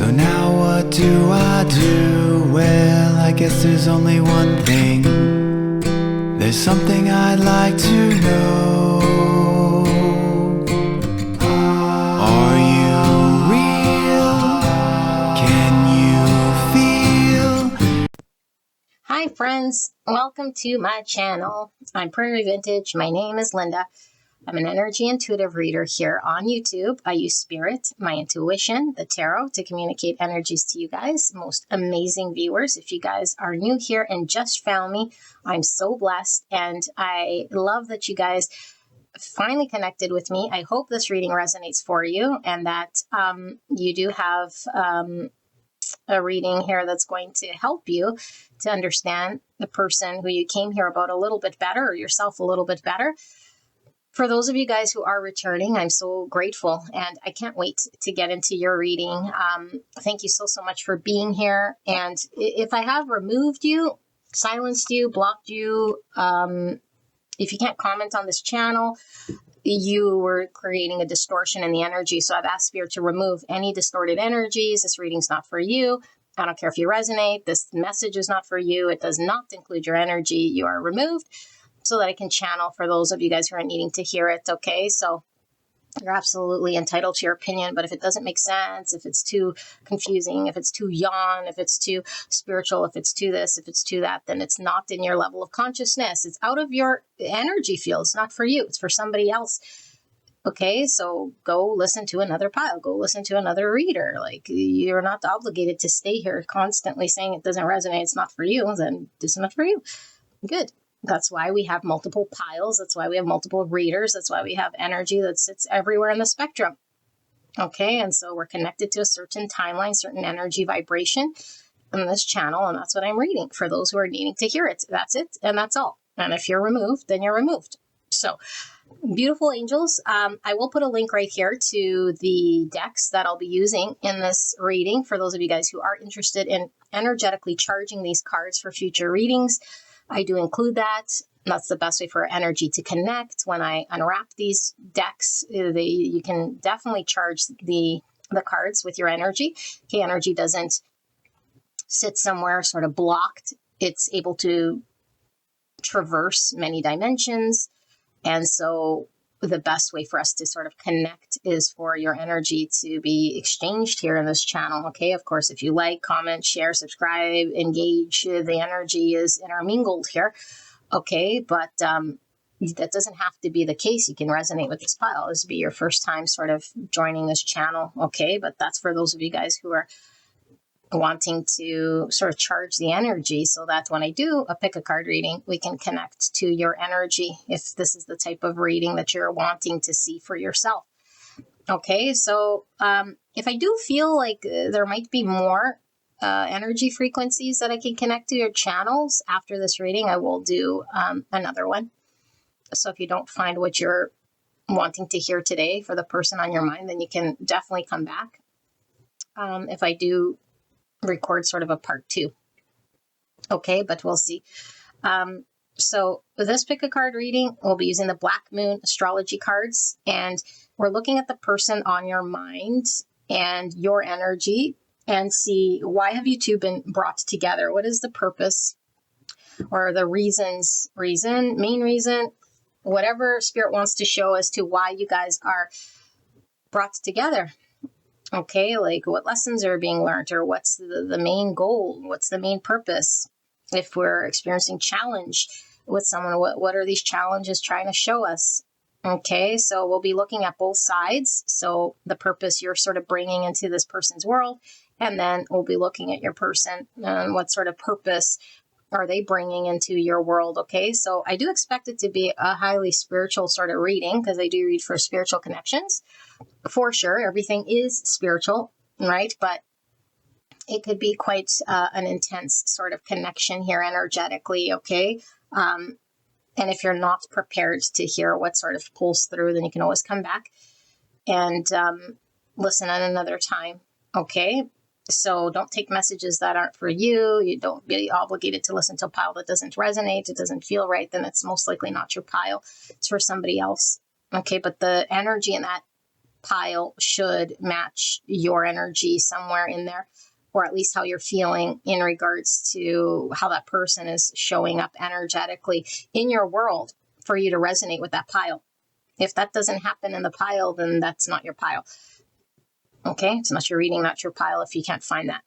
So now what do I do? Well, I guess there's only one thing. There's something I'd like to know. Are you real? Can you feel? Hi friends, welcome to my channel. I'm Prairie Vintage. My name is Linda. I'm an energy intuitive reader here on YouTube. I use spirit, my intuition, the tarot to communicate energies to you guys. Most amazing viewers. If you guys are new here and just found me, I'm so blessed and I love that you guys finally connected with me. I hope this reading resonates for you and that you do have a reading here that's going to help you to understand the person who you came here about a little bit better, or yourself a little bit better. For those of you guys who are returning, I'm so grateful and I can't wait to get into your reading. Thank you so much for being here. And if I have removed you, silenced you, blocked you, if you can't comment on this channel, you were creating a distortion in the energy. So I've asked Spirit to remove any distorted energies. This reading's not for you. I don't care if you resonate. This message is not for you. It does not include your energy. You are removed so that I can channel for those of you guys who are needing to hear it. Okay, so you're absolutely entitled to your opinion, but if it doesn't make sense, if it's too confusing, if it's too yawn, if it's too spiritual, if it's too this, if it's too that, then it's not in your level of consciousness. It's out of your energy field. It's not for you. It's for somebody else. Okay, so go listen to another pile. Go listen to another reader. Like, you're not obligated to stay here constantly saying it doesn't resonate. It's not for you. Then it's not for you. Good. That's why we have multiple piles. That's why we have multiple readers. That's why we have energy that sits everywhere in the spectrum. Okay, and so we're connected to a certain timeline, certain energy vibration in this channel, and that's what I'm reading for those who are needing to hear it. That's it, and that's all. And if you're removed, then you're removed. So, beautiful angels, I will put a link right here to the decks that I'll be using in this reading for those of you guys who are interested in energetically charging these cards for future readings. I do include that. That's the best way for energy to connect. When I unwrap these decks, you can definitely charge the cards with your energy. Okay, energy doesn't sit somewhere sort of blocked. It's able to traverse many dimensions. And so the best way for us to sort of connect is for your energy to be exchanged here in this channel. Okay, of course, if you like, comment, share, subscribe, engage, the energy is intermingled here. Okay, but that doesn't have to be the case. You can resonate with this pile. This would be your first time sort of joining this channel. Okay, but that's for those of you guys who are wanting to sort of charge the energy so that when I do a pick a card reading, we can connect to your energy if this is the type of reading that you're wanting to see for yourself. Okay, so if I do feel like there might be more energy frequencies that I can connect to your channels after this reading, I will do another one. So if you don't find what you're wanting to hear today for the person on your mind, then you can definitely come back. If I do record sort of a part 2. Okay, but we'll see. So this pick a card reading, we'll be using the Black Moon astrology cards, and we're looking at the person on your mind and your energy and see, why have you two been brought together? What is the purpose or the main reason, whatever Spirit wants to show as to why you guys are brought together. Okay, like what lessons are being learned, or what's the main goal? What's the main purpose? If we're experiencing challenge with someone, what are these challenges trying to show us? Okay, so we'll be looking at both sides. So the purpose you're sort of bringing into this person's world, and then we'll be looking at your person and what sort of purpose are they bringing into your world. Okay, so I do expect it to be a highly spiritual sort of reading because I do read for spiritual connections. For sure, everything is spiritual, right? But it could be quite an intense sort of connection here energetically, okay? And if you're not prepared to hear what sort of pulls through, then you can always come back and listen at another time, okay? So don't take messages that aren't for you. You don't be obligated to listen to a pile that doesn't resonate. It doesn't feel right. Then it's most likely not your pile. It's for somebody else. Okay, but the energy in that pile should match your energy somewhere in there, or at least how you're feeling in regards to how that person is showing up energetically in your world for you to resonate with that pile. If that doesn't happen in the pile, then that's not your pile. Okay, it's not your reading, not your pile if you can't find that.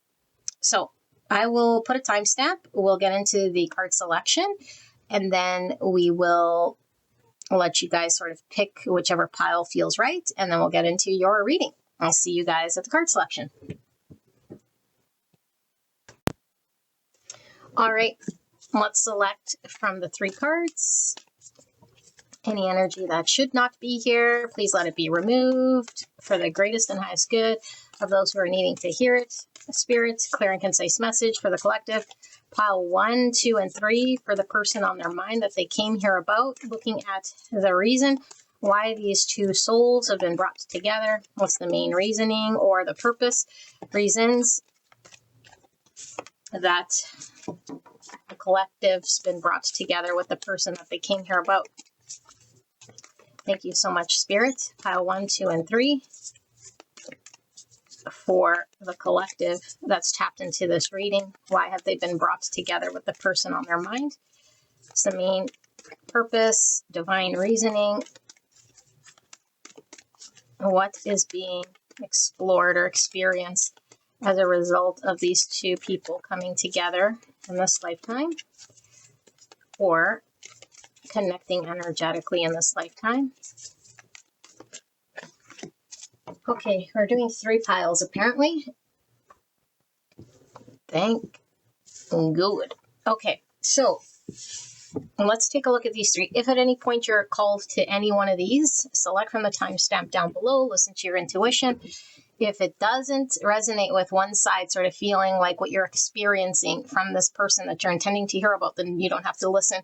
So I will put a timestamp. We'll get into the card selection, and then we will let you guys sort of pick whichever pile feels right, and then we'll get into your reading. I'll see you guys at the card selection. All right, let's select from the 3 cards. Any energy that should not be here, please let it be removed for the greatest and highest good of those who are needing to hear it. Spirit, clear and concise message for the collective. Pile 1, 2, and 3 for the person on their mind that they came here about, looking at the reason why these 2 souls have been brought together. What's the main reasoning or the purpose? Reasons that the collective's been brought together with the person that they came here about. Thank you so much, Spirit. Pile 1, 2, and 3 for the collective that's tapped into this reading. Why have they been brought together with the person on their mind? It's the main purpose, divine reasoning. What is being explored or experienced as a result of these 2 people coming together in this lifetime, or connecting energetically in this lifetime? Okay, we're doing 3 piles apparently. Thank good. Okay, so let's take a look at these 3. If at any point you're called to any one of these, select from the timestamp down below, listen to your intuition. If it doesn't resonate with one side, sort of feeling like what you're experiencing from this person that you're intending to hear about, then you don't have to listen.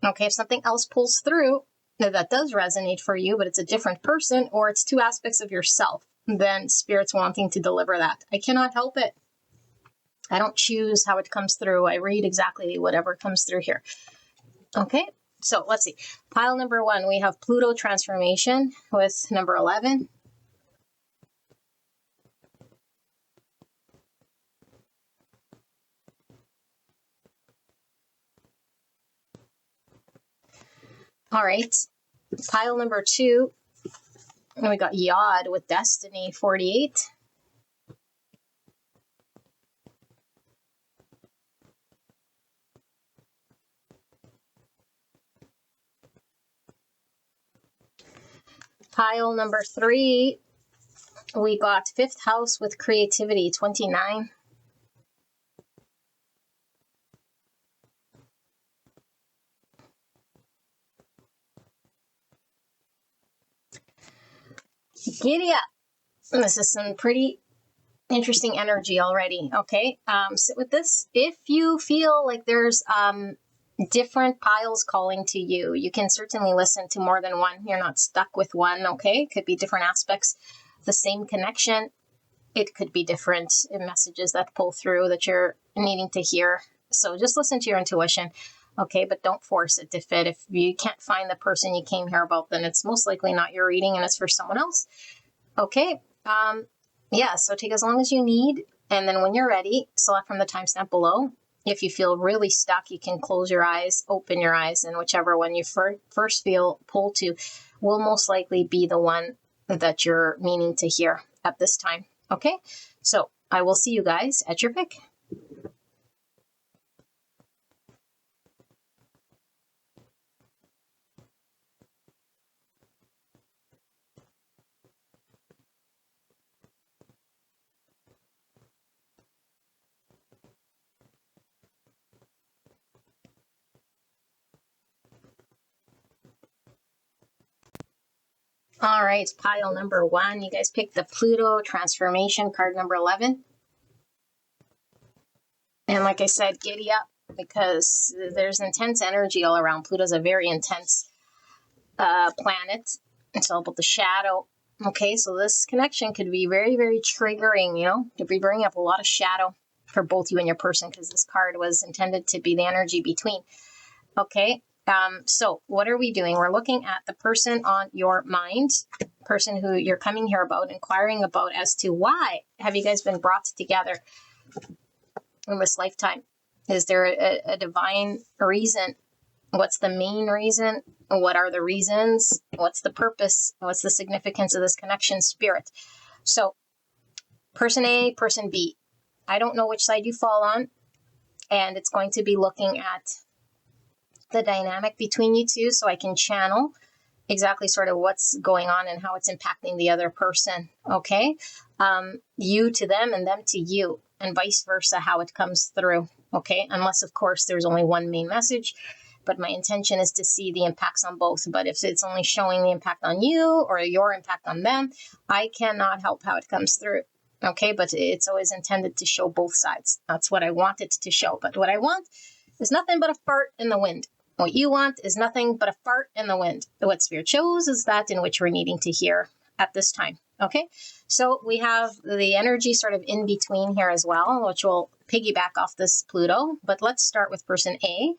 Okay, if something else pulls through that does resonate for you, but it's a different person, or it's 2 aspects of yourself, then Spirit's wanting to deliver that. I cannot help it. I don't choose how it comes through. I read exactly whatever comes through here. Okay, so let's see. Pile number 1, we have Pluto transformation with number 11. All right, pile number 2, and we got Yod with Destiny 48. Pile number 3, we got 5th house with creativity 29. Giddy up. This is some pretty interesting energy already. Okay, sit with this. If you feel like there's different piles calling to you, you can certainly listen to more than one. You're not stuck with one. Okay, it could be different aspects, the same connection. It could be different messages that pull through that you're needing to hear. So just listen to your intuition. Okay, but don't force it to fit. If you can't find the person you came here about, then it's most likely not your reading and it's for someone else. Okay, yeah, so take as long as you need, and then when you're ready, select from the timestamp below. If you feel really stuck, you can close your eyes, open your eyes, and whichever one you first feel pulled to will most likely be the one that you're meaning to hear at this time. Okay, so I will see you guys at your pick. All right, pile number 1. You guys picked the Pluto transformation card number 11. And like I said, giddy up, because there's intense energy all around. Pluto's a very intense planet. It's all about the shadow. Okay, so this connection could be very, very triggering, you know, to be bringing up a lot of shadow for both you and your person, because this card was intended to be the energy between. Okay, so what are we doing? We're looking at the person on your mind person who you're coming here about, inquiring about as to why have you guys been brought together in this lifetime? Is there a divine reason? What's the main reason? What are the reasons? What's the purpose? What's the significance of this connection, spirit? So person A, person B. I don't know which side you fall on, and it's going to be looking at the dynamic between you two so I can channel exactly sort of what's going on and how it's impacting the other person, okay? You to them and them to you, and vice versa, how it comes through, okay? Unless, of course, there's only one main message, but my intention is to see the impacts on both. But if it's only showing the impact on you or your impact on them, I cannot help how it comes through, okay? But it's always intended to show both sides. That's what I want it to show. But what I want is nothing but a fart in the wind. What you want is nothing but a fart in the wind. What Spirit shows is that in which we're needing to hear at this time. Okay, so we have the energy sort of in between here as well, which will piggyback off this Pluto. But let's start with person A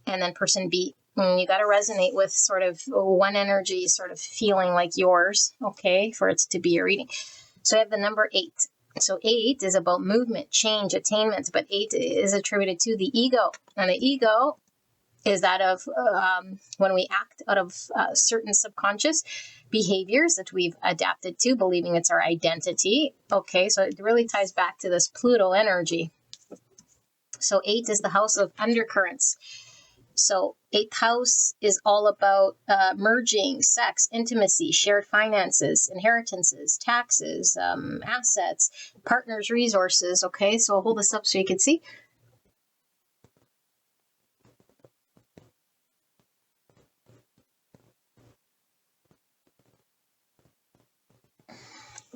and then person B. You got to resonate with sort of one energy sort of feeling like yours, okay, for it to be your reading. So I have the number 8. So 8 is about movement, change, attainment, but 8 is attributed to the ego. And the ego is that of when we act out of certain subconscious behaviors that we've adapted to, believing it's our identity. Okay, so it really ties back to this Pluto energy. So 8 is the house of undercurrents. So 8th house is all about merging, sex, intimacy, shared finances, inheritances, taxes, assets, partners, resources. Okay, so I'll hold this up so you can see.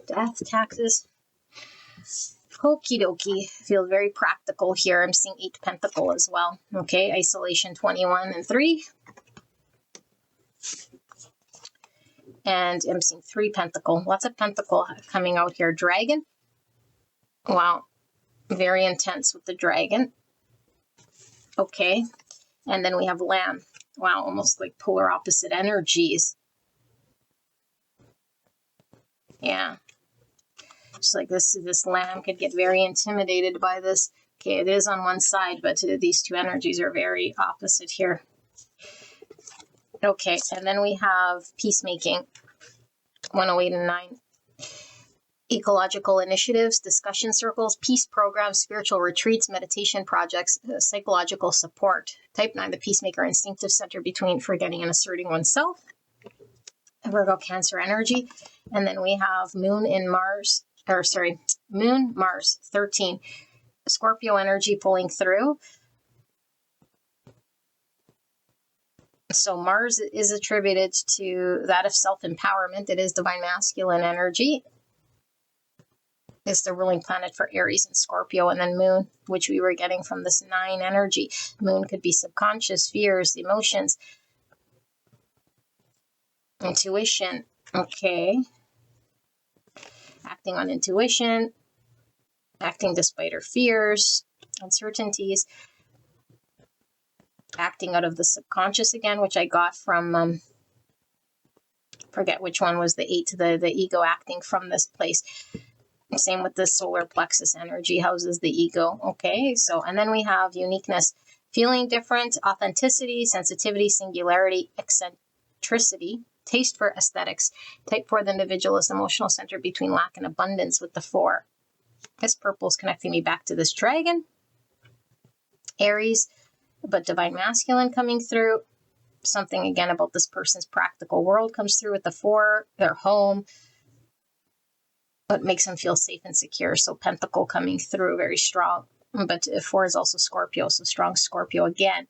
Death, taxes. Okie dokie. Feels very practical here. I'm seeing 8 pentacle as well. Okay, isolation 21 and 3. And I'm seeing 3 pentacle. Lots of pentacle coming out here. Dragon. Wow. Very intense with the dragon. Okay. And then we have lamb. Wow, almost like polar opposite energies. Yeah. Just like this lamb could get very intimidated by this. Okay, it is on one side, but these two energies are very opposite here. Okay, and then we have peacemaking, 108 and 9. Ecological initiatives, discussion circles, peace programs, spiritual retreats, meditation projects, psychological support. Type 9, the peacemaker, instinctive center between forgetting and asserting oneself. Virgo, Cancer energy. And then we have Moon, Mars, 13. Scorpio energy pulling through. So Mars is attributed to that of self-empowerment. It is divine masculine energy. It's the ruling planet for Aries and Scorpio. And then Moon, which we were getting from this 9 energy. Moon could be subconscious, fears, emotions, intuition. Okay. Acting on intuition, acting despite her fears, uncertainties, acting out of the subconscious again, which I got from, forget which one was the 8, the ego acting from this place. Same with the solar plexus energy, houses the ego. Okay, so, and then we have uniqueness, feeling different, authenticity, sensitivity, singularity, eccentricity, taste for aesthetics. Type 4, the individualist, emotional center between lack and abundance with the 4. This purple is connecting me back to this dragon. Aries, but divine masculine coming through. Something again about this person's practical world comes through with the 4, their home. What makes them feel safe and secure. So pentacle coming through, very strong. But 4 is also Scorpio, so strong Scorpio again.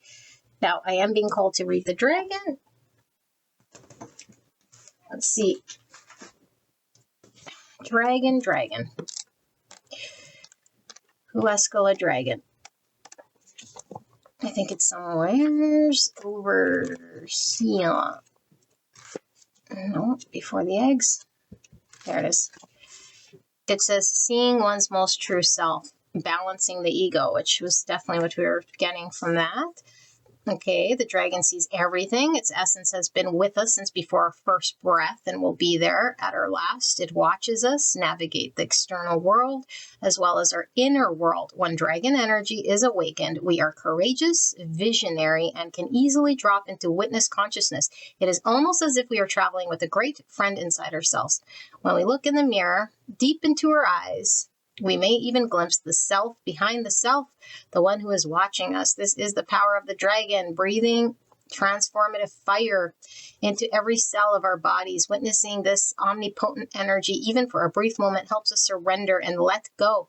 Now, I am being called to read the dragon. Let's see. Dragon. Huascola dragon. I think it's somewhere over here. No, before the eggs. There it is. It says, seeing one's most true self, balancing the ego, which was definitely what we were getting from that. Okay, the dragon sees everything. Its essence has been with us since before our first breath and will be there at our last. It watches us navigate the external world as well as our inner world. When dragon energy is awakened, we are courageous, visionary, and can easily drop into witness consciousness. It is almost as if we are traveling with a great friend inside ourselves. When we look in the mirror, deep into our eyes, we may even glimpse the self behind the self, the one who is watching us. This is the power of the dragon, breathing transformative fire into every cell of our bodies. Witnessing this omnipotent energy, even for a brief moment, helps us surrender and let go.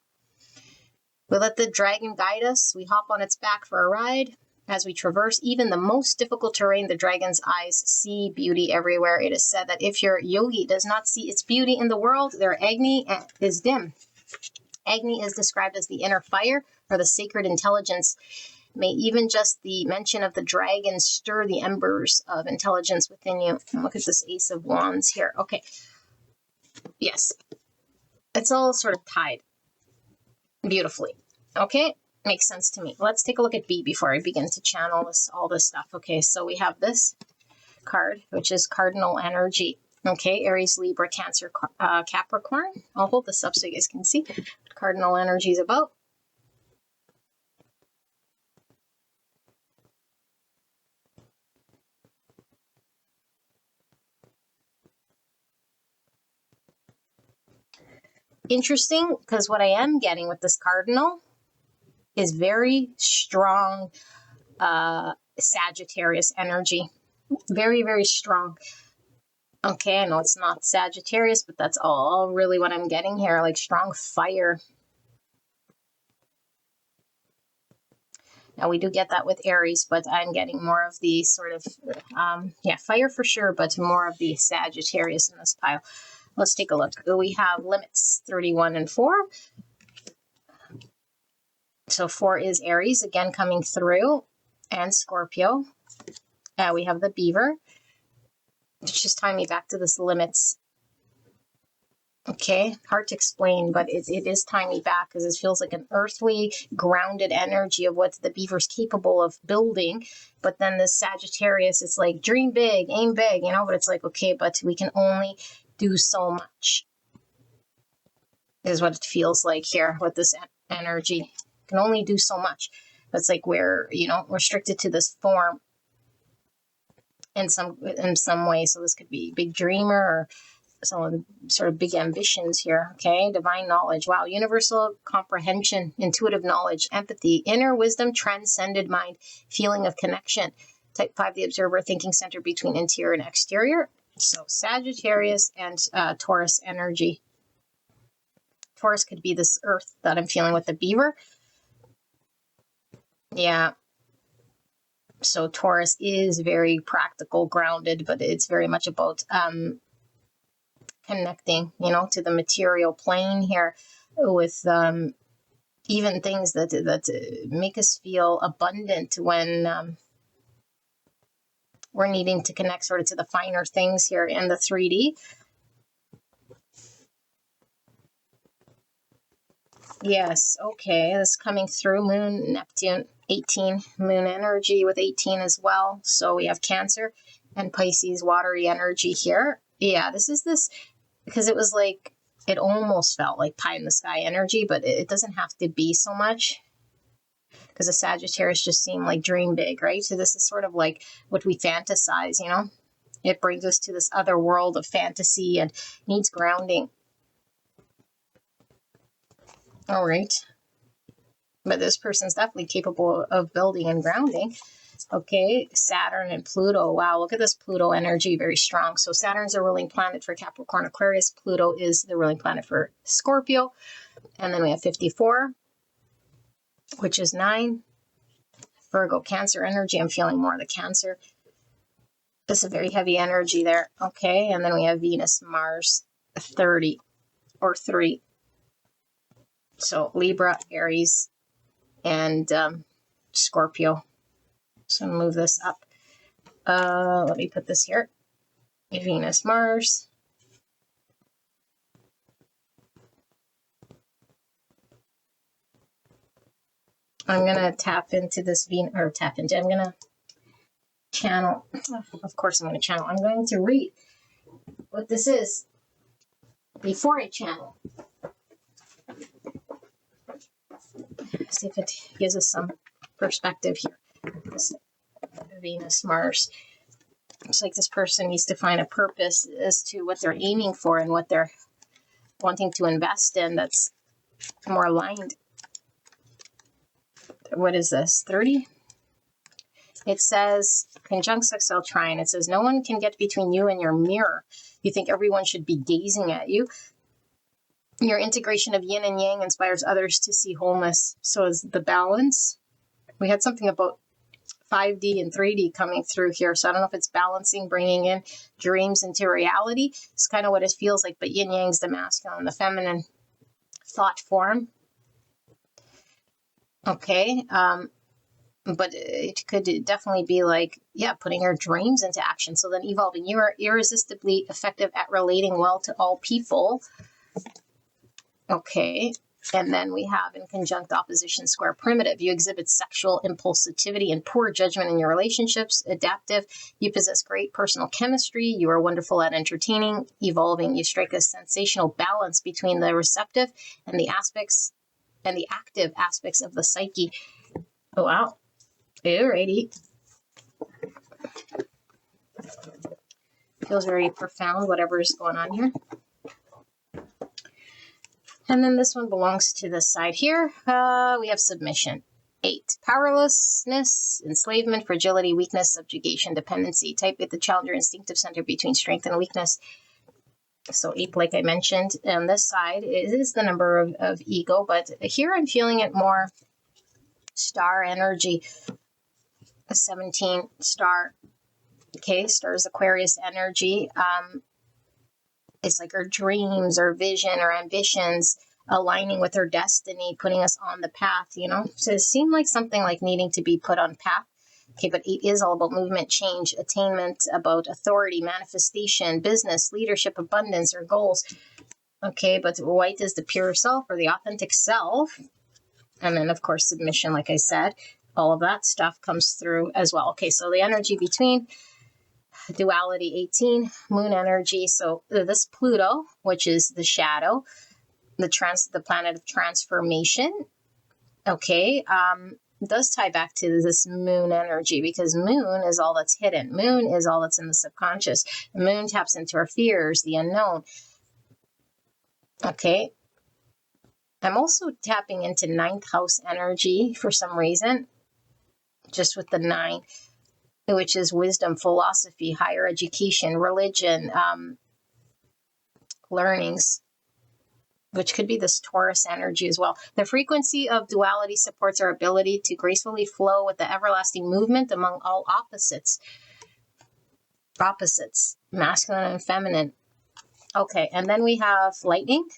We let the dragon guide us. We hop on its back for a ride. As we traverse even the most difficult terrain, the dragon's eyes see beauty everywhere. It is said that if your yogi does not see its beauty in the world, their Agni is dim. Agni is described as the inner fire or the sacred intelligence. May even just the mention of the dragon stir the embers of intelligence within you. And look at this Ace of Wands here. Okay. Yes. It's all sort of tied beautifully. Okay. Makes sense to me. Let's take a look at B before I begin to channel all this stuff. Okay. So we have this card, which is cardinal energy. Okay, Aries, Libra, Cancer, Capricorn. I'll hold this up so you guys can see what cardinal energy is about. Interesting, because what I am getting with this cardinal is very strong Sagittarius energy. Very, very strong. Okay, I know it's not Sagittarius, but that's all really what I'm getting here, like strong fire. Now, we do get that with Aries, but I'm getting more of the sort of, fire for sure, but more of the Sagittarius in this pile. Let's take a look. We have limits 31 and 4. So 4 is Aries, again coming through, and Scorpio. We have the beaver. It's just tying me back to this limits. Okay, hard to explain, but it is tying me back because it feels like an earthly, grounded energy of what the beaver's capable of building. But then the Sagittarius, it's like dream big, aim big, but it's like, okay, but we can only do so much, is what it feels like here with this energy. Can only do so much. It's like we're, restricted to this form in some way. So this could be big dreamer or some sort of big ambitions here. Okay, divine knowledge. Wow, universal comprehension, intuitive knowledge, empathy, inner wisdom, transcended mind, feeling of connection. Type 5, the observer, thinking center between interior and exterior. So Sagittarius and Taurus energy. Taurus could be this earth that I'm feeling with the beaver. Yeah. So Taurus is very practical, grounded, but it's very much about connecting, to the material plane here with even things that make us feel abundant when we're needing to connect sort of to the finer things here in the 3D. Yes, okay, this coming through Moon, Neptune, 18, Moon energy with 18 as well. So we have Cancer and Pisces, watery energy here. Yeah, this is this, because it was like, it almost felt like pie in the sky energy, but it doesn't have to be so much. Because the Sagittarius just seemed like dream big, right? So this is sort of like what we fantasize, It brings us to this other world of fantasy and needs grounding. All right. But this person's definitely capable of building and grounding. Okay, Saturn and Pluto. Wow, look at this Pluto energy, very strong. So Saturn's the ruling planet for Capricorn, Aquarius. Pluto is the ruling planet for Scorpio. And then we have 54, which is 9. Virgo, Cancer energy. I'm feeling more of the Cancer. This is a very heavy energy there. Okay, and then we have Venus, Mars, 30 or 3. So Libra, Aries, and Scorpio. So move this up. Let me put this here. Venus, Mars. I'm going to tap into this I'm going to channel. Of course I'm going to channel. I'm going to read what this is before I channel. See if it gives us some perspective here. This Venus, Mars. It's like this person needs to find a purpose as to what they're aiming for and what they're wanting to invest in that's more aligned. What is this? 30? It says, conjunct sextile trine. It says, no one can get between you and your mirror. You think everyone should be gazing at you. Your integration of yin and yang inspires others to see wholeness. So is the balance. We had something about 5D and 3D coming through here. So I don't know if it's balancing, bringing in dreams into reality. It's kind of what it feels like. But yin yang's the masculine, the feminine thought form. Okay. But it could definitely be like, yeah, putting your dreams into action. So then evolving. You are irresistibly effective at relating well to all people. Okay. And then we have in conjunct opposition square primitive. You exhibit sexual impulsivity and poor judgment in your relationships. Adaptive. You possess great personal chemistry. You are wonderful at entertaining. Evolving. You strike a sensational balance between the receptive and the aspects and the active aspects of the psyche. Oh, wow. Alrighty. Feels very profound, whatever is going on here. And then this one belongs to this side here. We have submission. 8. Powerlessness, enslavement, fragility, weakness, subjugation, dependency. Type it the challenger instinctive center between strength and weakness. So 8, like I mentioned, on this side is the number of ego, but here I'm feeling it more star energy. A 17 star. Okay, stars Aquarius energy. It's like our dreams, our vision, our ambitions aligning with our destiny, putting us on the path, you know. So it seemed like something like needing to be put on path. Okay, but 8 is all about movement, change, attainment, about authority, manifestation, business, leadership, abundance, or goals. Okay, but white is the pure self or the authentic self. And then, of course, submission, like I said, all of that stuff comes through as well. Okay, so the energy between duality 18, moon energy. So this Pluto, which is the shadow, the planet of transformation, okay, does tie back to this moon energy because moon is all that's hidden. Moon is all that's in the subconscious. The moon taps into our fears, the unknown. Okay. I'm also tapping into 9th house energy for some reason, just with the 9, which is wisdom, philosophy, higher education, religion, learnings, which could be this Taurus energy as well. The frequency of duality supports our ability to gracefully flow with the everlasting movement among all opposites. Opposites, masculine and feminine. Okay, and then we have lightning,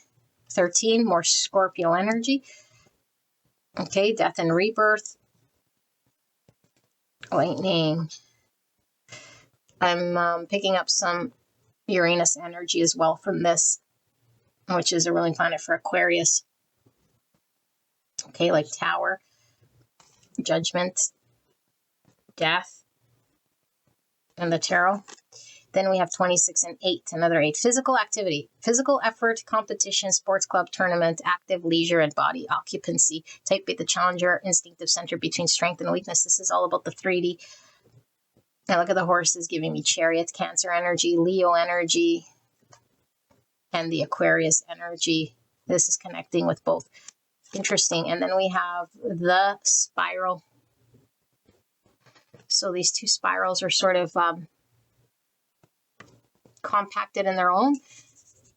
13, more Scorpio energy. Okay, death and rebirth. Lightning. I'm picking up some Uranus energy as well from this, which is a ruling planet for Aquarius. Okay, like Tower, Judgment, Death, and the Tarot. Then we have 26 and 8, another 8. Physical activity, physical effort, competition, sports club, tournament, active leisure, and body occupancy. Type B, the challenger, instinctive center between strength and weakness. This is all about the 3D. Now look at the horses giving me Chariot, Cancer energy, Leo energy, and the Aquarius energy. This is connecting with both. Interesting. And then we have the spiral. So these two spirals are sort of compacted in their own.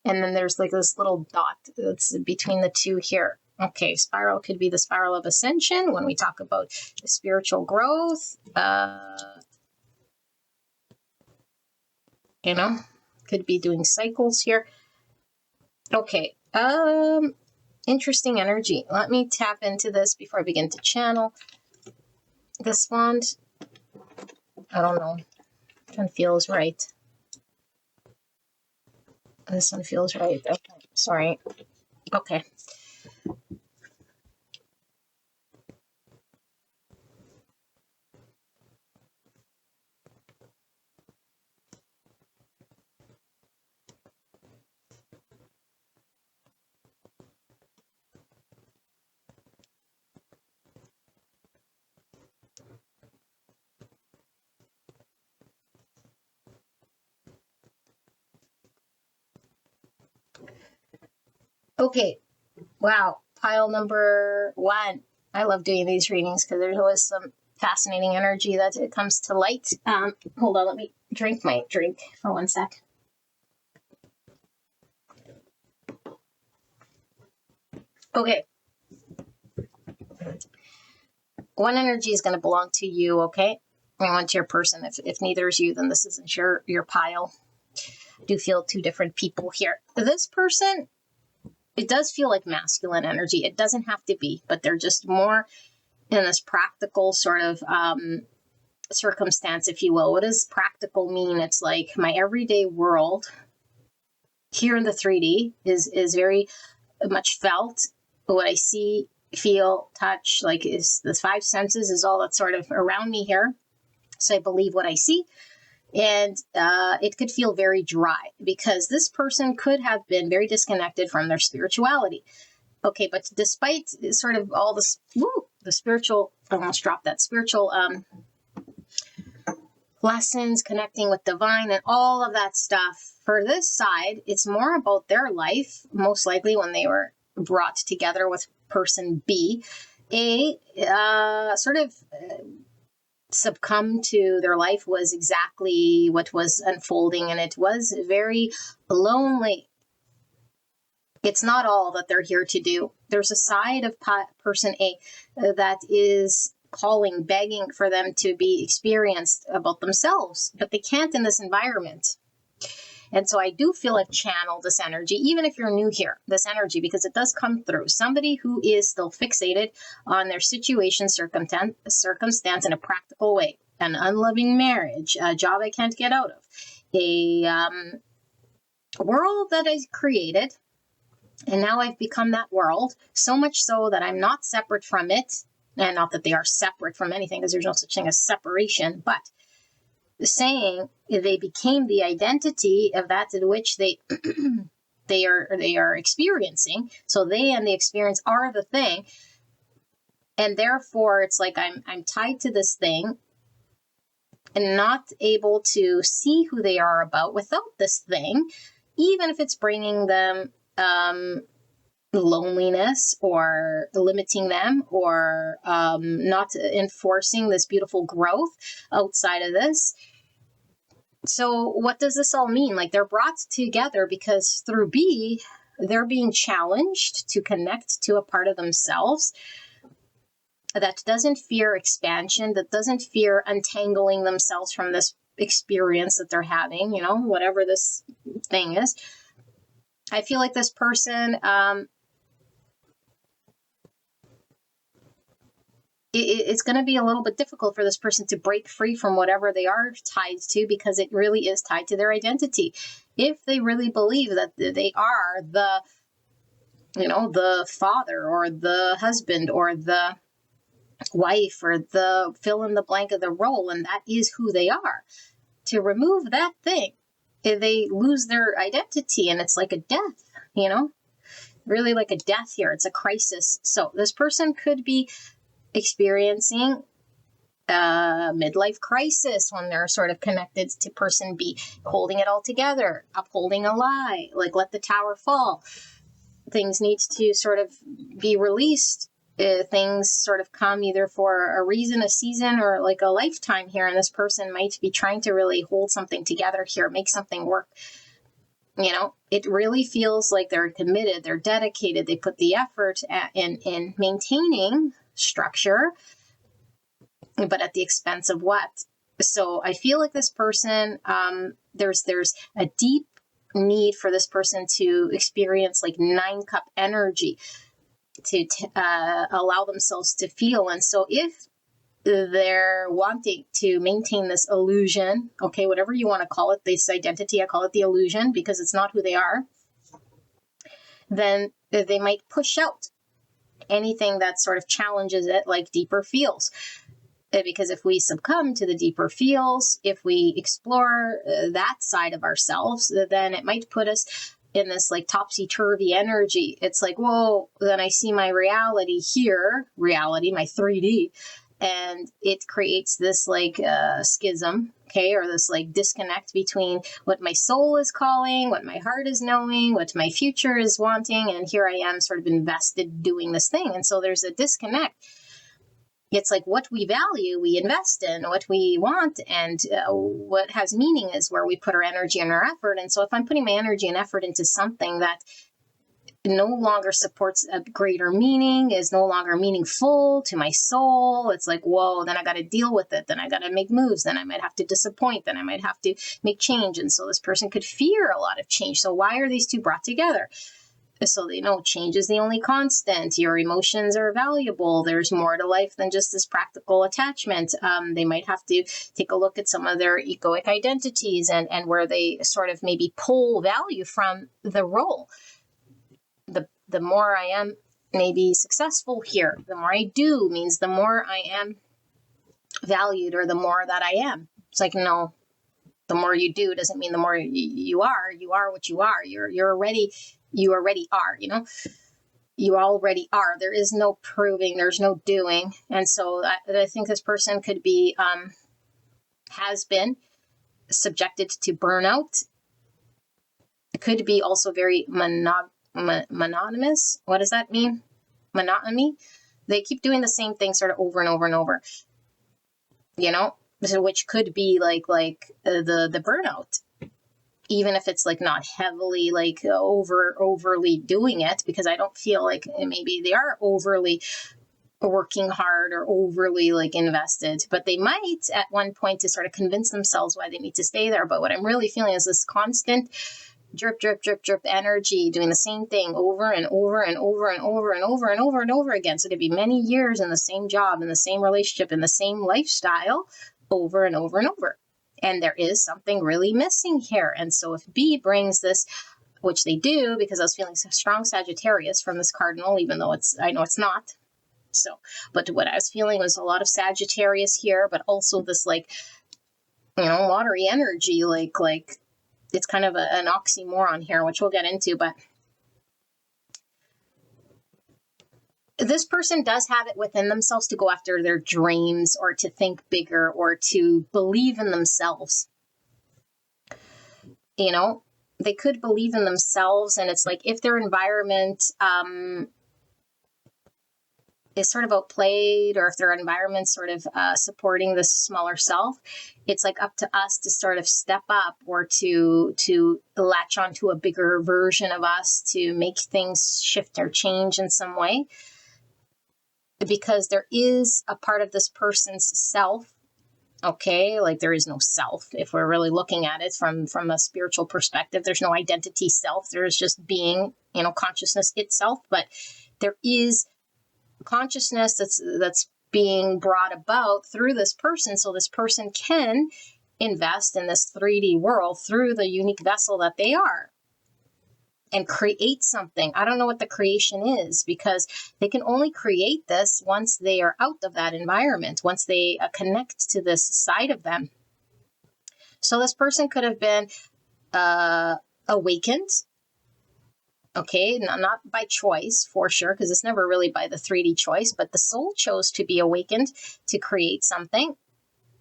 And then there's like this little dot that's between the two here. Okay, spiral could be the spiral of ascension when we talk about the spiritual growth. You know, could be doing cycles here. Okay, interesting energy. Let me tap into this before I begin to channel. This wand, I don't know. This one feels right. This one feels right. Okay, sorry. Okay. Okay, wow, pile number 1. I love doing these readings because there's always some fascinating energy that it comes to light. Hold on, let me drink my drink for 1 sec. Okay. 1 energy is going to belong to you, okay? And 1 to your person. If neither is you, then this isn't your pile. I do feel 2 different people here. This person, it does feel like masculine energy. It doesn't have to be, but they're just more in this practical sort of circumstance, if you will. What does practical mean? It's like my everyday world here in the 3D is very much felt. What I see, feel, touch, like is the 5 senses is all that's sort of around me here. So I believe what I see. And it could feel very dry because this person could have been very disconnected from their spirituality. Okay, but despite sort of all this, the spiritual, I almost dropped that, spiritual lessons, connecting with divine and all of that stuff, for this side, it's more about their life, most likely when they were brought together with person B. A sort of succumb to their life was exactly what was unfolding, and it was very lonely. It's not all that they're here to do. There's a side of person A that is calling, begging for them to be experienced about themselves, but they can't in this environment. And so I do feel I've channeled this energy, even if you're new here, this energy, because it does come through. Somebody who is still fixated on their situation, circumstance in a practical way, an unloving marriage, a job I can't get out of, a world that I created, and now I've become that world, so much so that I'm not separate from it, and not that they are separate from anything, because there's no such thing as separation, but saying they became the identity of that in which they they are experiencing. So they and the experience are the thing, and therefore it's like I'm tied to this thing and not able to see who they are about without this thing, even if it's bringing them loneliness or limiting them or not enforcing this beautiful growth outside of this. So what does this all mean? Like, they're brought together because through B, they're being challenged to connect to a part of themselves that doesn't fear expansion, that doesn't fear untangling themselves from this experience that they're having, you know, whatever this thing is. I feel like this person, it's going to be a little bit difficult for this person to break free from whatever they are tied to, because it really is tied to their identity. If they really believe that they are the, you know, the father or the husband or the wife or the fill in the blank of the role, and that is who they are, to remove that thing, they lose their identity, and it's like a death, you know, really like a death here. It's a crisis. So this person could be experiencing a midlife crisis when they're sort of connected to person B, holding it all together, upholding a lie, like let the tower fall. Things need to sort of be released. Things sort of come either for a reason, a season, or like a lifetime here. And this person might be trying to really hold something together here, make something work. You know, it really feels like they're committed, they're dedicated, they put the effort in maintaining structure, but at the expense of what? So I feel like this person, there's a deep need for this person to experience like 9-cup energy, to allow themselves to feel. And so if they're wanting to maintain this illusion, okay, whatever you want to call it, this identity, I call it the illusion because it's not who they are, then they might push out anything that sort of challenges it, like deeper feels. Because if we succumb to the deeper feels, if we explore that side of ourselves, then it might put us in this like topsy-turvy energy. It's like, whoa, then I see my reality here, my 3D, and it creates this like schism, okay, or this like disconnect between what my soul is calling, what my heart is knowing, what my future is wanting, and here I am sort of invested doing this thing. And so there's a disconnect. It's like what we value, we invest in, what we want, and what has meaning is where we put our energy and our effort. And so if I'm putting my energy and effort into something that no longer supports a greater meaning, is no longer meaningful to my soul, it's like, whoa, then I got to deal with it. Then I got to make moves. Then I might have to disappoint. Then I might have to make change. And so this person could fear a lot of change. So why are these two brought together? So they know change is the only constant. Your emotions are valuable. There's more to life than just this practical attachment. They might have to take a look at some of their egoic identities and where they sort of maybe pull value from the role. The more I am maybe successful here, the more I do means the more I am valued, or the more that I am. It's like, no, the more you do doesn't mean the more you are. You are what you are. You already are, you already are. There is no proving, there's no doing. And so I think this person could be, has been subjected to burnout. It could be also very monotonous. What does that mean? Monotony. They keep doing the same thing sort of over and over and over, so which could be like the burnout, even if it's like not heavily like overly doing it, because I don't feel like maybe they are overly working hard or overly like invested, but they might at one point to sort of convince themselves why they need to stay there. But what I'm really feeling is this constant drip, drip, drip, drip energy, doing the same thing over and over and over and over and over and over and over again. So it could be many years in the same job, in the same relationship, in the same lifestyle, over and over and over. And there is something really missing here. And so if B brings this, which they do, because I was feeling strong Sagittarius from this cardinal, even though I know it's not. So, but what I was feeling was a lot of Sagittarius here, but also this like, watery energy, like it's kind of an oxymoron here, which we'll get into, but this person does have it within themselves to go after their dreams, or to think bigger, or to believe in themselves. They could believe in themselves, and it's like if their environment is sort of outplayed, or if their environment's sort of supporting this smaller self, it's like up to us to sort of step up, or to latch onto a bigger version of us, to make things shift or change in some way. Because there is a part of this person's self, okay, like there is no self if we're really looking at it from a spiritual perspective. There's no identity self. There's just being, consciousness itself. But there is consciousness that's being brought about through this person, so this person can invest in this 3D world through the unique vessel that they are, and create something. I don't know what the creation is, because they can only create this once they are out of that environment, once they connect to this side of them. So this person could have been awakened. Okay, not by choice, for sure, because it's never really by the 3D choice, but the soul chose to be awakened to create something.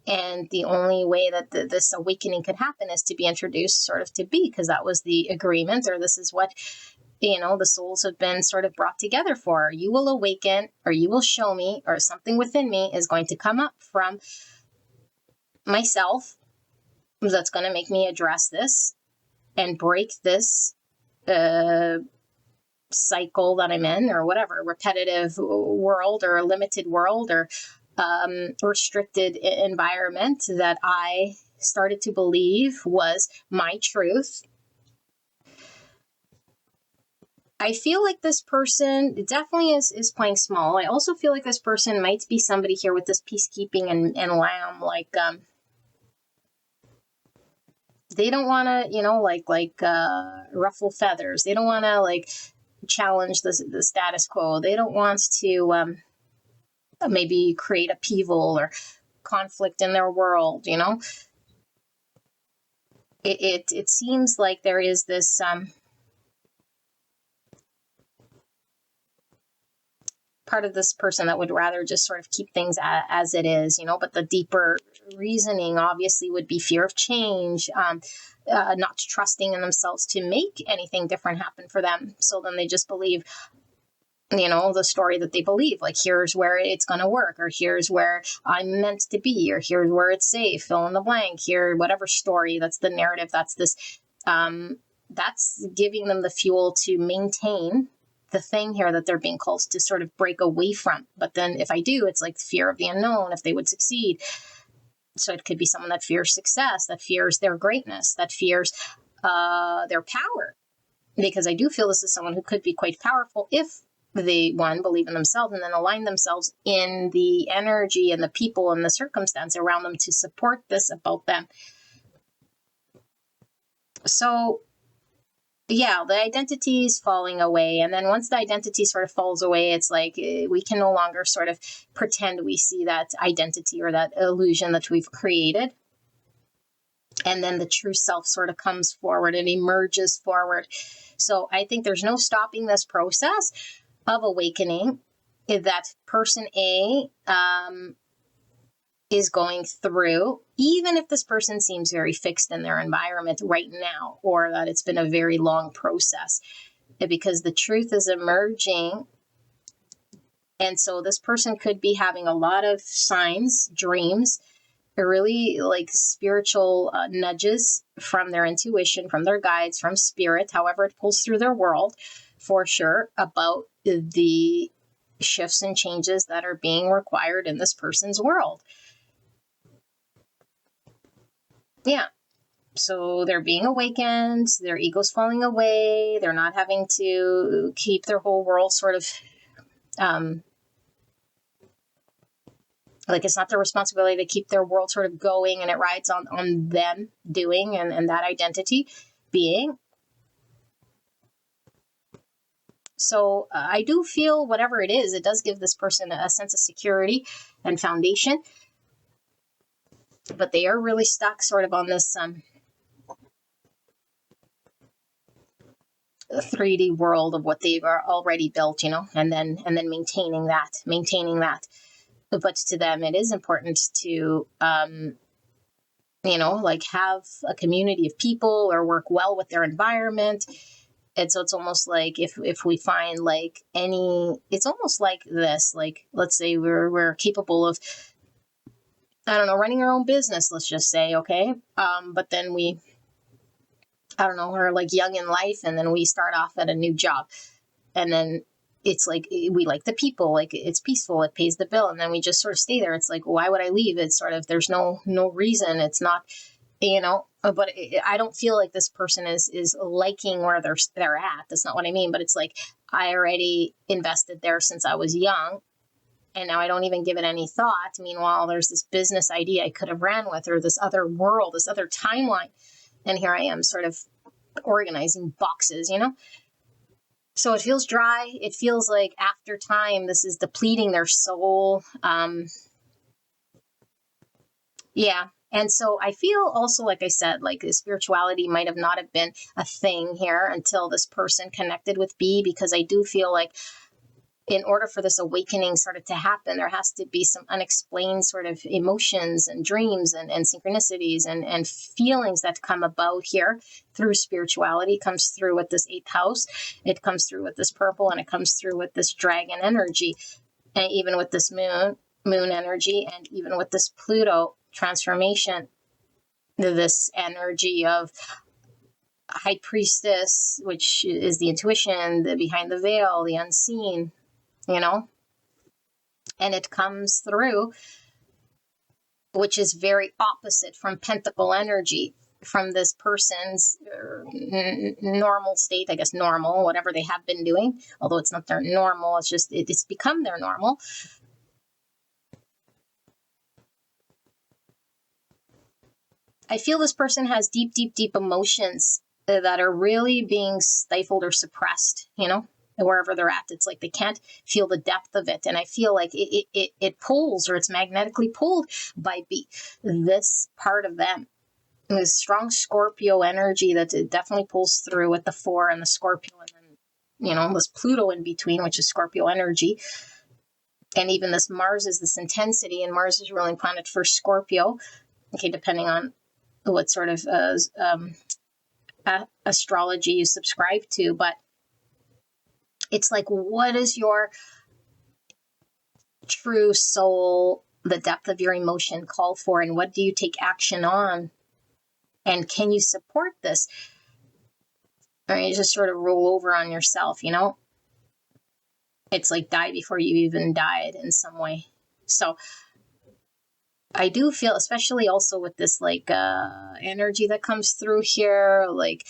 And the only way that this awakening could happen is to be introduced sort of to B, because that was the agreement, or this is what, the souls have been sort of brought together for. You will awaken, or you will show me, or something within me is going to come up from myself that's going to make me address this and break this cycle that I'm in, or whatever, repetitive world, or a limited world, or restricted environment that I started to believe was my truth. I feel like this person definitely is playing small. I also feel like this person might be somebody here with this peacekeeping and lamb, like they don't want to, ruffle feathers. They don't want to challenge the status quo. They don't want to maybe create upheaval or conflict in their world. It seems like there is this part of this person that would rather just sort of keep things as it is, but the deeper reasoning obviously would be fear of change, not trusting in themselves to make anything different happen for them. So then they just believe, the story that they believe, like, here's where it's going to work, or here's where I'm meant to be, or here's where it's safe, fill in the blank here, whatever story, that's the narrative, that's this, that's giving them the fuel to maintain the thing here that they're being called to sort of break away from. But then if I do, it's like fear of the unknown, if they would succeed. So it could be someone that fears success, that fears their greatness, that fears their power. Because I do feel this is someone who could be quite powerful if they, one, believe in themselves, and then align themselves in the energy and the people and the circumstance around them to support this about them. So yeah, the identity is falling away. And then once the identity sort of falls away, it's like we can no longer sort of pretend we see that identity or that illusion that we've created. And then the true self sort of comes forward and emerges forward. So I think there's no stopping this process of awakening that person A is going through, even if this person seems very fixed in their environment right now, or that it's been a very long process, because the truth is emerging. And so this person could be having a lot of signs, dreams, really like spiritual nudges from their intuition, from their guides, from spirit, however it pulls through their world, for sure, about the shifts and changes that are being required in this person's world. Yeah. So they're being awakened, their ego's falling away, they're not having to keep their whole world sort of, like, it's not their responsibility to keep their world sort of going, and it rides on them doing and that identity being. So I do feel whatever it is, it does give this person a sense of security and foundation. But they are really stuck sort of on this 3D world of what they've already built, and then maintaining that. But to them, it is important to, like, have a community of people or work well with their environment. And so it's almost like if we find like it's almost like this, like, let's say we're capable of, I don't know, running our own business, let's just say, okay? But then we're like young in life, and then we start off at a new job. And then it's like, we like the people, like, it's peaceful, it pays the bill, and then we just sort of stay there. It's like, why would I leave? It's sort of, there's no reason. It's not, but I don't feel like this person is liking where they're at. That's not what I mean. But it's like, I already invested there since I was young, and now I don't even give it any thought. Meanwhile, there's this business idea I could have ran with, or this other world, this other timeline. And here I am sort of organizing boxes, So it feels dry. It feels like after time, this is depleting their soul. Yeah. And so I feel also, like I said, like spirituality might have not have been a thing here until this person connected with B, because I do feel like in order for this awakening sort of to happen, there has to be some unexplained sort of emotions and dreams and synchronicities and feelings that come about here through spirituality. It comes through with this 8th house. It comes through with this purple, and it comes through with this dragon energy, and even with this moon energy, and even with this Pluto transformation, this energy of high priestess, which is the intuition, the behind the veil, the unseen, and it comes through, which is very opposite from pentacle energy, from this person's normal state, I guess, normal, whatever they have been doing, although it's not their normal, it's just, it's become their normal. I feel this person has deep, deep, deep emotions that are really being stifled or suppressed, wherever they're at. It's like they can't feel the depth of it. And I feel like it pulls, or it's magnetically pulled by this part of them. And this strong Scorpio energy that it definitely pulls through with the 4 and the Scorpio, and then, this Pluto in between, which is Scorpio energy. And even this Mars is this intensity, and Mars is ruling planet for Scorpio. Okay, depending on what sort of astrology you subscribe to, but it's like, what is your true soul, the depth of your emotion call for, and what do you take action on? And can you support this? Or you just sort of roll over on yourself, you know? It's like die before you even died in some way. So I do feel, especially also with this like energy that comes through here, like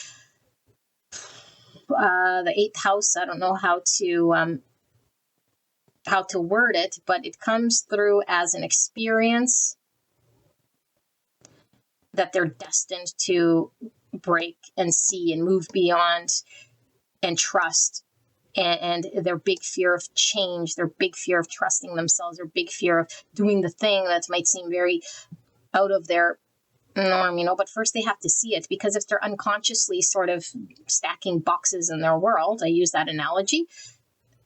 the eighth house, I don't know how to word it, but it comes through as an experience that they're destined to break and see and move beyond and trust. And their big fear of change, their big fear of trusting themselves, their big fear of doing the thing that might seem very out of their norm, you know, but first they have to see it, because if they're unconsciously sort of stacking boxes in their world, I use that analogy,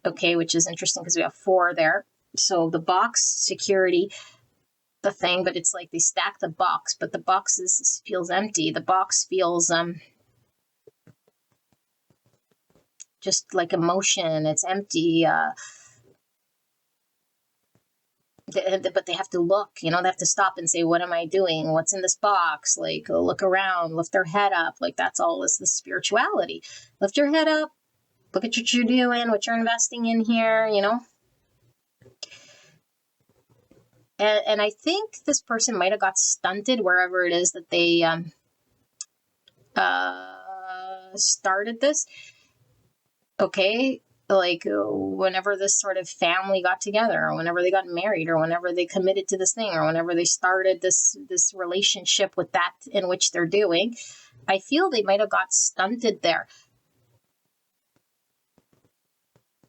okay, which is interesting because we have 4 there. So the box, security, the thing, but it's like they stack the box, but the box feels empty. The box feels just like emotion. It's empty. But they have to look, you know, they have to stop and say, what am I doing? What's in this box? Like, look around, lift their head up. Like, that's all this spirituality. Lift your head up, look at what you're doing, what you're investing in here, you know. And I think this person might have got stunted wherever it is that they started this. Okay, like whenever this sort of family got together, or whenever they got married, or whenever they committed to this thing, or whenever they started this relationship with that in which they're doing, I feel they might have got stunted there.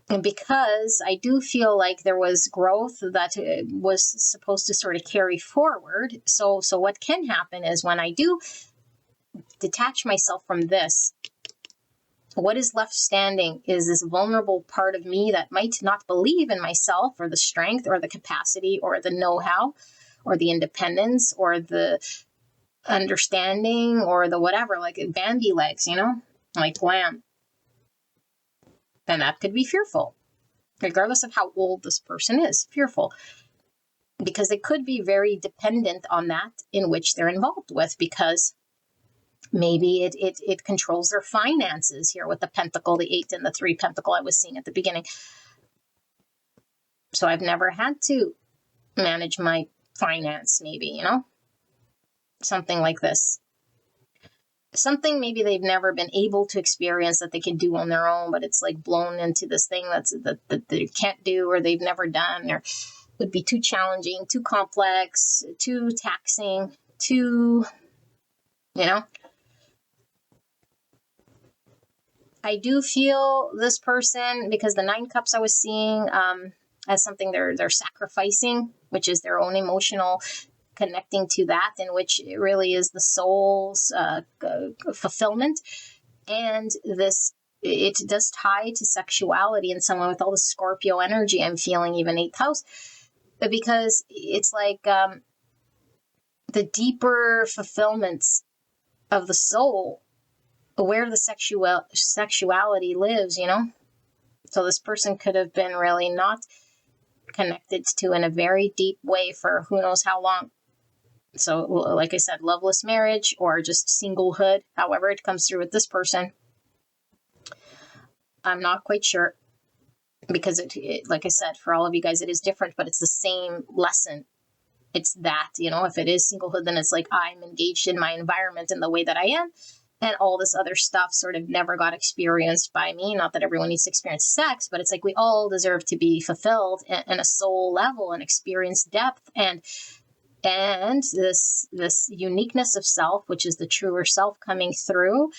And because I do feel like there was growth that was supposed to sort of carry forward. So what can happen is when I do detach myself from this, what is left standing is this vulnerable part of me that might not believe in myself, or the strength, or the capacity, or the know-how, or the independence, or the understanding, or the whatever, like Bambi legs, you know, like lamb. And that could be fearful, regardless of how old this person is, fearful. Because they could be very dependent on that in which they're involved with, because maybe it controls their finances here with the pentacle, the 8 and the 3 pentacle I was seeing at the beginning. So I've never had to manage my finance, maybe, you know, something like this. Something maybe they've never been able to experience that they can do on their own, but it's like blown into this thing that they can't do, or they've never done, or would be too challenging, too complex, too taxing, too, you know. I do feel this person, because the 9 cups I was seeing as something they're sacrificing, which is their own emotional connecting to that, in which it really is the soul's fulfillment. And this, it does tie to sexuality in some way with all the Scorpio energy I'm feeling, even 8th house, but because it's like the deeper fulfillments of the soul, where the sexuality lives, you know. So this person could have been really not connected to in a very deep way for who knows how long. So like I said, loveless marriage, or just singlehood, however it comes through with this person, I'm not quite sure, because it like I said, for all of you guys, it is different, but it's the same lesson. It's that, you know, if it is singlehood, then it's like I'm engaged in my environment in the way that I am, and all this other stuff sort of never got experienced by me. Not that everyone needs to experience sex, but it's like we all deserve to be fulfilled in a soul level and experience depth and this uniqueness of self, which is the truer self coming through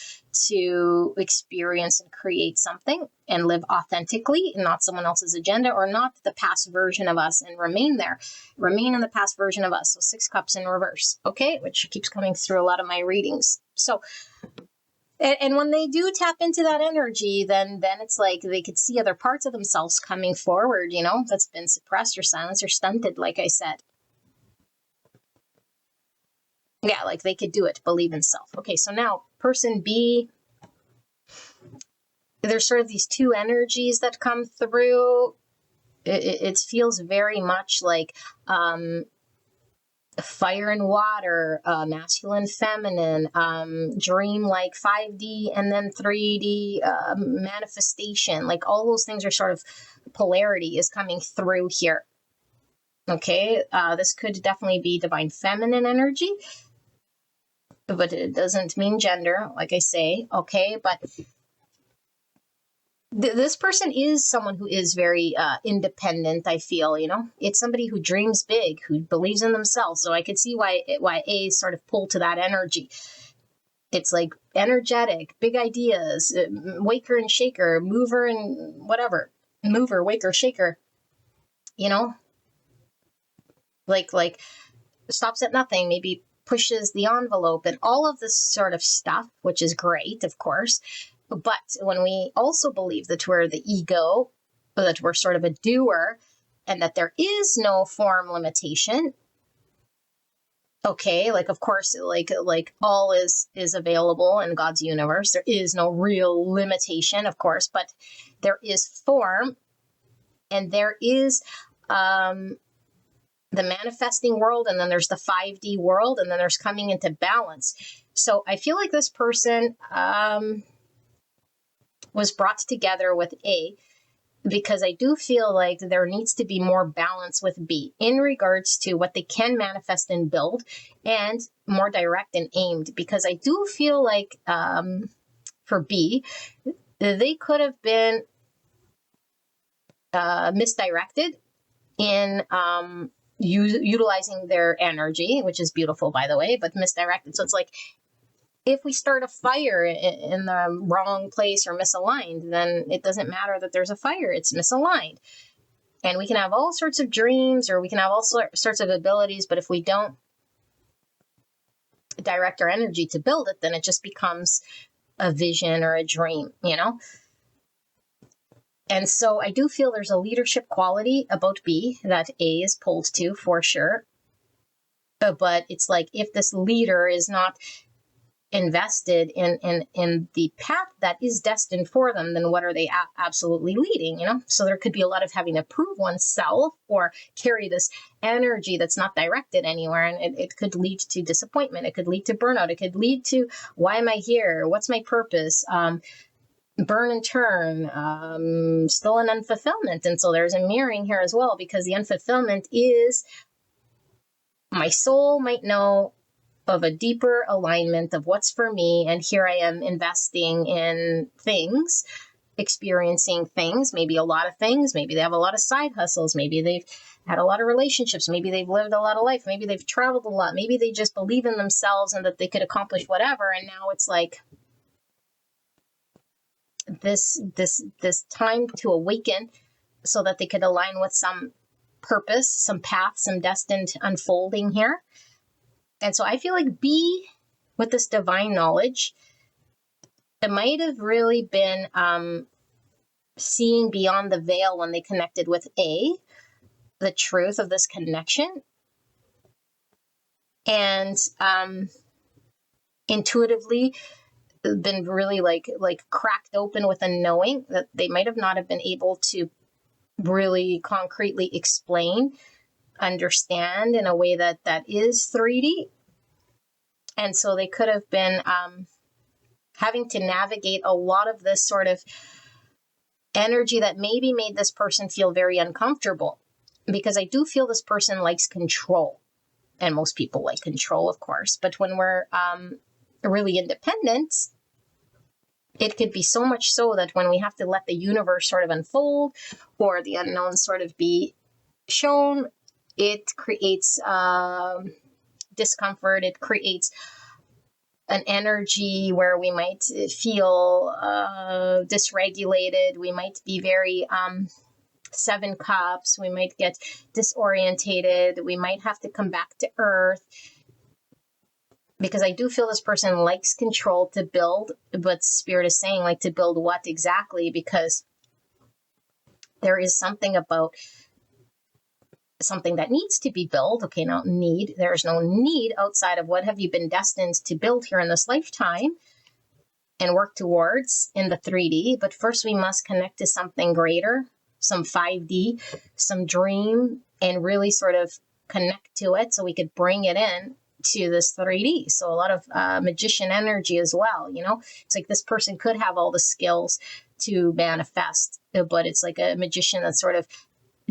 to experience and create something and live authentically, not someone else's agenda, or not the past version of us and remain in the past version of us. So 6 cups in reverse, okay, which keeps coming through a lot of my readings. So And when they do tap into that energy, then it's like they could see other parts of themselves coming forward, you know, that's been suppressed or silenced or stunted, like I said. Yeah, like they could do it, believe in self. Okay, so now person B, there's sort of these two energies that come through. It feels very much like fire and water, masculine, feminine, dream like 5D and then 3D manifestation. Like all those things are sort of polarity is coming through here. Okay, this could definitely be divine feminine energy, but it doesn't mean gender, like I say. Okay, but this person is someone who is very independent, I feel, you know. It's somebody who dreams big, who believes in themselves. So I could see why A sort of pulled to that energy. It's like energetic, big ideas, waker and shaker, mover and whatever. Mover, waker, shaker. You know? Like stops at nothing, maybe pushes the envelope and all of this sort of stuff, which is great, of course. But when we also believe that we're the ego, that we're sort of a doer, and that there is no form limitation, okay, like of course, like all is available in God's universe. There is no real limitation, of course, but there is form, and there is the manifesting world, and then there's the 5D world, and then there's coming into balance. So I feel like this person was brought together with A, because I do feel like there needs to be more balance with B in regards to what they can manifest and build, and more direct and aimed, because I do feel like for B, they could have been misdirected in utilizing their energy, which is beautiful, by the way, but misdirected. So it's like, if we start a fire in the wrong place or misaligned, then it doesn't matter that there's a fire, it's misaligned. And we can have all sorts of dreams, or we can have all sorts of abilities, but if we don't direct our energy to build it, then it just becomes a vision or a dream, you know? And so I do feel there's a leadership quality about B that A is pulled to, for sure. But it's like, if this leader is not invested in the path that is destined for them, then what are they absolutely leading, you know? So there could be a lot of having to prove oneself or carry this energy that's not directed anywhere, and it could lead to disappointment, it could lead to burnout, it could lead to, why am I here, what's my purpose, burn and turn, still an unfulfillment. And so there's a mirroring here as well, because the unfulfillment is, my soul might know of a deeper alignment of what's for me, and here I am investing in things, experiencing things, maybe a lot of things, maybe they have a lot of side hustles, maybe they've had a lot of relationships, maybe they've lived a lot of life, maybe they've traveled a lot, maybe they just believe in themselves and that they could accomplish whatever, and now it's like this time to awaken so that they could align with some purpose, some path, some destined unfolding here. And so I feel like B, with this divine knowledge, it might have really been seeing beyond the veil when they connected with A, the truth of this connection, and intuitively been really like cracked open with a knowing that they might have not have been able to really concretely explain, understand in a way that is 3D. And so they could have been having to navigate a lot of this sort of energy that maybe made this person feel very uncomfortable, because I do feel this person likes control, and most people like control, of course, but when we're really independent, it could be so much so that when we have to let the universe sort of unfold, or the unknown sort of be shown, it creates discomfort, it creates an energy where we might feel dysregulated, we might be very 7 cups, we might get disorientated, we might have to come back to earth. because I do feel this person likes control to build, but Spirit is saying, like, to build what exactly? Because there is something about something that needs to be built. Okay, now need, there's no need outside of what have you been destined to build here in this lifetime and work towards in the 3D. But first we must connect to something greater, some 5D, some dream, and really sort of connect to it so we could bring it in to this 3D. So a lot of magician energy as well, you know? It's like this person could have all the skills to manifest, but it's like a magician that's sort of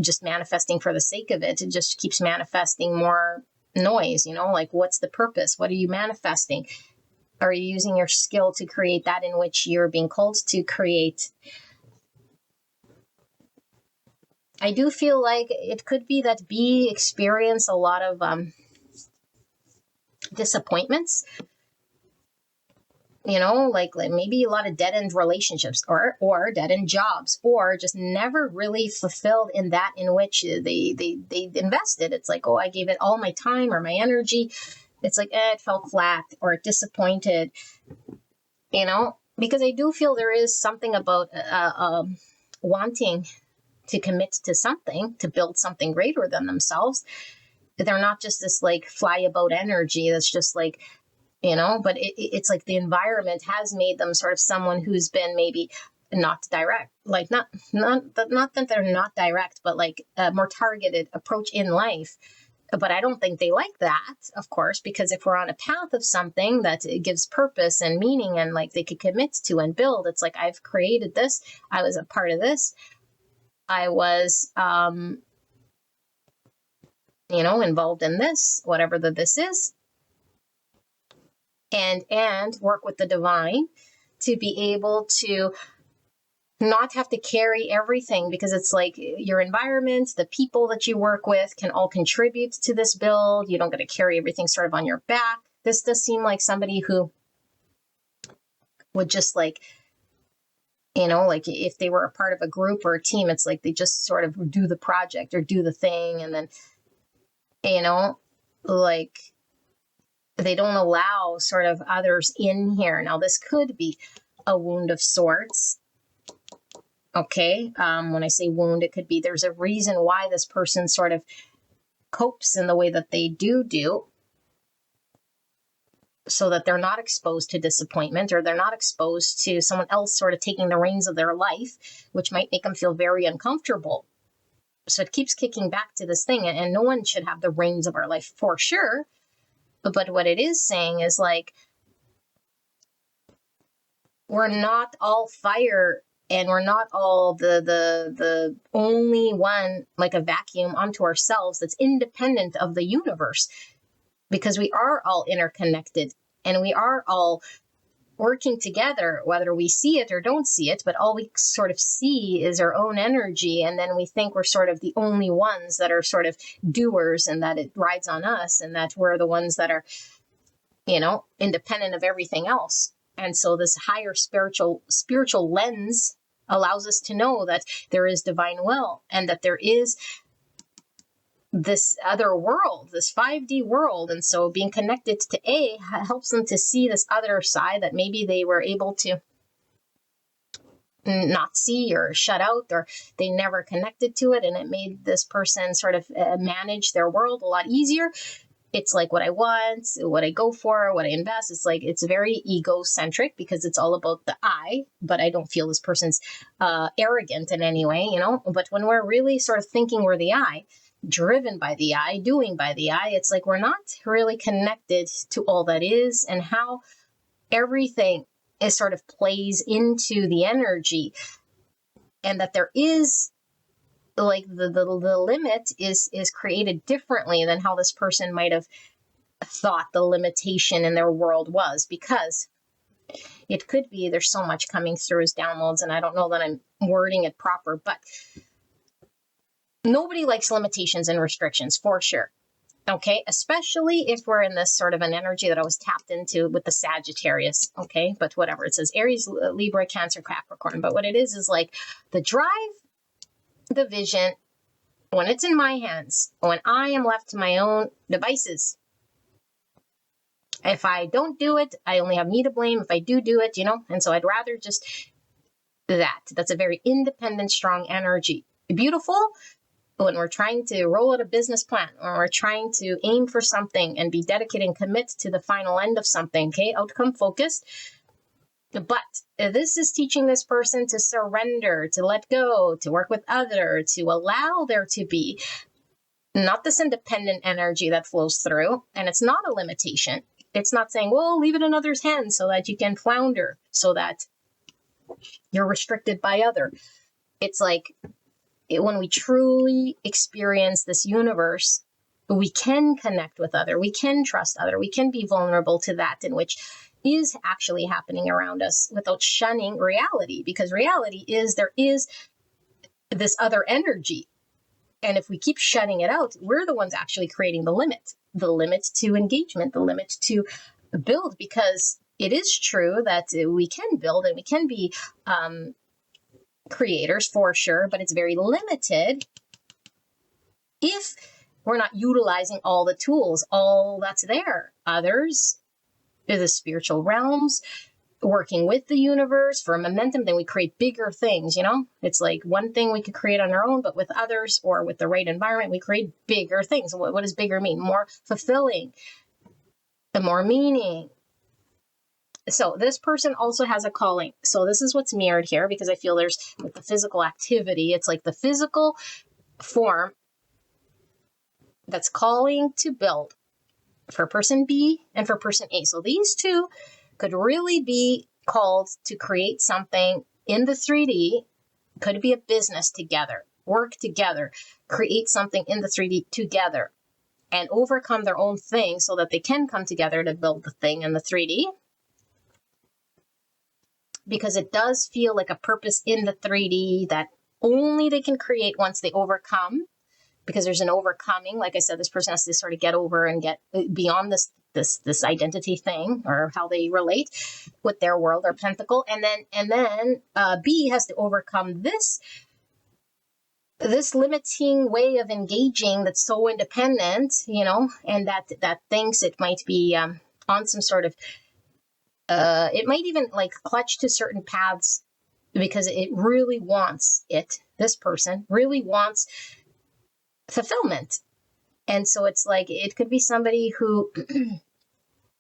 just manifesting for the sake of it. It just keeps manifesting more noise, you know? Like, what's the purpose? What are you manifesting? Are you using your skill to create that in which you're being called to create? I do feel like it could be that B experience a lot of disappointments, you know, like maybe a lot of dead-end relationships or dead-end jobs, or just never really fulfilled in that in which they invested. It's like, oh, I gave it all my time or my energy. It's like, it fell flat or it disappointed, you know, because I do feel there is something about wanting to commit to something, to build something greater than themselves. They're not just this like fly about energy that's just like, you know, but it's like the environment has made them sort of someone who's been maybe not direct, like not that they're not direct, but like a more targeted approach in life. But I don't think they like that, of course, because if we're on a path of something that it gives purpose and meaning and like they could commit to and build, it's like, I've created this, I was a part of this, I was, you know, involved in this, whatever this is, and work with the divine to be able to not have to carry everything, because it's like your environment, the people that you work with can all contribute to this build. You don't get to carry everything sort of on your back. This does seem like somebody who would just like, you know, like if they were a part of a group or a team, it's like they just sort of do the project or do the thing. And then, you know, like they don't allow sort of others in here. Now, this could be a wound of sorts. Okay. When I say wound, it could be there's a reason why this person sort of copes in the way that they do, so that they're not exposed to disappointment, or they're not exposed to someone else sort of taking the reins of their life, which might make them feel very uncomfortable. So it keeps kicking back to this thing, and no one should have the reins of our life for sure. But what it is saying is like, we're not all fire, and we're not all the only one, like a vacuum unto ourselves that's independent of the universe, because we are all interconnected and we are all working together, whether we see it or don't see it. But all we sort of see is our own energy, and then we think we're sort of the only ones that are sort of doers, and that it rides on us, and that we're the ones that are, you know, independent of everything else. And so this higher spiritual lens allows us to know that there is divine will, and that there is this other world, this 5D world. And so being connected to A helps them to see this other side that maybe they were able to not see or shut out, or they never connected to it. And it made this person sort of manage their world a lot easier. It's like what I want, what I go for, what I invest. It's like, it's very egocentric because it's all about the I, but I don't feel this person's arrogant in any way, you know. But when we're really sort of thinking we're the I, driven by the I, doing by the I, it's like we're not really connected to all that is, and how everything is sort of plays into the energy, and that there is like the limit is created differently than how this person might have thought the limitation in their world was. Because it could be there's so much coming through as downloads, and I don't know that I'm wording it proper, but nobody likes limitations and restrictions for sure. Okay, especially if we're in this sort of an energy that I was tapped into with the Sagittarius. Okay, but whatever, it says Aries, Libra, Cancer, Capricorn. But what it is like the drive, the vision, when it's in my hands, when I am left to my own devices, If I don't do it, I only have me to blame. If I do it, and so I'd rather just that's a very independent, strong energy. Beautiful when we're trying to roll out a business plan, or we're trying to aim for something and be dedicated and commit to the final end of something, okay? Outcome focused. But this is teaching this person to surrender, to let go, to work with others, to allow there to be not this independent energy that flows through. And it's not a limitation. It's not saying, well, leave it in others' hands so that you can flounder, so that you're restricted by other. It's like when we truly experience this universe, we can connect with other, we can trust other, we can be vulnerable to that in which is actually happening around us without shunning reality, because reality is there is this other energy. And if we keep shutting it out, we're the ones actually creating the limit to engagement, the limit to build, because it is true that we can build and we can be creators for sure, but it's very limited if we're not utilizing all the tools, all that's there. Others, the spiritual realms, working with the universe for momentum, then we create bigger things, It's like one thing we could create on our own, but with others or with the right environment, we create bigger things. What does bigger mean? More fulfilling, the more meaning. So this person also has a calling. So this is what's mirrored here, because I feel there's with the physical activity, it's like the physical form that's calling to build for person B and for person A. So these two could really be called to create something in the 3D. Could be a business together, work together, create something in the 3D together, and overcome their own thing so that they can come together to build the thing in the 3D. Because it does feel like a purpose in the 3D that only they can create once they overcome, because there's an overcoming. Like I said, this person has to sort of get over and get beyond this identity thing, or how they relate with their world or pentacle. And then B has to overcome this limiting way of engaging that's so independent, and that thinks it might be on some sort of it might even like clutch to certain paths because it really wants this person really wants fulfillment. And so it's like, it could be somebody who,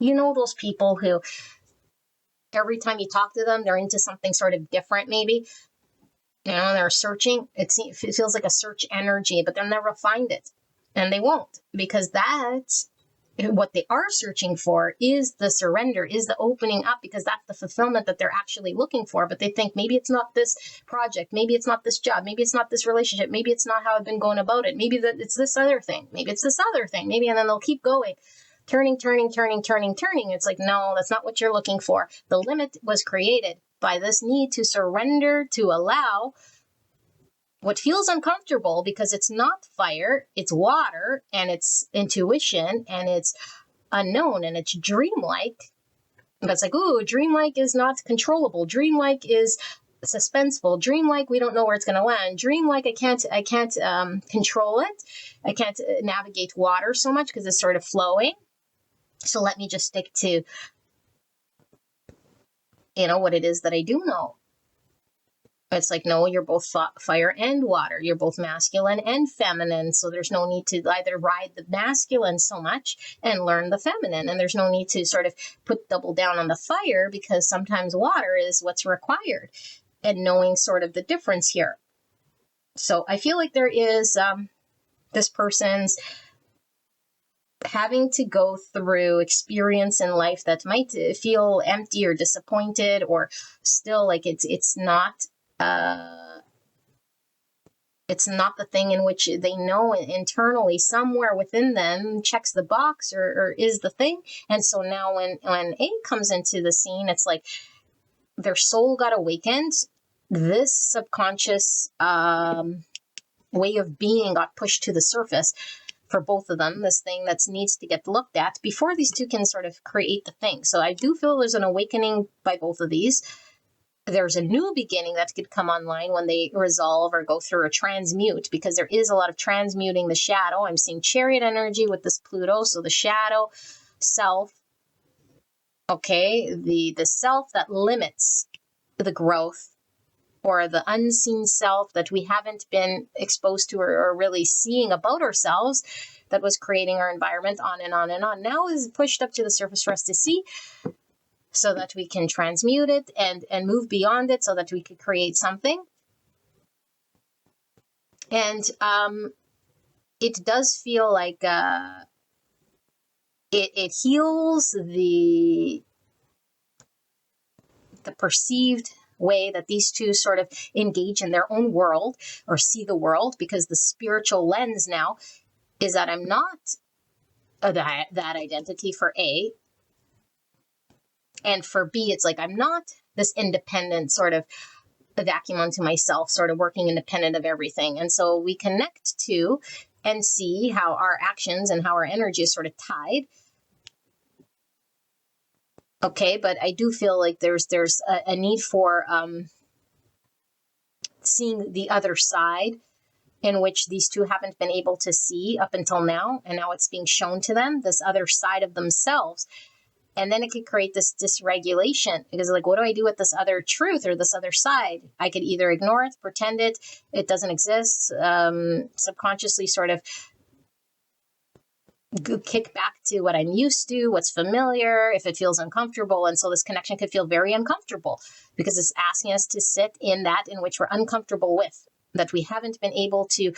those people who every time you talk to them, they're into something sort of different, maybe, they're searching. It feels like a search energy, but they'll never find it. And they won't, because that's what they are searching for, is the surrender, is the opening up, because that's the fulfillment that they're actually looking for. But they think maybe it's not this project, maybe it's not this job, maybe it's not this relationship, maybe it's not how I've been going about it, maybe that it's this other thing, maybe it's this other thing, maybe, and then they'll keep going, turning. It's like, no, that's not what you're looking for. The limit was created by this need to surrender, to allow what feels uncomfortable, because it's not fire, it's water, and it's intuition, and it's unknown, and it's dreamlike. But it's like, ooh, dreamlike is not controllable. Dreamlike is suspenseful. Dreamlike, we don't know where it's going to land. Dreamlike, I can't control it. I can't navigate water so much because it's sort of flowing. So let me just stick to, what it is that I do know. It's like, no, you're both fire and water. You're both masculine and feminine. So there's no need to either ride the masculine so much and learn the feminine. And there's no need to sort of put double down on the fire, because sometimes water is what's required, and knowing sort of the difference here. So I feel like there is this person's having to go through experience in life that might feel empty or disappointed, or still like it's not the thing in which they know internally somewhere within them checks the box or is the thing. And so now when A comes into the scene, it's like their soul got awakened. This subconscious way of being got pushed to the surface for both of them, this thing that needs to get looked at before these two can sort of create the thing. So I do feel there's an awakening by both of these. There's a new beginning that could come online when they resolve or go through a transmute, because there is a lot of transmuting the shadow. I'm seeing chariot energy with this Pluto. So the shadow self Okay, the self that limits the growth, or the unseen self that we haven't been exposed to or really seeing about ourselves, that was creating our environment, on and on and on, now is pushed up to the surface for us to see, so that we can transmute it and move beyond it, so that we could create something. And it does feel like it heals the perceived way that these two sort of engage in their own world or see the world, because the spiritual lens now is that I'm not that identity for A, and for B it's like I'm not this independent sort of vacuum unto myself, sort of working independent of everything. And so we connect to and see how our actions and how our energy is sort of tied. Okay, but I do feel like there's a need for seeing the other side, in which these two haven't been able to see up until now, and now it's being shown to them, this other side of themselves. And then it could create this dysregulation, because like, what do I do with this other truth or this other side? I could either ignore it, pretend it doesn't exist, subconsciously sort of kick back to what I'm used to, what's familiar, if it feels uncomfortable. And so this connection could feel very uncomfortable, because it's asking us to sit in that in which we're uncomfortable with, that we haven't been able to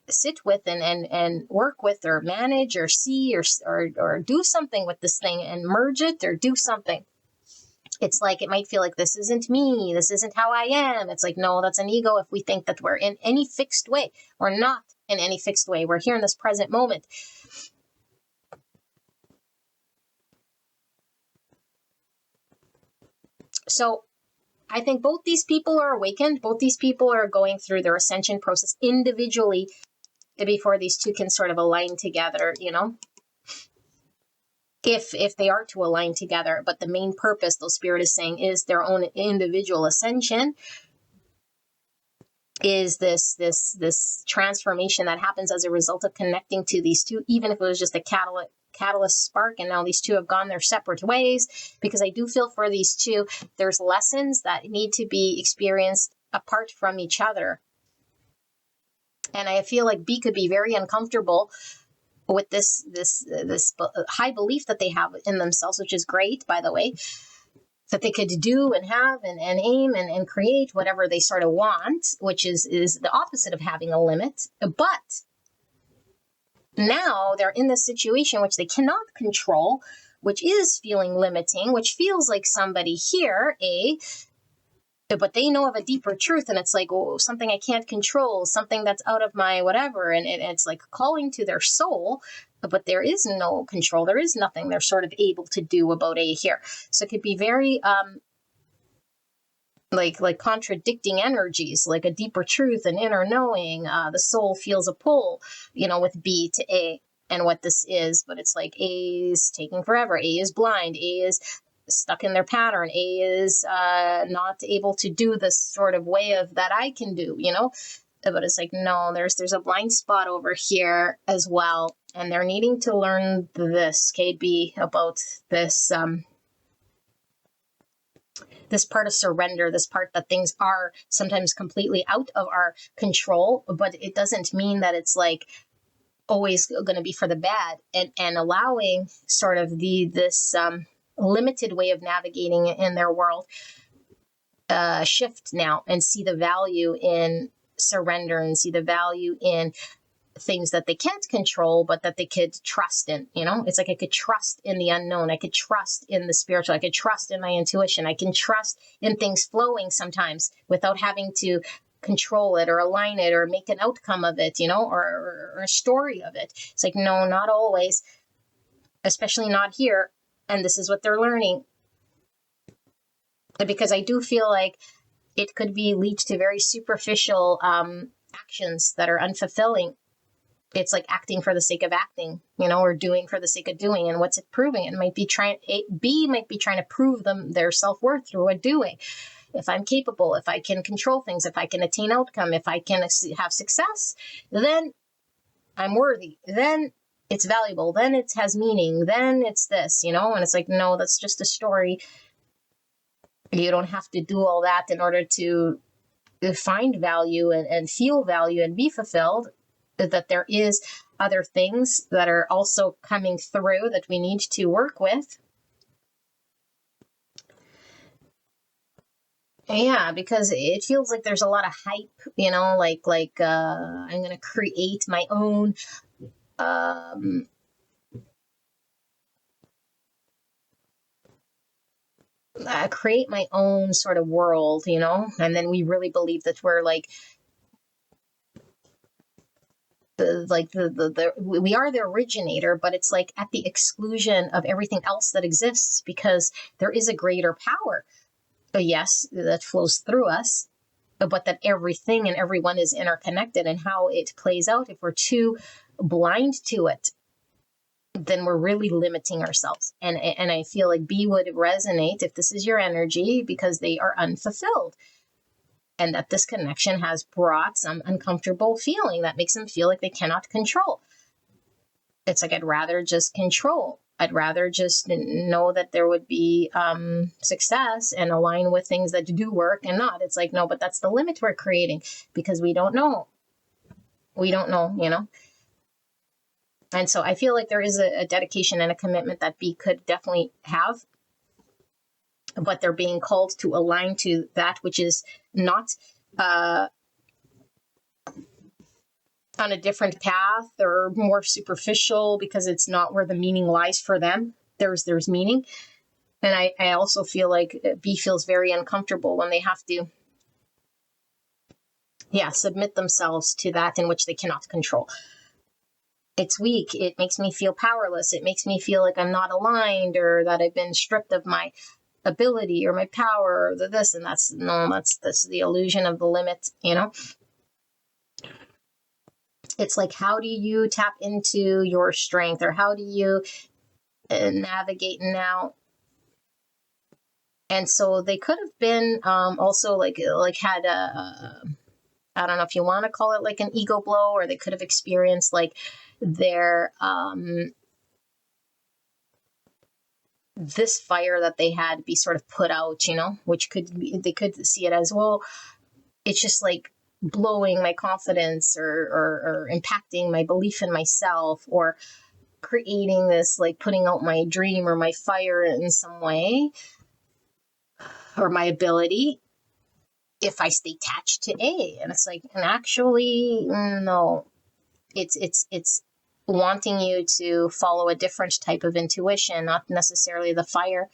sit with and work with, or manage, or see, or do something with this thing and merge it, or do something. It's like, it might feel like, this isn't me, this isn't how I am. It's like, no, that's an ego if we think that we're in any fixed way. We're not in any fixed way. We're here in this present moment. So I think both these people are awakened. Both these people are going through their ascension process individually before these two can sort of align together, you know, if they are to align together. But the main purpose, though, Spirit is saying, is their own individual ascension, is this transformation that happens as a result of connecting to these two, even if it was just a catalyst spark, and now these two have gone their separate ways. Because I do feel for these two, there's lessons that need to be experienced apart from each other. And I feel like B could be very uncomfortable with this high belief that they have in themselves, which is great, by the way, that they could do and have and aim and create whatever they sort of want, which is the opposite of having a limit. But now they're in this situation which they cannot control, which is feeling limiting, which feels like somebody here, but they know of a deeper truth, and it's like, oh, something I can't control, something that's out of my whatever, and it's like calling to their soul, but there is no control, there is nothing they're sort of able to do about A here. So it could be very like contradicting energies, like a deeper truth, an inner knowing. The soul feels a pull, you know, with B to A, and what this is. But it's like, A is taking forever, A is blind, A is stuck in their pattern, A is not able to do this sort of way of that I can do, you know. But it's like, no, there's a blind spot over here as well, and they're needing to learn this, KB, about this this part of surrender, this part that things are sometimes completely out of our control, but it doesn't mean that it's like always going to be for the bad, and allowing sort of this limited way of navigating in their world shift now, and see the value in surrender, and see the value in things that they can't control, but that they could trust in. You know, it's like, I could trust in the unknown, I could trust in the spiritual, I could trust in my intuition, I can trust in things flowing sometimes without having to control it or align it or make an outcome of it, you know, or a story of it. It's like, no, not always, especially not here. And this is what they're learning. Because I do feel like it could lead to very superficial actions that are unfulfilling. It's like acting for the sake of acting, you know, or doing for the sake of doing. And what's it proving? It might be B might be trying to prove them their self-worth through a doing. If I'm capable, if I can control things, if I can attain outcome, if I can have success, then I'm worthy. Then it's valuable, then it has meaning, then it's this, and it's like, no, that's just a story. You don't have to do all that in order to find value and feel value and be fulfilled. That there is other things that are also coming through that we need to work with. Yeah, because it feels like there's a lot of hype, like I'm going to create my own create my own sort of world, and then we really believe that we're like we are the originator, but it's like at the exclusion of everything else that exists, because there is a greater power, yes, that flows through us, but that everything and everyone is interconnected, and how it plays out, if we're too blind to it, then we're really limiting ourselves. And I feel like B would resonate if this is your energy, because they are unfulfilled. And that this connection has brought some uncomfortable feeling that makes them feel like they cannot control. It's like, I'd rather just control. I'd rather just know that there would be success and align with things that do work and not. It's like, no, but that's the limit we're creating, because we don't know. We don't know, And so I feel like there is a dedication and a commitment that B could definitely have, but they're being called to align to that which is not on a different path or more superficial, because it's not where the meaning lies for them. There's meaning. And I also feel like B feels very uncomfortable when they have to, submit themselves to that in which they cannot control. It's weak. It makes me feel powerless. It makes me feel like I'm not aligned, or that I've been stripped of my ability or my power, or this, and that's the illusion of the limit, It's like, how do you tap into your strength, or how do you navigate now? And so they could have been also like had a, I don't know if you want to call it like an ego blow, or they could have experienced like their this fire that they had be sort of put out, which they could see it as, well, it's just like blowing my confidence, or impacting my belief in myself, or creating this, like putting out my dream or my fire in some way, or my ability, if I stay attached to A. And it's like, and actually, no, it's wanting you to follow a different type of intuition, not necessarily the fire,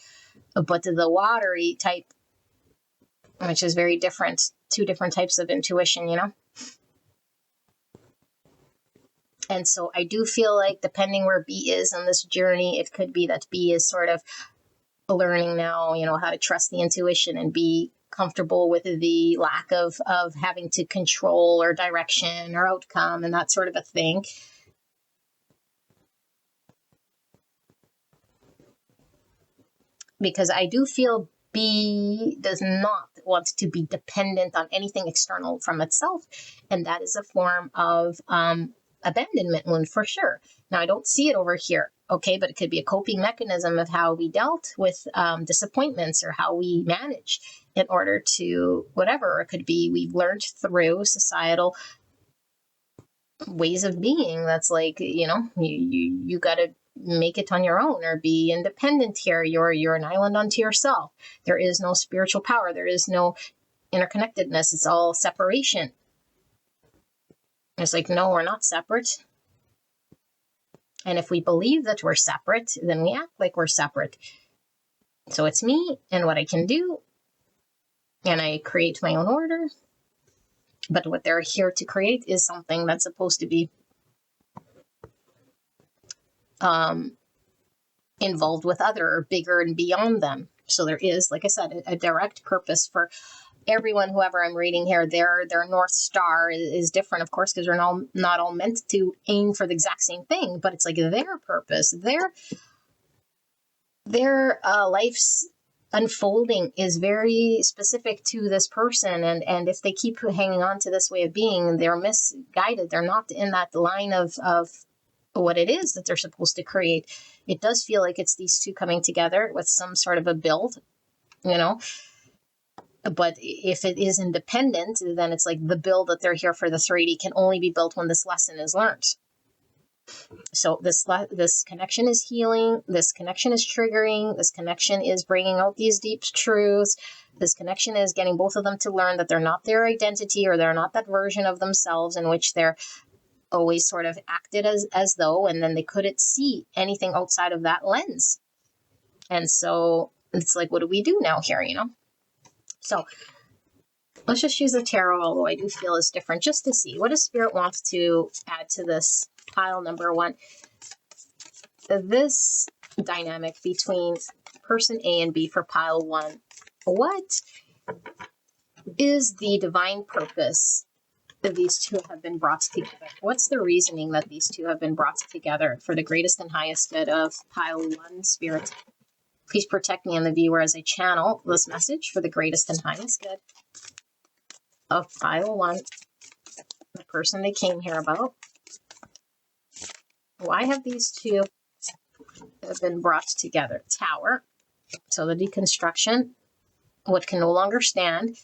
but the watery type, which is very different, two different types of intuition, And so I do feel like, depending where B is on this journey, it could be that B is sort of learning now, how to trust the intuition and be comfortable with the lack of having to control or direction or outcome and that sort of a thing. Because I do feel B does not want to be dependent on anything external from itself. And that is a form of abandonment wound for sure. Now, I don't see it over here, okay, but it could be a coping mechanism of how we dealt with disappointments, or how we managed in order to whatever. It could be we've learned through societal ways of being. That's like, you got to make it on your own, or be independent here. You're an island unto yourself. There is no spiritual power. There is no interconnectedness. It's all separation. It's like, no, we're not separate. And if we believe that we're separate, then we act like we're separate. So it's me and what I can do, and I create my own order. But what they're here to create is something that's supposed to be involved with other, or bigger and beyond them. So there is, like I said, a direct purpose for everyone, whoever I'm reading here. Their North Star is different, of course, because we're not all meant to aim for the exact same thing, but it's like their purpose, their life's unfolding is very specific to this person. And if they keep hanging on to this way of being, they're misguided. They're not in that line of what it is that they're supposed to create. It does feel like it's these two coming together with some sort of a build, you know. But if it is independent, then it's like the build that they're here for the 3D can only be built when this lesson is learned. So this connection is healing. This connection is triggering. This connection is bringing out these deep truths. This connection is getting both of them to learn that they're not their identity, or they're not that version of themselves in which they're always sort of acted as though, and then they couldn't see anything outside of that lens. And so it's like, what do we do now here, you know? So let's just use the tarot, although I do feel it's different, just to see what does Spirit wants to add to this pile number 1. This dynamic between person A and B for pile 1. What is the divine purpose that these two have been brought together? What's the reasoning that these two have been brought together for the greatest and highest good of pile 1, Spirit? Please protect me and the viewer as I channel this message for the greatest and highest good of pile 1, the person they came here about. Why have these two been brought together? Tower. So the deconstruction, what can no longer stand.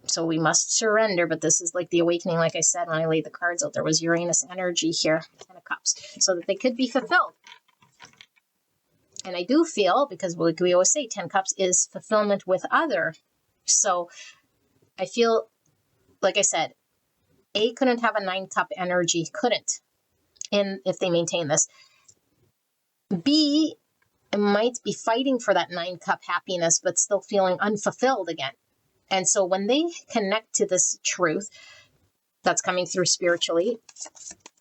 So we must surrender, but this is like the awakening. Like I said, when I laid the cards out, there was Uranus energy here, 10 of Cups, so that they could be fulfilled. And I do feel, because like we always say, 10 Cups is fulfillment with other. So I feel, like I said, A couldn't have a 9-cup energy, couldn't, if they maintain this. B might be fighting for that 9-cup happiness, but still feeling unfulfilled again. And so when they connect to this truth that's coming through spiritually,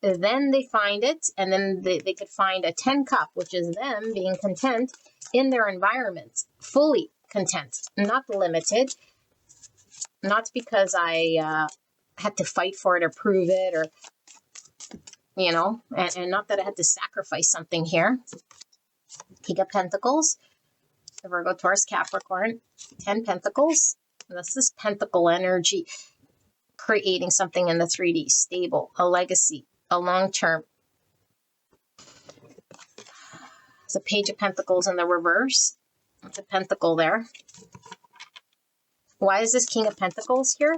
then they find it, and then they could find a 10-cup, which is them being content in their environment, fully content, not limited, not because I had to fight for it or prove it, or, you know, and not that I had to sacrifice something here. King of Pentacles, the Virgo, Taurus, Capricorn, 10 Pentacles. That's this pentacle energy, creating something in the 3D, stable, a legacy, a long-term. There's a Page of Pentacles in the reverse. It's a pentacle there. Why is this King of Pentacles here?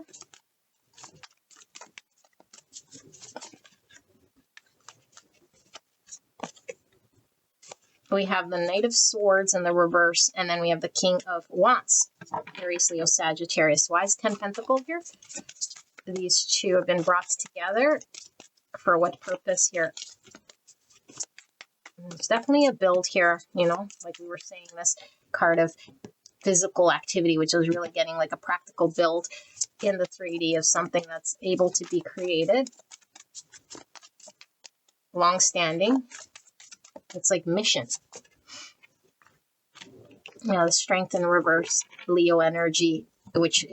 We have the Knight of Swords in the reverse, and then we have the King of Wands, Aries, Leo, Sagittarius. Why is 10 Pentacles here? These two have been brought together. For what purpose here? There's definitely a build here, you know, like we were saying, this card of physical activity, which is really getting like a practical build in the 3D of something that's able to be created. Long-standing. It's like mission. Now the Strength in reverse, Leo energy, which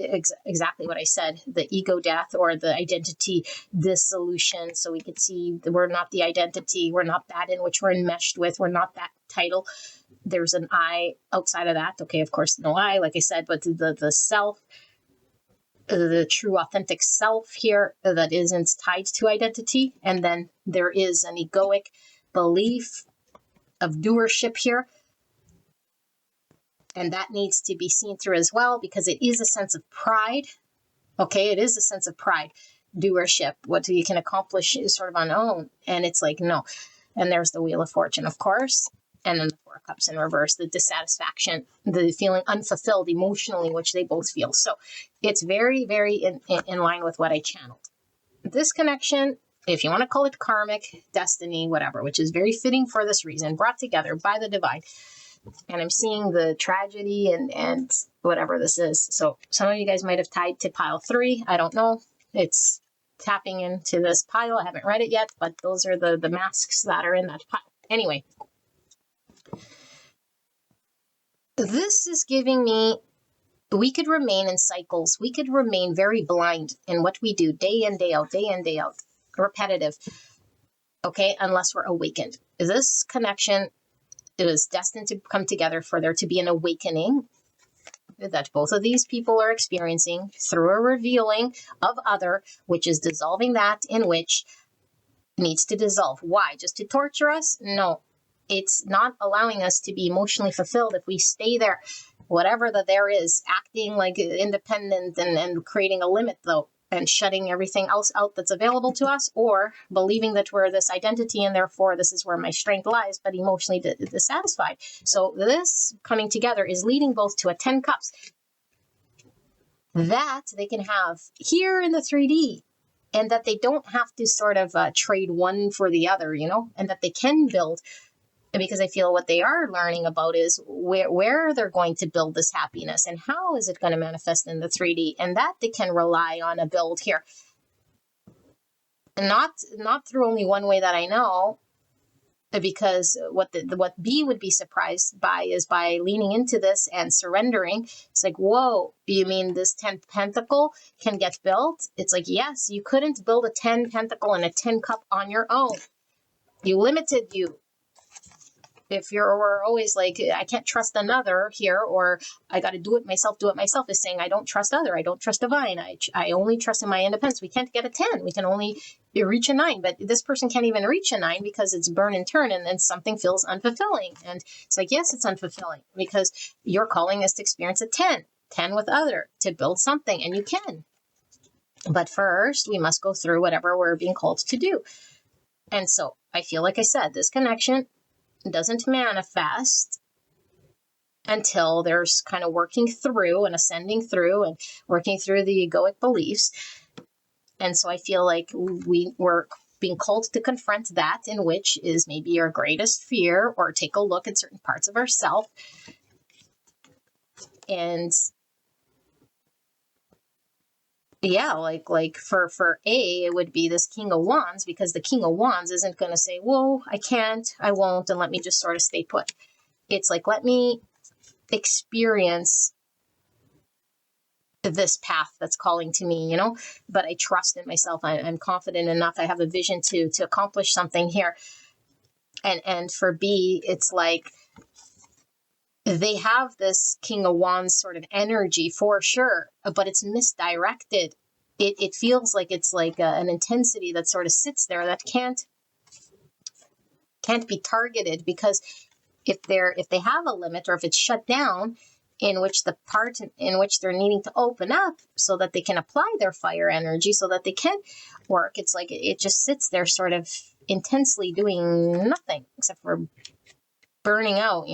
exactly what I said, the ego death or the identity dissolution. So we could see that we're not the identity, we're not that in which we're enmeshed with, we're not that title. There's an I outside of that. Okay, of course, no I, like I said, but the self, the true authentic self here that isn't tied to identity. And then there is an egoic belief of doership here. And that needs to be seen through as well, because it is a sense of pride. Okay, it is a sense of pride, doership, what you can accomplish is sort of unknown. And it's like, no. And there's the Wheel of Fortune, of course. And then the 4 Cups in reverse, the dissatisfaction, the feeling unfulfilled emotionally, which they both feel. So it's very, very in line with what I channeled. This connection, if you want to call it karmic, destiny, whatever, which is very fitting for this reason, brought together by the divine. And I'm seeing the tragedy and whatever this is. So some of you guys might have tied to pile 3. I don't know. It's tapping into this pile. I haven't read it yet, but those are the masks that are in that pile. Anyway, this is giving me, we could remain in cycles. We could remain very blind in what we do day in, day out, repetitive. Okay, unless we're awakened. This connection, it is destined to come together for there to be an awakening that both of these people are experiencing through a revealing of other, which is dissolving that in which needs to dissolve. Why? Just to torture us? No. It's not allowing us to be emotionally fulfilled if we stay there. Whatever that there is, acting like independent and creating a limit, though, and shutting everything else out that's available to us, or believing that we're this identity and therefore this is where my strength lies, but emotionally dissatisfied. So this coming together is leading both to a 10 cups that they can have here in the 3D, and that they don't have to sort of trade one for the other, and that they can build. Because I feel what they are learning about is where they're going to build this happiness and how is it going to manifest in the 3D, and that they can rely on a build here. And not through only one way that I know, because what B would be surprised by is by leaning into this and surrendering. It's like, whoa, you mean this 10th pentacle can get built? It's like, yes, you couldn't build a 10 pentacle and a 10 cup on your own. You limited you. If you're always like, I can't trust another here, or I got to do it myself, is saying, I don't trust other, I don't trust divine. I only trust in my independence. We can't get a 10. We can only reach a 9, but this person can't even reach a 9 because it's burn and turn, and then something feels unfulfilling. And it's like, yes, it's unfulfilling because your calling is to experience a 10 with other, to build something, and you can. But first, we must go through whatever we're being called to do. And so I feel like I said, this connection doesn't manifest until there's kind of working through and ascending through and working through the egoic beliefs. And so I feel like we're being called to confront that, in which is maybe your greatest fear, or take a look at certain parts of ourselves. And yeah, like for A, it would be this King of Wands, because the King of Wands isn't going to say, whoa, I can't, I won't, and let me just sort of stay put. It's like, let me experience this path that's calling to me, but I trust in myself. I'm confident enough. I have a vision to accomplish something here. And for B, it's like, they have this King of Wands sort of energy for sure, but it's misdirected. It feels like it's like an intensity that sort of sits there that can't be targeted, because if they have a limit, or if it's shut down, in which the part in which they're needing to open up so that they can apply their fire energy, so that they can work, it's like it just sits there sort of intensely doing nothing except for burning out,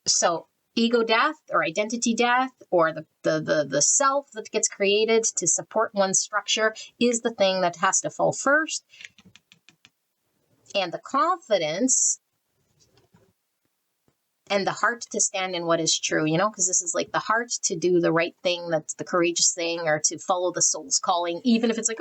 So ego death, or identity death, or the self that gets created to support one's structure is the thing that has to fall first. And the confidence and the heart to stand in what is true, because this is like the heart to do the right thing, that's the courageous thing, or to follow the soul's calling, even if it's like,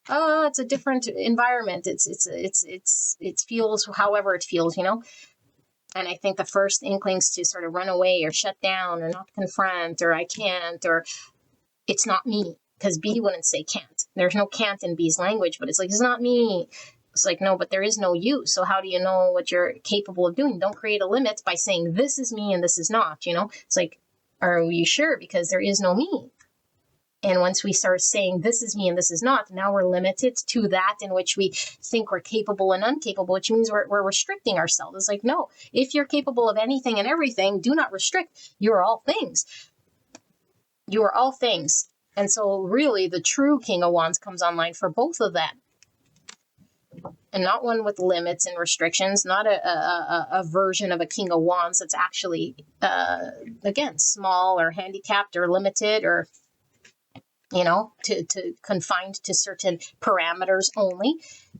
it's a different environment. It feels however it feels, And I think the first inklings to sort of run away or shut down or not confront or I can't or it's not me, because B wouldn't say can't. There's no can't in B's language, but it's like, it's not me. It's like, no, but there is no you. So how do you know what you're capable of doing? Don't create a limit by saying this is me and this is not, It's like, are you sure? Because there is no me. And once we start saying this is me and this is not, now we're limited to that in which we think we're capable and uncapable, which means we're restricting ourselves. It's like, no, if you're capable of anything and everything, do not restrict. You are all things. You are all things. And so really the true King of Wands comes online for both of them. And not one with limits and restrictions, not a version of a King of Wands that's actually, again, small or handicapped or limited or to confined to certain parameters only.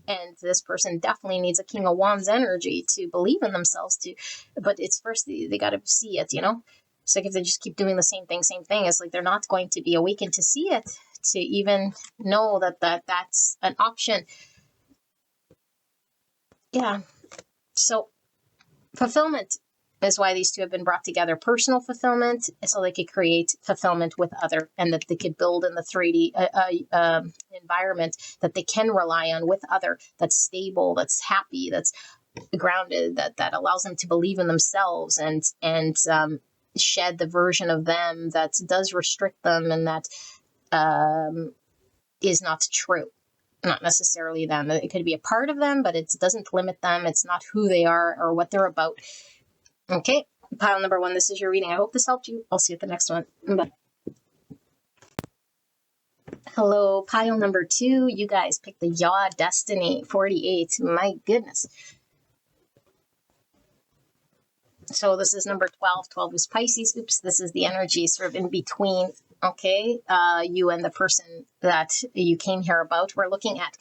And this person definitely needs a King of Wands energy to believe in themselves but it's first, they got to see it, It's like if they just keep doing the same thing, it's like they're not going to be awakened to see it, to even know that's an option. Yeah. So fulfillment is why these two have been brought together. Personal fulfillment, so they could create fulfillment with other, and that they could build in the 3D environment that they can rely on with other, that's stable, that's happy, that's grounded, that allows them to believe in themselves and shed the version of them that does restrict them and that is not true. Not necessarily them. It could be a part of them, but it doesn't limit them. It's not who they are or what they're about. Okay, pile number 1, this is your reading. I hope this helped you. I'll see you at the next one. Bye. Hello, pile number 2. You guys picked the Yaw Destiny 48. My goodness. So this is number 12. 12 is Pisces. Oops, this is the energy sort of in between, okay, you and the person that you came here about. We're looking at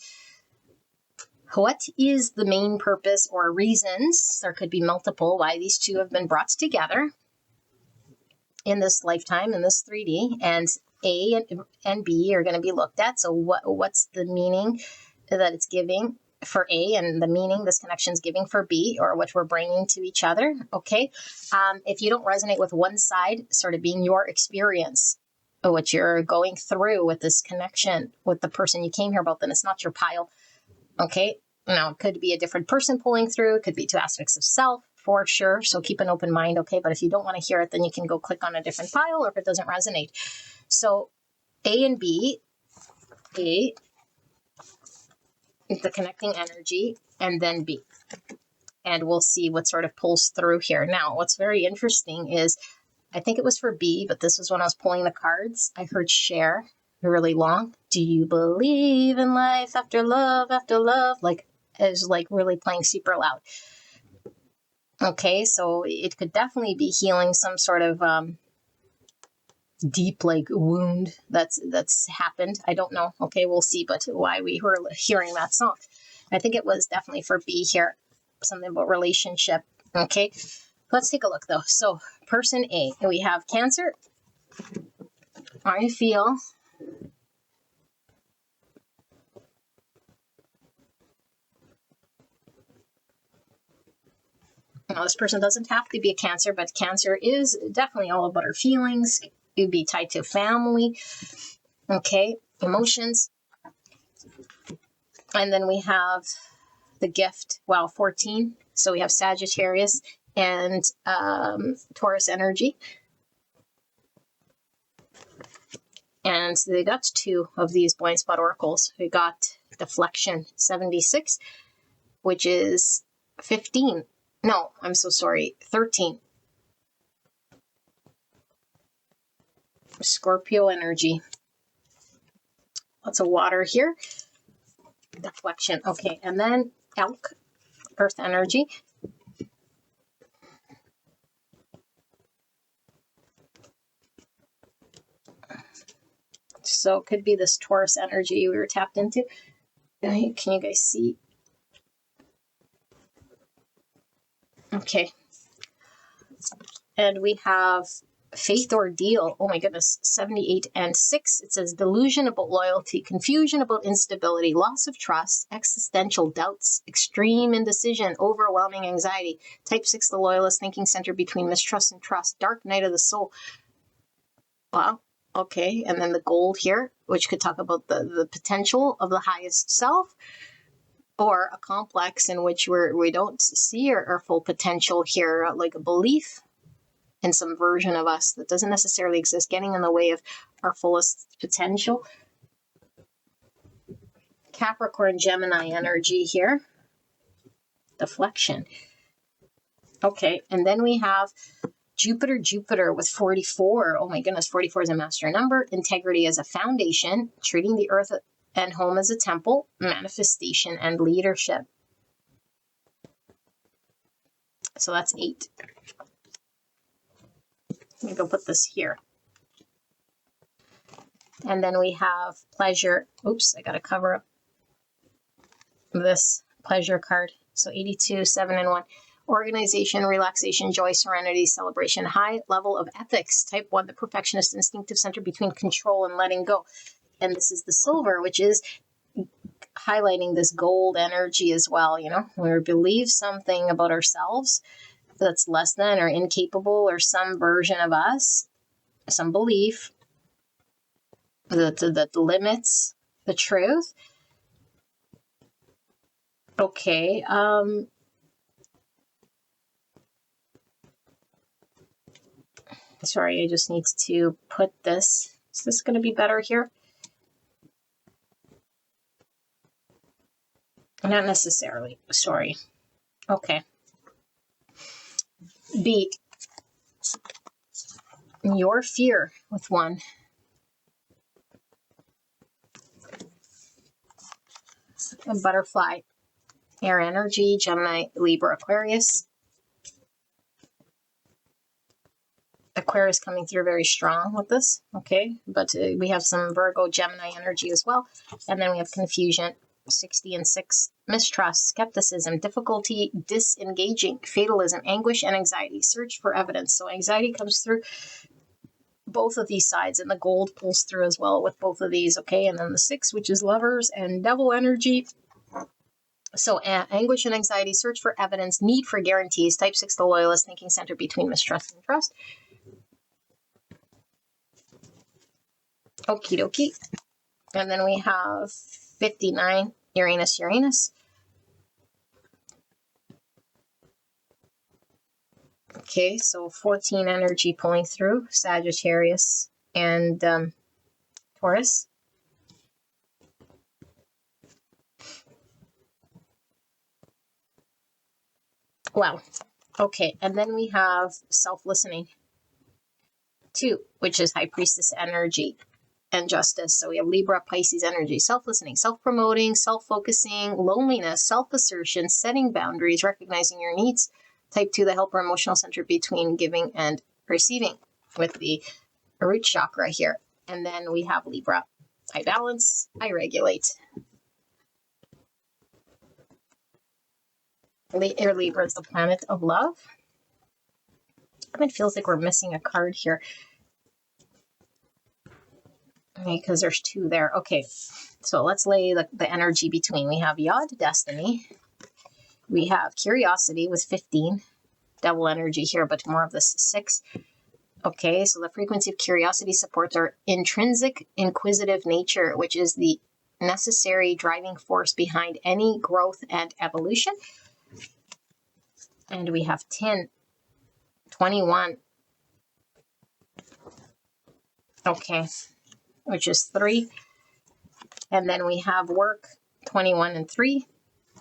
what is the main purpose or reasons, there could be multiple, why these two have been brought together in this lifetime, in this 3D, and A and B are going to be looked at. So what's the meaning that it's giving for A, and the meaning this connection is giving for B, or what we're bringing to each other, okay? If you don't resonate with one side, sort of being your experience, or what you're going through with this connection with the person you came here about, then it's not your pile, okay? Now, it could be a different person pulling through. It could be 2 aspects of self, for sure. So keep an open mind, okay? But if you don't want to hear it, then you can go click on a different pile, or if it doesn't resonate. So A and B, A, the connecting energy, and then B. And we'll see what sort of pulls through here. Now, what's very interesting is, I think it was for B, but this was when I was pulling the cards. I heard share really long. Do you believe in life after love, after love? Like, it was like really playing super loud. Okay, so it could definitely be healing some sort of deep like wound that's happened. I don't know. Okay, we'll see, but why we were hearing that song. I think it was definitely for B here. Something about relationship. Okay, let's take a look though. So person A, we have Cancer. I feel now, this person doesn't have to be a Cancer, but Cancer is definitely all about our feelings. It would be tied to family, okay, emotions. And then we have the gift, 14. So we have Sagittarius and Taurus energy. And they got 2 of these blind spot oracles. We got deflection 76, which is 15. No, I'm so sorry, 13. Scorpio energy. Lots of water here. Deflection. Okay, and then Elk, Earth energy. So it could be this Taurus energy we were tapped into. Can you guys see? Okay. And we have Faith Ordeal. Oh my goodness, 78 and 6. It says delusion about loyalty, confusion about instability, loss of trust, existential doubts, extreme indecision, overwhelming anxiety. Type 6, the loyalist, thinking center between mistrust and trust, dark night of the soul. Wow. Okay. And then the gold here, which could talk about the potential of the highest self, or a complex in which we don't see our full potential here, like a belief in some version of us that doesn't necessarily exist, getting in the way of our fullest potential. Capricorn, Gemini energy here. Deflection. Okay, and then we have Jupiter with 44. Oh my goodness, 44 is a master number. Integrity as a foundation, treating the earth and home as a temple, manifestation and leadership. So that's 8. Let me go put this here. And then we have pleasure. Oops, I got to cover up this pleasure card. So 82, 7 and 1. Organization, relaxation, joy, serenity, celebration, high level of ethics. Type 1, the perfectionist, instinctive center between control and letting go. And this is the silver, which is highlighting this gold energy as well. You know, when we believe something about ourselves that's less than or incapable, or some version of us, some belief that limits the truth. Okay. Sorry, I just need to put this. Is this going to be better here? Not necessarily. Sorry. Okay. B. Your fear with 1. A butterfly. Air energy, Gemini, Libra, Aquarius. Aquarius coming through very strong with this, okay? But we have some Virgo, Gemini energy as well. And then we have confusion, 60 and 6, mistrust, skepticism, difficulty, disengaging, fatalism, anguish, and anxiety. Search for evidence. So anxiety comes through both of these sides, and the gold pulls through as well with both of these, okay? And then the 6, which is lovers and devil energy. So anguish and anxiety, search for evidence, need for guarantees, type 6, the loyalist, thinking center between mistrust and trust. Okie dokie. And then we have 59, Uranus, Uranus. Okay, so 14 energy pulling through, Sagittarius and Taurus. Wow. Okay, and then we have self-listening, 2, which is High Priestess energy and justice. So we have Libra, Pisces energy, self-listening, self-promoting, self-focusing, loneliness, self-assertion, setting boundaries, recognizing your needs. Type 2, the helper, emotional center between giving and receiving with the root chakra here. And then we have Libra, I balance, I regulate. Libra is the planet of love. It feels like we're missing a card here. Because there's 2 there. Okay, so let's lay the energy between. We have Yod, destiny. We have curiosity with 15. Double energy here, but more of this 6. Okay, so the frequency of curiosity supports our intrinsic inquisitive nature, which is the necessary driving force behind any growth and evolution. And we have 10, 21. Okay, which is 3. And then we have work, 21 and 3.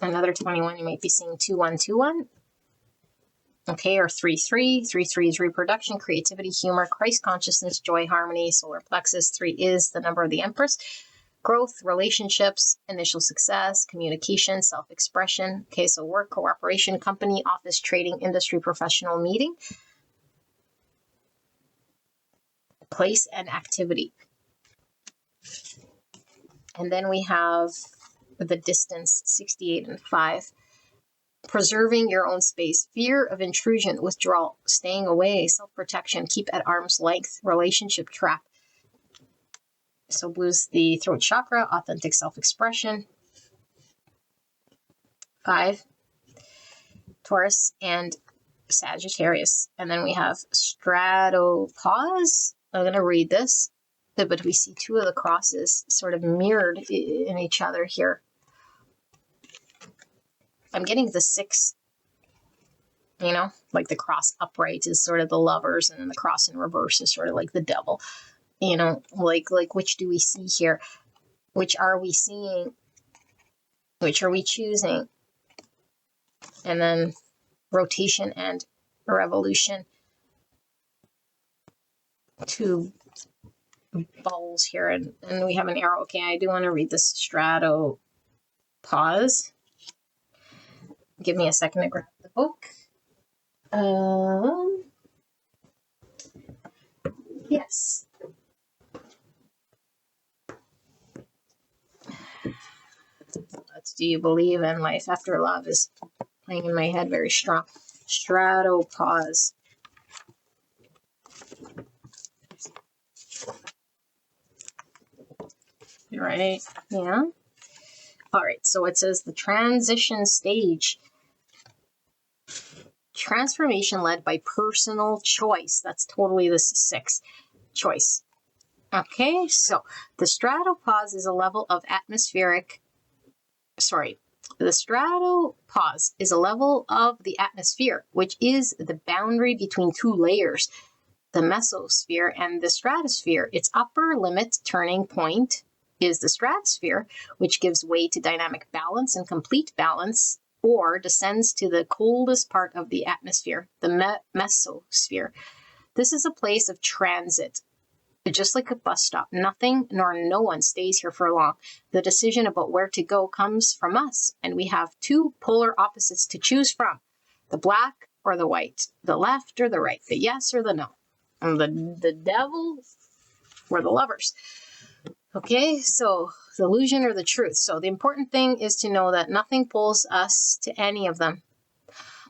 Another 21, you might be seeing 2121. Okay, or 33. 33 is reproduction, creativity, humor, Christ consciousness, joy, harmony, solar plexus. 3 is the number of the Empress. Growth, relationships, initial success, communication, self-expression. Okay, so work, cooperation, company, office, trading, industry, professional, meeting. Place and activity. And then we have the distance, 68 and 5. Preserving your own space, fear of intrusion, withdrawal, staying away, self-protection, keep at arm's length, relationship trap. So blue's the throat chakra, authentic self-expression. 5, Taurus and Sagittarius. And then we have stratopause. I'm going to read this, but we see 2 of the crosses sort of mirrored in each other here. I'm getting the 6, you know, like the cross upright is sort of the lovers, and then the cross in reverse is sort of like the devil. You know, like which do we see here? Which are we seeing? Which are we choosing? And then rotation and revolution. 2 balls here, and we have an arrow. Okay, I do want to read this strato pause. Give me a second to grab the book. Yes. Let's do you believe in life after love is playing in my head very strong. Strato pause. Right, yeah. All right, so it says the transition stage. Transformation led by personal choice. That's totally this 6, choice. Okay, so the stratopause is a level of atmospheric, the stratopause is a level of the atmosphere, which is the boundary between 2 layers, the mesosphere and the stratosphere. Its upper limit turning point is the stratosphere, which gives way to dynamic balance and complete balance, or descends to the coldest part of the atmosphere, the mesosphere. This is a place of transit. Just like a bus stop, nothing nor no one stays here for long. The decision about where to go comes from us, and we have two polar opposites to choose from: the black or the white, the left or the right, the yes or the no, and the devil or the lovers. Okay, so the illusion or the truth. So the important thing is to know that nothing pulls us to any of them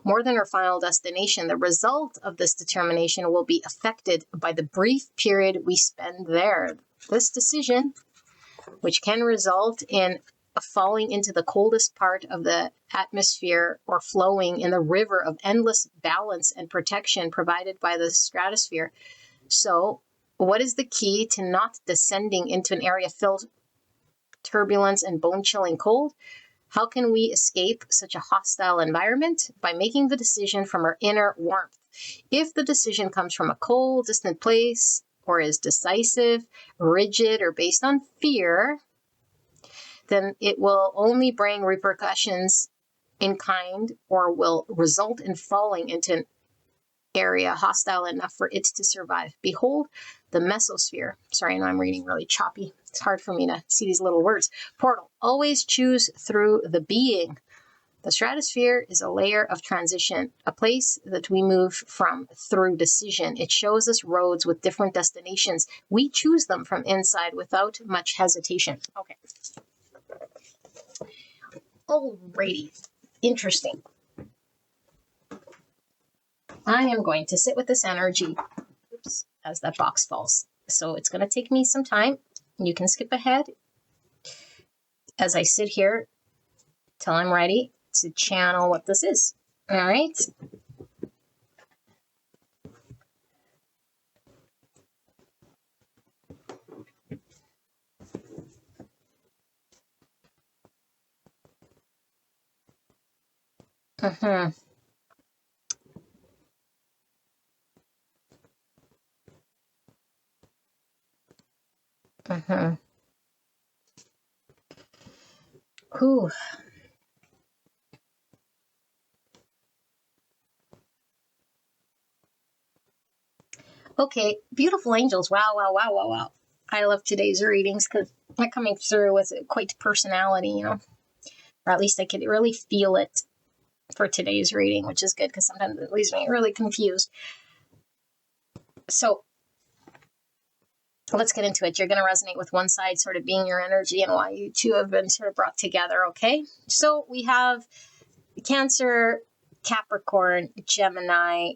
more than our final destination. The result of this determination will be affected by the brief period we spend there. This decision, which can result in falling into the coldest part of the atmosphere or flowing in the river of endless balance and protection provided by the stratosphere. So, what is the key to not descending into an area filled with turbulence and bone-chilling cold? How can we escape such a hostile environment? By making the decision from our inner warmth. If the decision comes from a cold, distant place, or is decisive, rigid, or based on fear, then it will only bring repercussions in kind, or will result in falling into an area hostile enough for it to survive. Behold the mesosphere. Sorry, I know I'm reading really choppy. It's hard for me to see these little words. Portal. Always choose through the being. The stratosphere is a layer of transition, a place that we move from through decision. It shows us roads with different destinations. We choose them from inside without much hesitation. Okay. Alrighty. Interesting. I am going to sit with this energy. Oops, as that box falls. So it's going to take me some time. You can skip ahead as I sit here till I'm ready to channel what this is. All right. Whew. Okay, beautiful angels. Wow, wow, wow, wow, wow. I love today's readings because they're coming through with quite personality, you know, or at least I could really feel it for today's reading, which is good because sometimes it leaves me really confused. So let's get into it. You're going to resonate with one side sort of being your energy and why you two have been sort of brought together, okay? So we have Cancer, Capricorn, Gemini,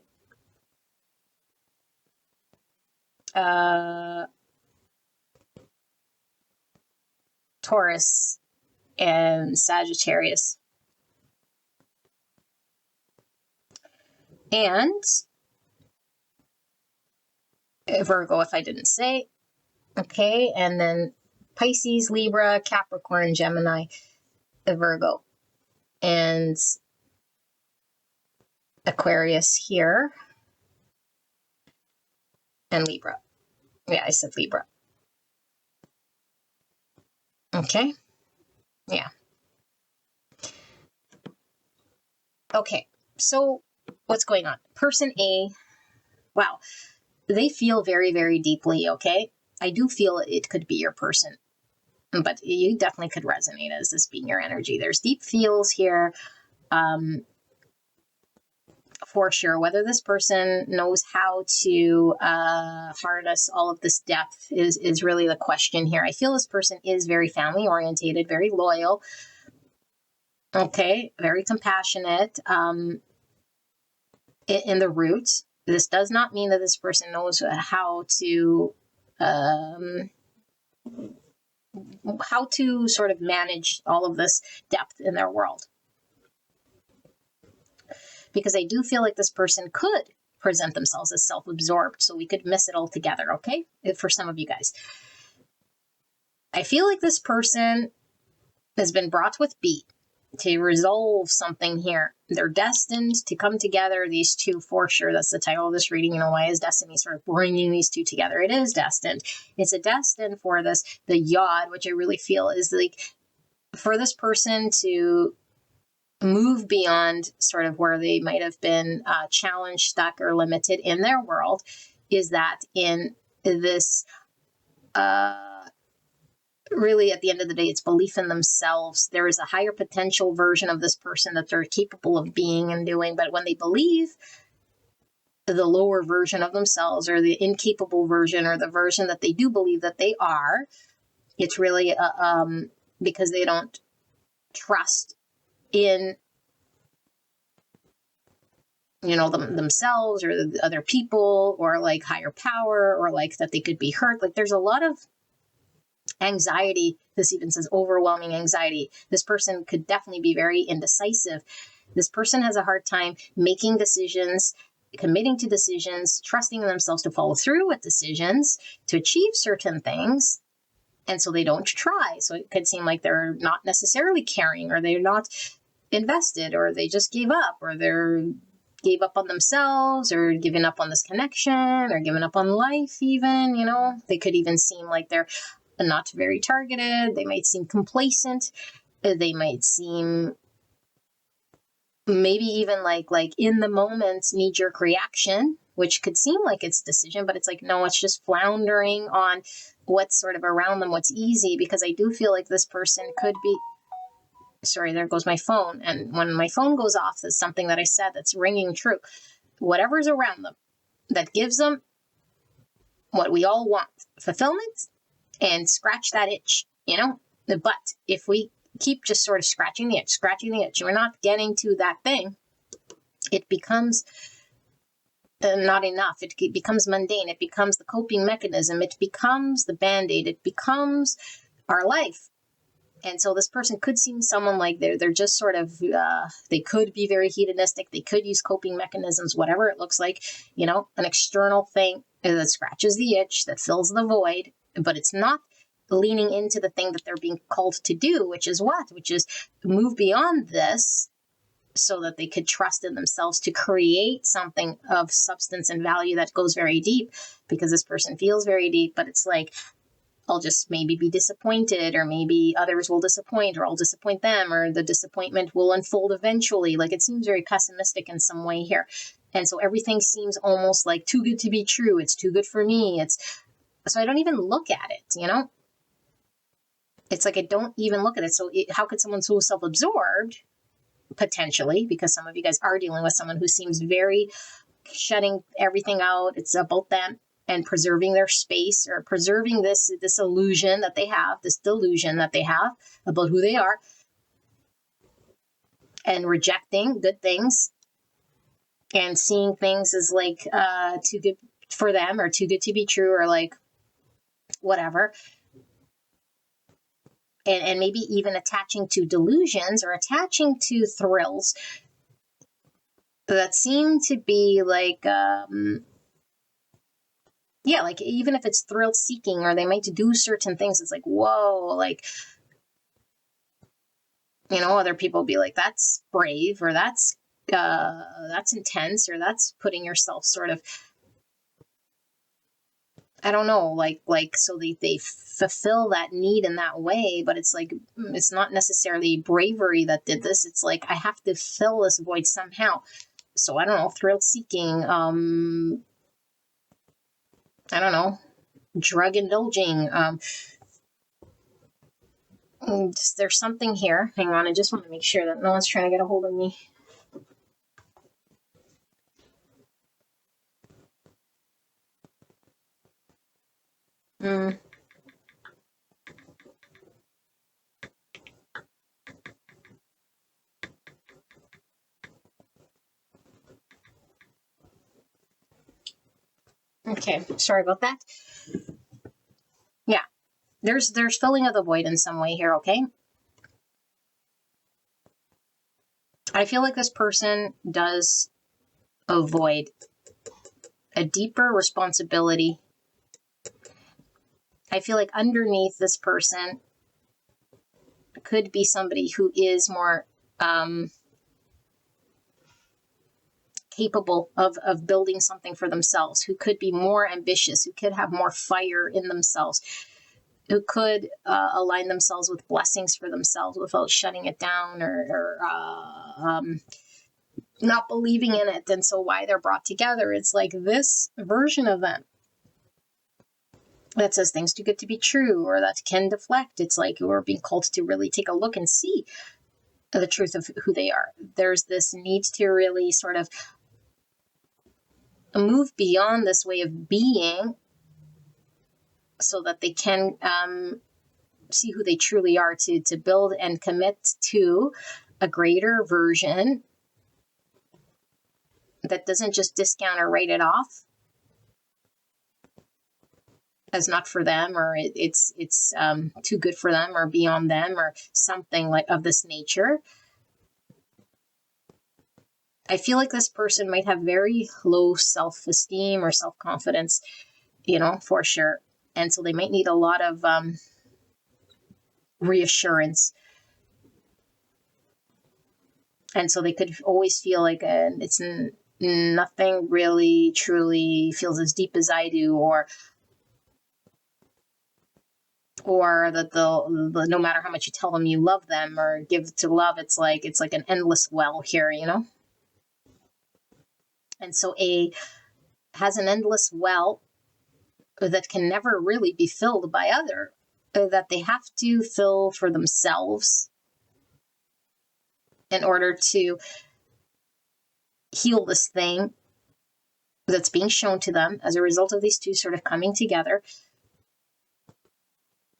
Taurus, and Sagittarius. And Virgo, if I didn't say. Okay, and then Pisces, Libra, Capricorn, Gemini, Virgo, and Aquarius here, and Libra. Yeah, I said Libra. Okay, yeah. Okay, so what's going on? Person A, wow, they feel very, very deeply, okay? I do feel it could be your person, but you definitely could resonate as this being your energy. There's deep feels here, for sure. Whether this person knows how to harness all of this depth is really the question here. I feel this person is very family orientated, very loyal, okay, very compassionate in the root. This does not mean that this person knows how to sort of manage all of this depth in their world. Because I do feel like this person could present themselves as self-absorbed, so we could miss it altogether, okay? For some of you guys. I feel like this person has been brought with beat, to resolve something here. They're destined to come together, these two, for sure. That's the title of this reading. Why is destiny sort of bringing these two together? It is destined. It's a destined for this, the yod, which I really feel is like for this person to move beyond sort of where they might have been challenged, stuck, or limited in their world, is that in this really, at the end of the day, it's belief in themselves. There is a higher potential version of this person that they're capable of being and doing. But when they believe the lower version of themselves, or the incapable version, or the version that they do believe that they are, it's really because they don't trust in themselves, or the other people, or like higher power, or like that they could be hurt. Like there's a lot of anxiety. This even says overwhelming anxiety. This person could definitely be very indecisive. This person has a hard time making decisions, committing to decisions, trusting themselves to follow through with decisions, to achieve certain things. And so they don't try. So it could seem like they're not necessarily caring, or they're not invested, or they just gave up, or they're gave up on themselves, or given up on this connection, or given up on life even. They could even seem like they're not very targeted. They might seem complacent. They might seem maybe even like in the moment knee-jerk reaction, which could seem like it's decision, but it's like, no, it's just floundering on what's sort of around them, what's easy. Because I do feel like this person could be, sorry, there goes my phone. And when my phone goes off, that's something that I said that's ringing true. Whatever's around them that gives them what we all want, fulfillment, and scratch that itch, But if we keep just sort of scratching the itch, we're not getting to that thing, it becomes not enough. It becomes mundane. It becomes the coping mechanism. It becomes the Band-Aid. It becomes our life. And so this person could seem someone like they're just sort of, they could be very hedonistic. They could use coping mechanisms, whatever it looks like, an external thing that scratches the itch, that fills the void, but it's not leaning into the thing that they're being called to do, which is move beyond this so that they could trust in themselves to create something of substance and value that goes very deep, because this person feels very deep, but it's like, I'll just maybe be disappointed, or maybe others will disappoint, or I'll disappoint them, or the disappointment will unfold eventually. Like it seems very pessimistic in some way here. And so everything seems almost like too good to be true. It's too good for me. So I don't even look at it, It's like I don't even look at it. So how could someone so self-absorbed, potentially, because some of you guys are dealing with someone who seems very shutting everything out. It's about them and preserving their space, or preserving this illusion that they have, this delusion that they have about who they are, and rejecting good things and seeing things as like too good for them, or too good to be true, or like whatever. And maybe even attaching to delusions, or attaching to thrills that seem to be like, like even if it's thrill seeking, or they might do certain things, it's like, whoa, like, other people be like, that's brave, or that's intense, or that's putting yourself sort of, I don't know, like, so they fulfill that need in that way, but it's like, it's not necessarily bravery that did this. It's like, I have to fill this void somehow. So I don't know, thrill seeking, I don't know, drug indulging. There's something here. Hang on, I just want to make sure that no one's trying to get a hold of me. Okay, sorry about that. Yeah, there's filling of the void in some way here, okay? I feel like this person does avoid a deeper responsibility. I feel like underneath this person could be somebody who is more capable of building something for themselves, who could be more ambitious, who could have more fire in themselves, who could align themselves with blessings for themselves without shutting it down or not believing in it. And so why they're brought together, it's like this version of them that says things too good to be true, or that can deflect. It's like we're being called to really take a look and see the truth of who they are. There's this need to really sort of move beyond this way of being so that they can see who they truly are, to build and commit to a greater version that doesn't just discount or write it off as not for them, or it's too good for them, or beyond them, or something like of this nature. I feel like this person might have very low self-esteem or self-confidence, for sure. And so they might need a lot of reassurance. And so they could always feel like it's nothing really truly feels as deep as I do, or that they'll, no matter how much you tell them you love them or give to love, it's like an endless well here, And so A has an endless well that can never really be filled by other, that they have to fill for themselves in order to heal this thing that's being shown to them as a result of these two sort of coming together.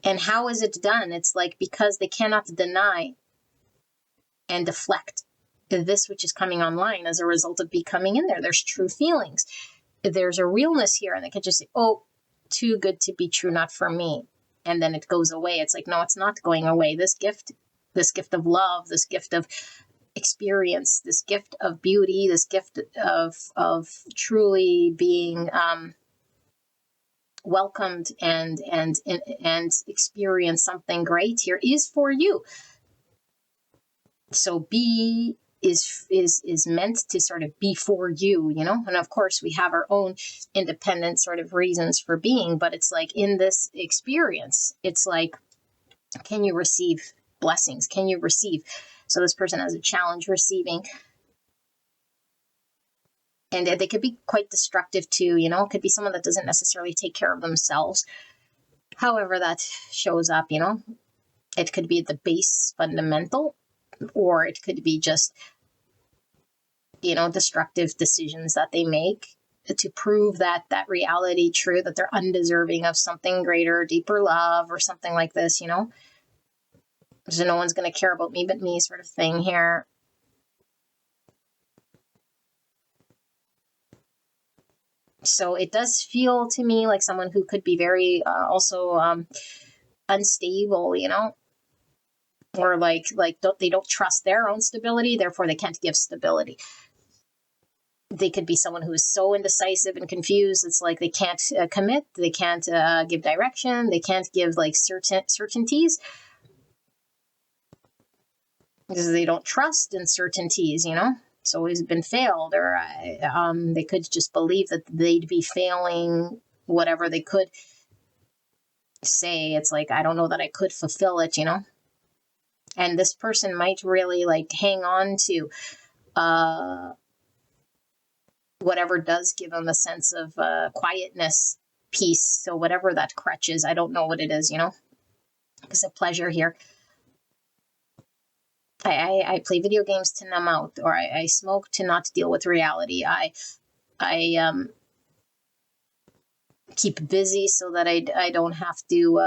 And how is it done? It's like because they cannot deny and deflect this which is coming online as a result of becoming in there. There's true feelings. There's a realness here, and they can just say, oh, too good to be true, not for me. And then it goes away. It's like, no, it's not going away. This gift of love, this gift of experience, this gift of beauty, this gift of truly being welcomed and experience something great here is for you. So B is meant to sort of be for you, and of course we have our own independent sort of reasons for being, but it's like in this experience, it's like, can you receive blessings? Can you receive? So this person has a challenge receiving, and they could be quite destructive too, it could be someone that doesn't necessarily take care of themselves, however that shows up, it could be at the base fundamental, or it could be just, destructive decisions that they make to prove that reality true, that they're undeserving of something greater, deeper love, or something like this, So no one's going to care about me but me sort of thing here. So it does feel to me like someone who could be very also unstable, or like they don't trust their own stability, therefore they can't give stability. They could be someone who is so indecisive and confused. It's like they can't commit. They can't give direction. They can't give like certainties because they don't trust in certainties, It's always been failed, or they could just believe that they'd be failing whatever they could say. It's like, I don't know that I could fulfill it, And this person might really like hang on to whatever does give them a sense of quietness, peace. So whatever that crutch is, I don't know what it is, It's a pleasure here. I play video games to numb out, or I smoke to not deal with reality. I keep busy so that I don't have to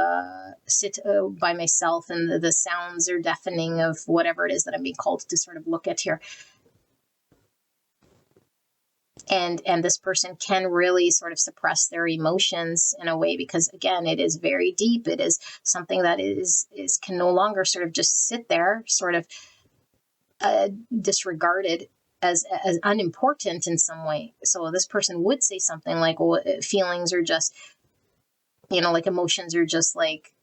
sit by myself, and the sounds are deafening of whatever it is that I'm being called to sort of look at here. And this person can really sort of suppress their emotions in a way, because again, it is very deep. It is something that is can no longer sort of just sit there, sort of disregarded as unimportant in some way. So this person would say something like, well, feelings are just, like emotions are just like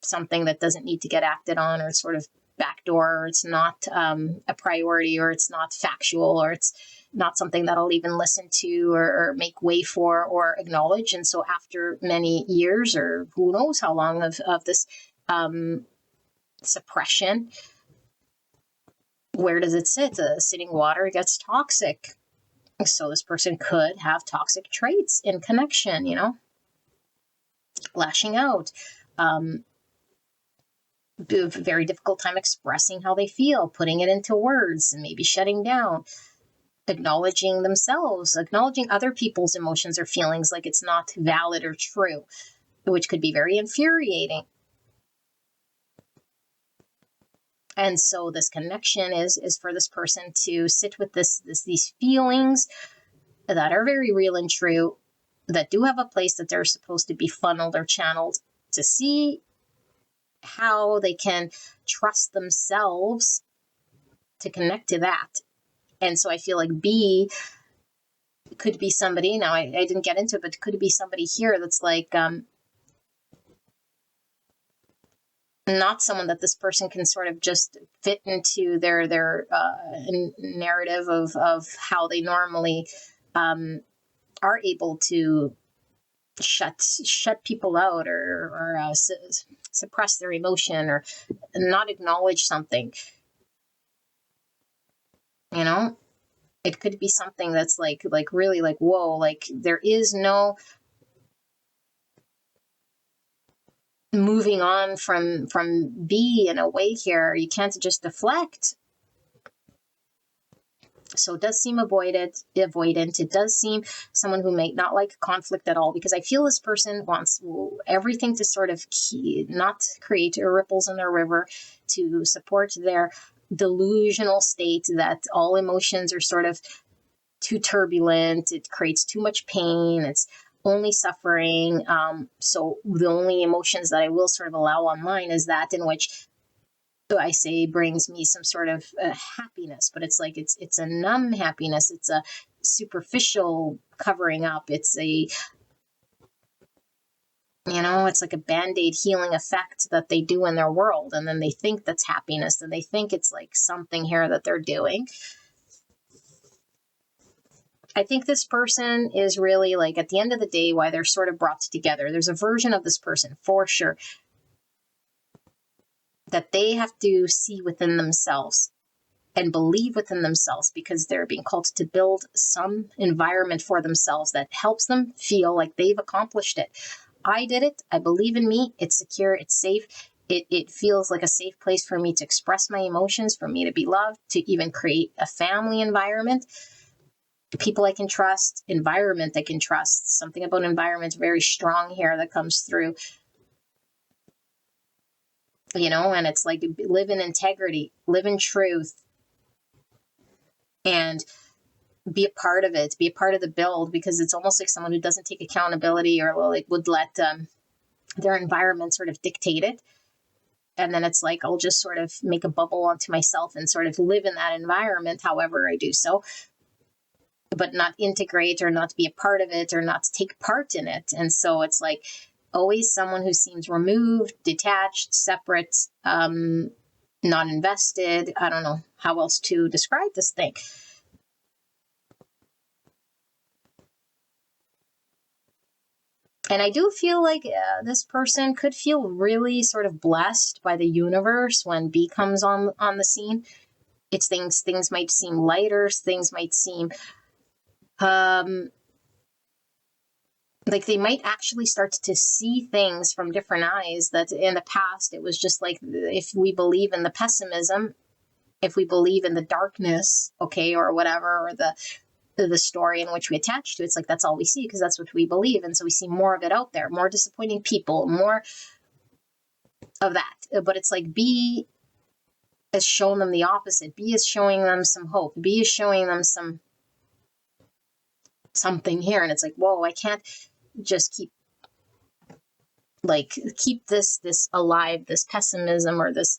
something that doesn't need to get acted on, or sort of backdoor, or it's not a priority, or it's not factual, or it's not something that I'll even listen to or make way for or acknowledge. And so after many years, or who knows how long of this suppression, where does it sit? Sitting water gets toxic. So this person could have toxic traits in connection, lashing out, very difficult time expressing how they feel, putting it into words, and maybe shutting down, acknowledging themselves, acknowledging other people's emotions or feelings like it's not valid or true, which could be very infuriating. And so this connection is for this person to sit with these feelings that are very real and true, that do have a place that they're supposed to be funneled or channeled, to see how they can trust themselves to connect to that. And so I feel like B could be somebody, now I didn't get into it, but could be somebody here that's like, not someone that this person can sort of just fit into their narrative of how they normally are able to shut people out, or suppress their emotion, or not acknowledge something. It could be something that's like really like, whoa, like there is no moving on from B in a way here. You can't just deflect. So it does seem avoidant. It does seem someone who may not like conflict at all, because I feel this person wants everything to sort of not create ripples in their river, to support their delusional state that all emotions are sort of too turbulent. It creates too much pain. It's only suffering. So the only emotions that I will sort of allow on mine is that in which I say brings me some sort of happiness, but it's like it's a numb happiness. It's a superficial covering up. It's it's like a Band-Aid healing effect that they do in their world, and then they think that's happiness, and they think it's like something here that they're doing. I think this person is really like, at the end of the day, why they're sort of brought together. There's a version of this person for sure that they have to see within themselves and believe within themselves, because they're being called to build some environment for themselves that helps them feel like they've accomplished it. I did it. I believe in me. It's secure. It's safe. It feels like a safe place for me to express my emotions, for me to be loved, to even create a family environment. People I can trust, environment I can trust. Something about environment very strong here that comes through. And it's like, live in integrity, live in truth, and be a part of it, be a part of the build, because it's almost like someone who doesn't take accountability, or like would let their environment sort of dictate it. And then it's like, I'll just sort of make a bubble onto myself and sort of live in that environment however I do so, but not integrate, or not be a part of it, or not take part in it. And so it's like always someone who seems removed, detached, separate, not invested. I don't know how else to describe this thing. And I do feel like this person could feel really sort of blessed by the universe when B comes on the scene. It's things might seem lighter, things might seem like they might actually start to see things from different eyes, that in the past it was just like, if we believe in the pessimism, if we believe in the darkness, okay, or whatever, or the story in which we attach to, it's like that's all we see because that's what we believe. And so we see more of it out there, more disappointing people, more of that. But it's like B has shown them the opposite. B is showing them some hope. B is showing them something here. And it's like, whoa, I can't just keep this alive, this pessimism, or this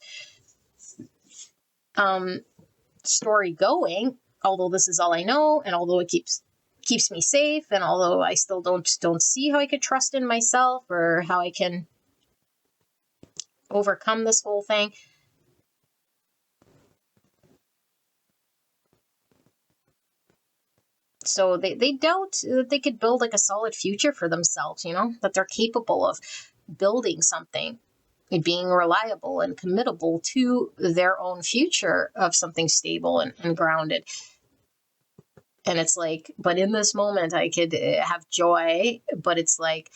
story going, although this is all I know, and although it keeps me safe, and although I still don't see how I could trust in myself, or how I can overcome this whole thing. So they doubt that they could build like a solid future for themselves, that they're capable of building something, being reliable and committable to their own future of something stable and grounded. And it's like, but in this moment, I could have joy, but it's like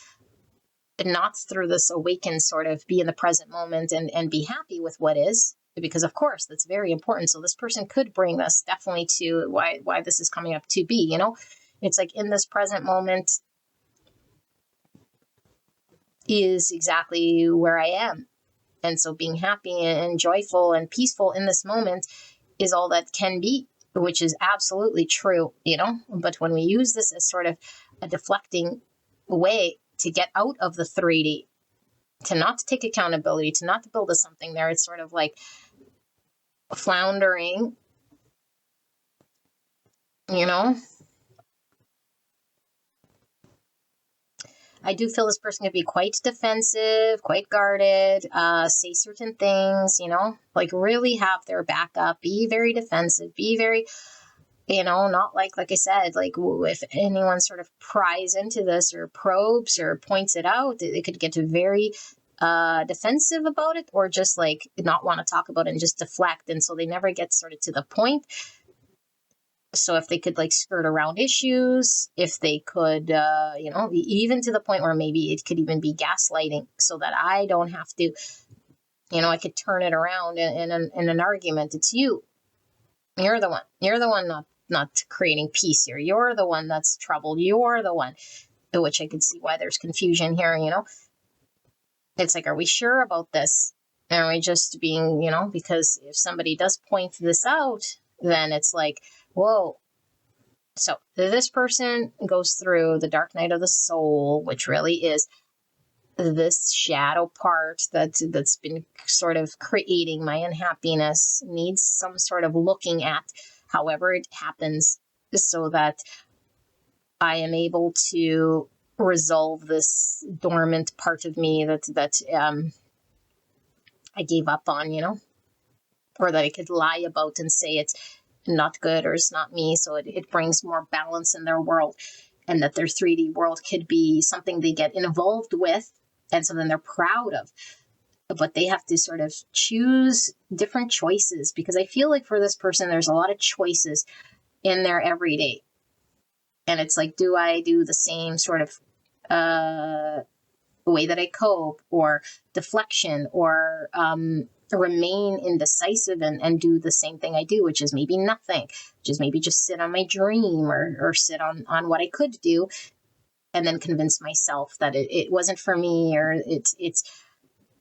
not through this awakened sort of be in the present moment and be happy with what is, because of course that's very important. So this person could bring us definitely to why this is coming up to be, it's like in this present moment is exactly where I am. And so being happy and joyful and peaceful in this moment is all that can be, which is absolutely true, But when we use this as sort of a deflecting way to get out of the 3D, to not take accountability, to not build something there, it's sort of like floundering, I do feel this person could be quite defensive, quite guarded, say certain things, like really have their back up, be very defensive, be very, not like I said, like if anyone sort of pries into this or probes or points it out, they could get very defensive about it, or just like not want to talk about it and just deflect. And so they never get sort of to the point. So if they could like skirt around issues, if they could, even to the point where maybe it could even be gaslighting, so that I don't have to, I could turn it around in an argument. It's you. You're the one not creating peace here. You're the one that's troubled. You're the one, which I could see why there's confusion here, It's like, are we sure about this? Are we just being, because if somebody does point this out, then it's like, whoa. So this person goes through the dark night of the soul, which really is this shadow part that's been sort of creating my unhappiness, needs some sort of looking at, however it happens, so that I am able to resolve this dormant part of me that I gave up on, or that I could lie about and say it's not good or it's not me. So it brings more balance in their world, and that their 3D world could be something they get involved with and something they're proud of. But they have to sort of choose different choices, because I feel like for this person, there's a lot of choices in their everyday. And it's like, do I do the same sort of way that I cope, or deflection, or remain indecisive and do the same thing I do, which is maybe nothing, which is maybe just sit on my dream or sit on what I could do, and then convince myself that it wasn't for me, or it's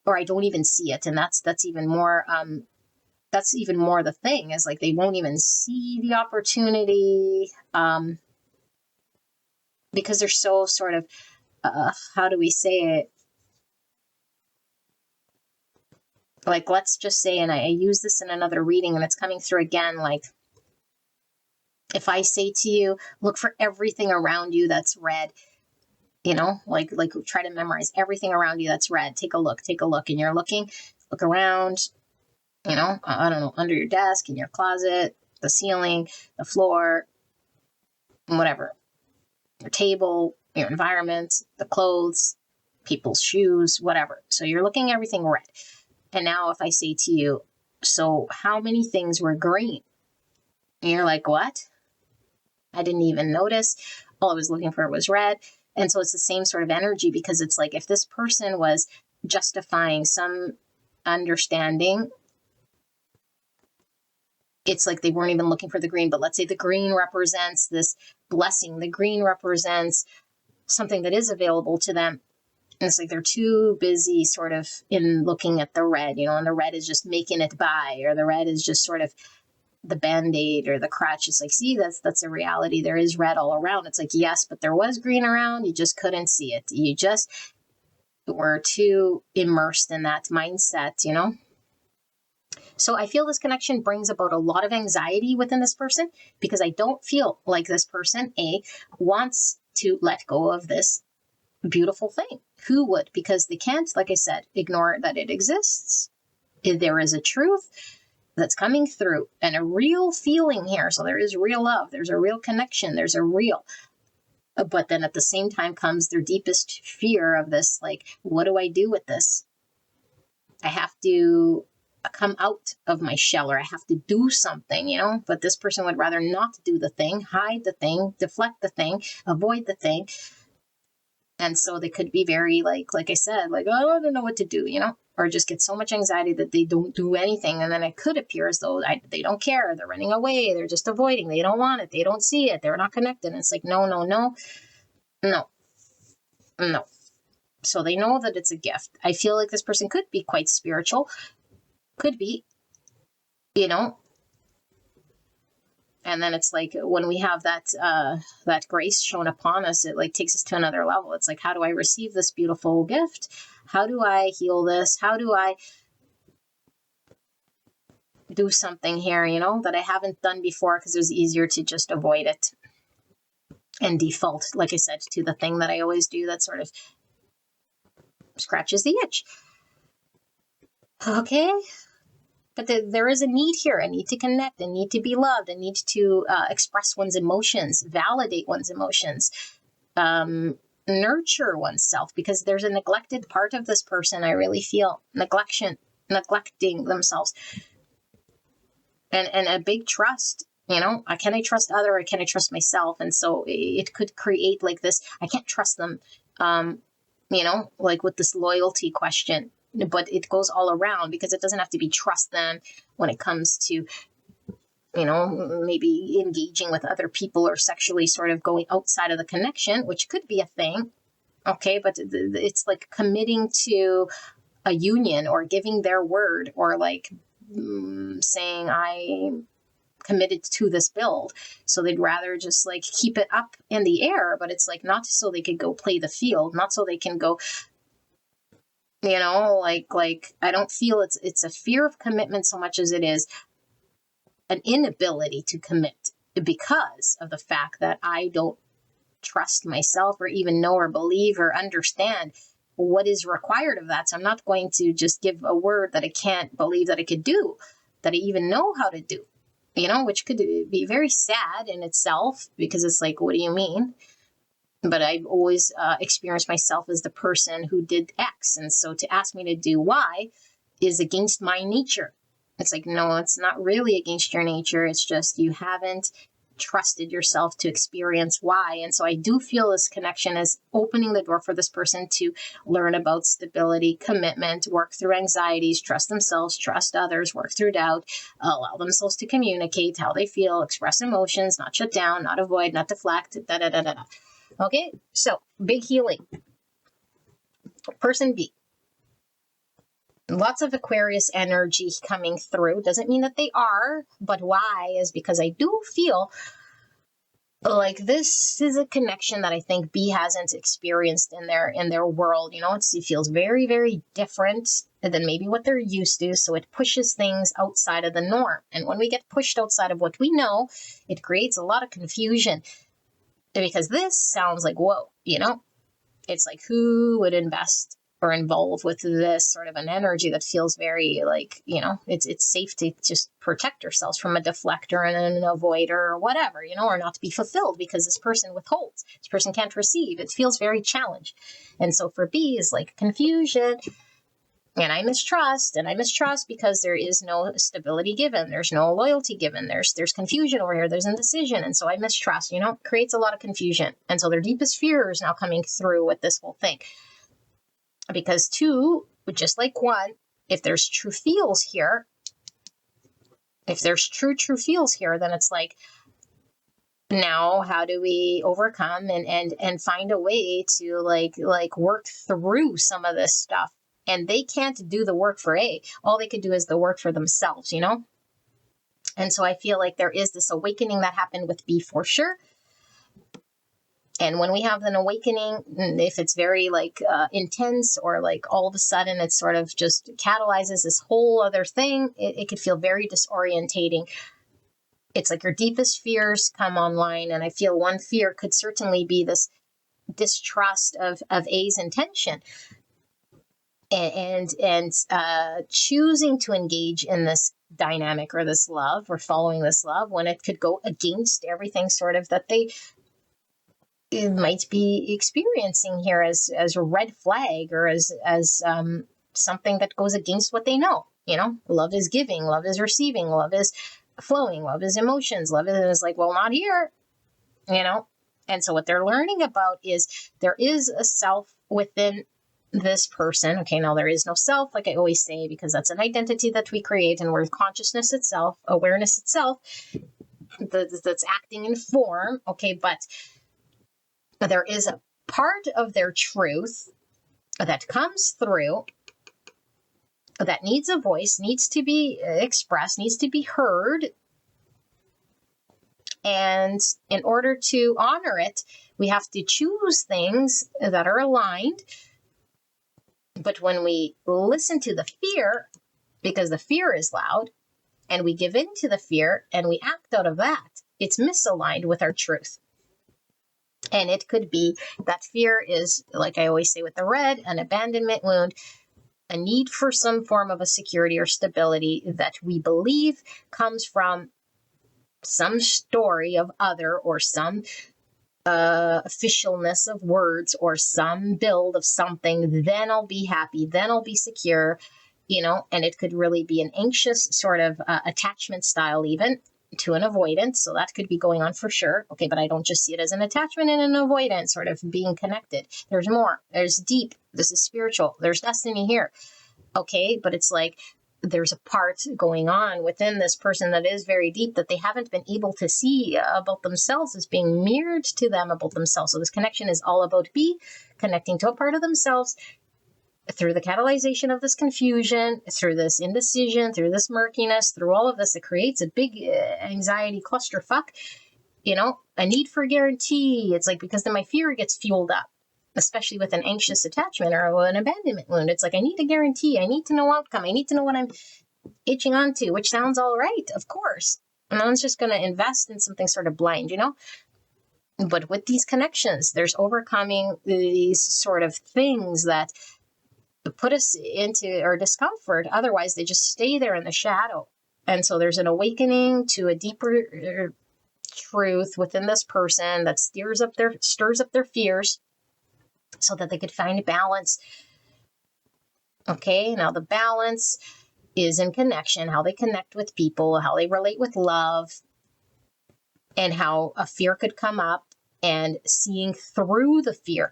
or I don't even see it. And that's even more the thing, is like they won't even see the opportunity, because they're so sort of how do we say it? Like, let's just say, and I use this in another reading and it's coming through again, like if I say to you, look for everything around you that's red, like try to memorize everything around you that's red. Take a look, and you're looking, look around, I don't know, under your desk, in your closet, the ceiling, the floor, whatever, your table, your environment, the clothes, people's shoes, whatever. So you're looking at everything red. And now if I say to you, so how many things were green? And you're like, what? I didn't even notice. All I was looking for was red. And so it's the same sort of energy, because it's like if this person was justifying some understanding, it's like they weren't even looking for the green. But let's say the green represents this blessing. The green represents something that is available to them. And it's like they're too busy sort of in looking at the red, and the red is just making it by, or the red is just sort of the Band-Aid or the crutch. It's like, see, that's a reality. There is red all around. It's like, yes, but there was green around. You just couldn't see it. You just were too immersed in that mindset, So I feel this connection brings about a lot of anxiety within this person, because I don't feel like this person, wants to let go of this beautiful thing. Who would? Because they can't, like I said, ignore that it exists. There is a truth that's coming through, and a real feeling here. So there is real love, there's a real connection, there's a real, but then at the same time comes their deepest fear of this, like, what do I do with this? I have to come out of my shell, or I have to do something, but this person would rather not do the thing, hide the thing, deflect the thing, avoid the thing. And so they could be very like I said, like, oh, I don't know what to do, or just get so much anxiety that they don't do anything. And then it could appear as though they don't care. They're running away. They're just avoiding. They don't want it. They don't see it. They're not connected. And it's like, no. So they know that it's a gift. I feel like this person could be quite spiritual. Could be, and then it's like when we have that grace shown upon us, it like takes us to another level. It's like, how do I receive this beautiful gift? How do I heal this? How do I do something here, that I haven't done before, because it was easier to just avoid it and default, like I said, to the thing that I always do that sort of scratches the itch. Okay. But there is a need here, a need to connect, a need to be loved, a need to express one's emotions, validate one's emotions, nurture oneself, because there's a neglected part of this person, I really feel, neglecting themselves. And a big trust, can I trust other, or can I trust myself? And so it could create like this, I can't trust them, like with this loyalty question. But it goes all around, because it doesn't have to be trust them when it comes to, maybe engaging with other people or sexually sort of going outside of the connection, which could be a thing. Okay. But it's like committing to a union, or giving their word, or like saying I'm committed to this build. So they'd rather just like keep it up in the air, but it's like not so they could go play the field, not so they can go, like I don't feel it's a fear of commitment so much as it is an inability to commit, because of the fact that I don't trust myself, or even know or believe or understand what is required of that. So I'm not going to just give a word that I can't believe that I could do, that I even know how to do, which could be very sad in itself, because it's like, what do you mean? But I've always experienced myself as the person who did X. And so to ask me to do Y is against my nature. It's like, no, it's not really against your nature. It's just you haven't trusted yourself to experience Y. And so I do feel this connection is opening the door for this person to learn about stability, commitment, work through anxieties, trust themselves, trust others, work through doubt, allow themselves to communicate how they feel, express emotions, not shut down, not avoid, not deflect, da-da-da-da-da. Okay, so big healing. Person B. Lots of Aquarius energy coming through. Doesn't mean that they are, but why is because I do feel like this is a connection that I think B hasn't experienced in their world. It feels very, very different than maybe what they're used to. So it pushes things outside of the norm. And when we get pushed outside of what we know, it creates a lot of confusion. Because this sounds like, whoa, it's like, who would invest or involve with this sort of an energy that feels very like, it's safe to just protect ourselves from a deflector and an avoider or whatever, or not to be fulfilled because this person withholds, this person can't receive. It feels very challenged. And so for B is like confusion. And I mistrust because there is no stability given. There's no loyalty given. There's confusion over here. There's indecision. And so I mistrust, creates a lot of confusion. And so their deepest fear is now coming through with this whole thing. Because 2, just like 1, if there's true feels here, then it's like, now how do we overcome and find a way to like work through some of this stuff? And they can't do the work for A. All they could do is the work for themselves, And so I feel like there is this awakening that happened with B for sure. And when we have an awakening, if it's very intense, or like all of a sudden it sort of just catalyzes this whole other thing, it could feel very disorientating. It's like your deepest fears come online. And I feel one fear could certainly be this distrust of A's intention. and choosing to engage in this dynamic or this love or following this love when it could go against everything sort of that they might be experiencing here as a red flag or as something that goes against what they know. Love is giving, love is receiving, love is flowing, love is emotions, love is like, well, not here, And so what they're learning about is there is a self within this person. Okay, now there is no self, like I always say, because that's an identity that we create, and we're consciousness itself, awareness itself, that's acting in form. Okay, but there is a part of their truth that comes through that needs a voice, needs to be expressed, needs to be heard. And in order to honor it, we have to choose things that are aligned. But when we listen to the fear, because the fear is loud, and we give in to the fear and we act out of that, it's misaligned with our truth. And it could be that fear is, like I always say with the red, an abandonment wound, a need for some form of a security or stability that we believe comes from some story of other or some officialness of words or some build of something. Then I'll be happy. Then I'll be secure, and it could really be an anxious sort of attachment style even to an avoidance. So that could be going on for sure. Okay, but I don't just see it as an attachment and an avoidance, sort of being connected. There's more. There's deep. This is spiritual. There's destiny here. Okay, but it's like there's a part going on within this person that is very deep that they haven't been able to see about themselves as being mirrored to them about themselves. So this connection is all about connecting to a part of themselves through the catalyzation of this confusion, through this indecision, through this murkiness, through all of this. It creates a big anxiety clusterfuck, a need for guarantee. It's like, because then my fear gets fueled up, especially with an anxious attachment or an abandonment wound. It's like, I need a guarantee. I need to know outcome. I need to know what I'm itching onto, which sounds all right, of course. And no one's just going to invest in something sort of blind, But with these connections, there's overcoming these sort of things that put us into our discomfort. Otherwise, they just stay there in the shadow. And so there's an awakening to a deeper truth within this person that stirs up their fears so that they could find balance. Okay, now the balance is in connection, how they connect with people, how they relate with love, and how a fear could come up and seeing through the fear.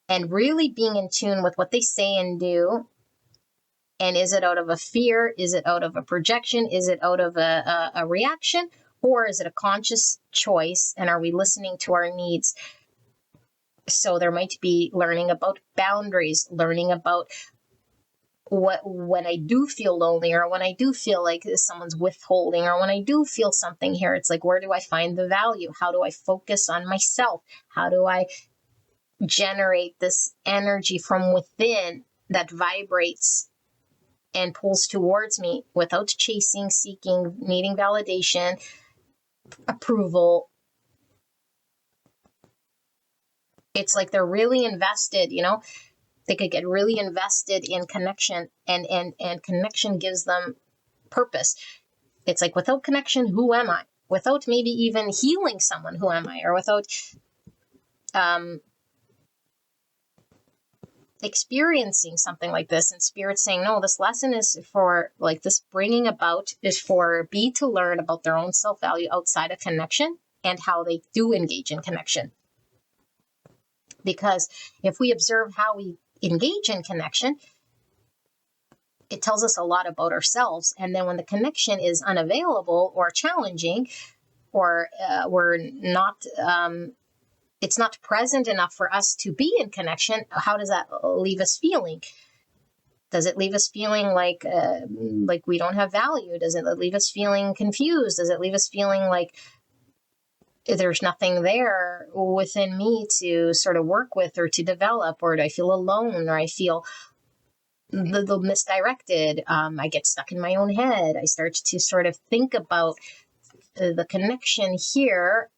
And really being in tune with what they say and do. And is it out of a fear? Is it out of a projection? Is it out of a reaction? Or is it a conscious choice? And are we listening to our needs? So there might be learning about boundaries, learning about when I do feel lonely, or when I do feel like someone's withholding, or when I do feel something here. It's like, where do I find the value? How do I focus on myself? How do I generate this energy from within that vibrates and pulls towards me without chasing, seeking, needing validation, approval? It's like they're really invested, they could get really invested in connection, and connection gives them purpose. It's like, without connection, who am I? Without maybe even healing someone, who am I? Or without experiencing something like this, and spirit saying, no, this lesson is for, like, this bringing about is for B to learn about their own self-value outside of connection and how they do engage in connection. Because if we observe how we engage in connection, it tells us a lot about ourselves. And then when the connection is unavailable or challenging, or we're not it's not present enough for us to be in connection, how does that leave us feeling? Does it leave us feeling like we don't have value? Does it leave us feeling confused? Does it leave us feeling like there's nothing there within me to sort of work with or to develop? Or do I feel alone, or I feel the misdirected? I get stuck in my own head. I start to sort of think about the connection here,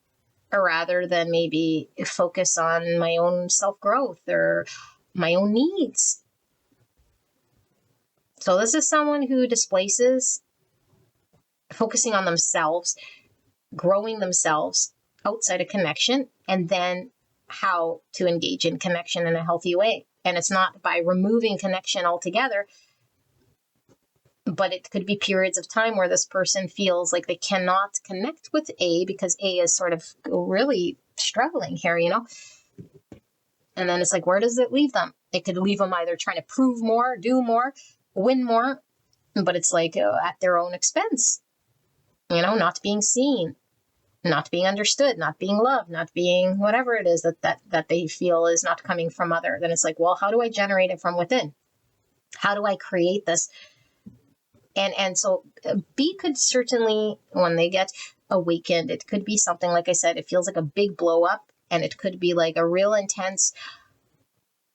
rather than maybe focus on my own self-growth or my own needs. So this is someone who displaces, focusing on themselves, growing themselves outside of connection, and then how to engage in connection in a healthy way. And it's not by removing connection altogether, but it could be periods of time where this person feels like they cannot connect with A because A is sort of really struggling here, you know? And then it's like, where does it leave them? It could leave them either trying to prove more, do more, win more, but it's like at their own expense, you know, not being seen, not being understood, not being loved, not being whatever it is that they feel is not coming from other. Then it's like, well, how do I generate it from within? How do I create this? And so B could certainly, when they get awakened, it could be something, like I said, it feels like a big blow up, and it could be like a real intense,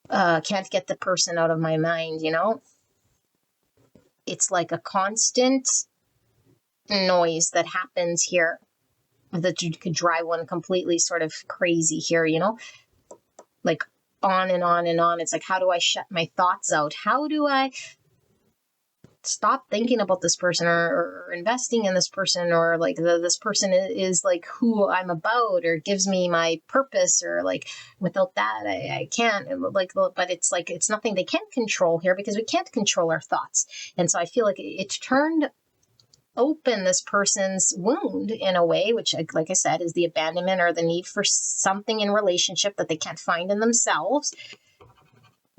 can't get the person out of my mind, you know? It's like a constant noise that happens here that could drive one completely sort of crazy here, you know? Like on and on and on. It's like, how do I shut my thoughts out? How do I stop thinking about this person or investing in this person, or like this person is like who I'm about or gives me my purpose, or like without that I can't, like, but it's like it's nothing they can't control here because we can't control our thoughts. And so I feel like it's turned open this person's wound in a way, which, like I said, is the abandonment or the need for something in relationship that they can't find in themselves.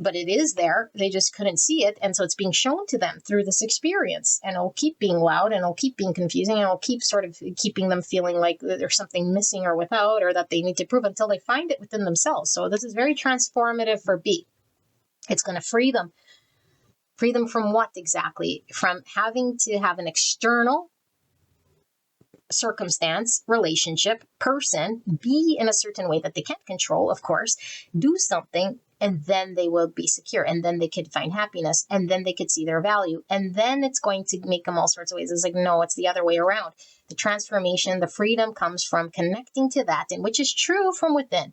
But it is there. They just couldn't see it. And so it's being shown to them through this experience. And it'll keep being loud, and it'll keep being confusing, and it'll keep sort of keeping them feeling like there's something missing or without, or that they need to prove, until they find it within themselves. So this is very transformative for B. It's going to free them. Free them from what exactly? From having to have an external circumstance, relationship, person be in a certain way that they can't control, of course, do something, and then they will be secure, and then they could find happiness, and then they could see their value, and then it's going to make them all sorts of ways. It's like, no, it's the other way around. The transformation, the freedom comes from connecting to that, and which is true from within,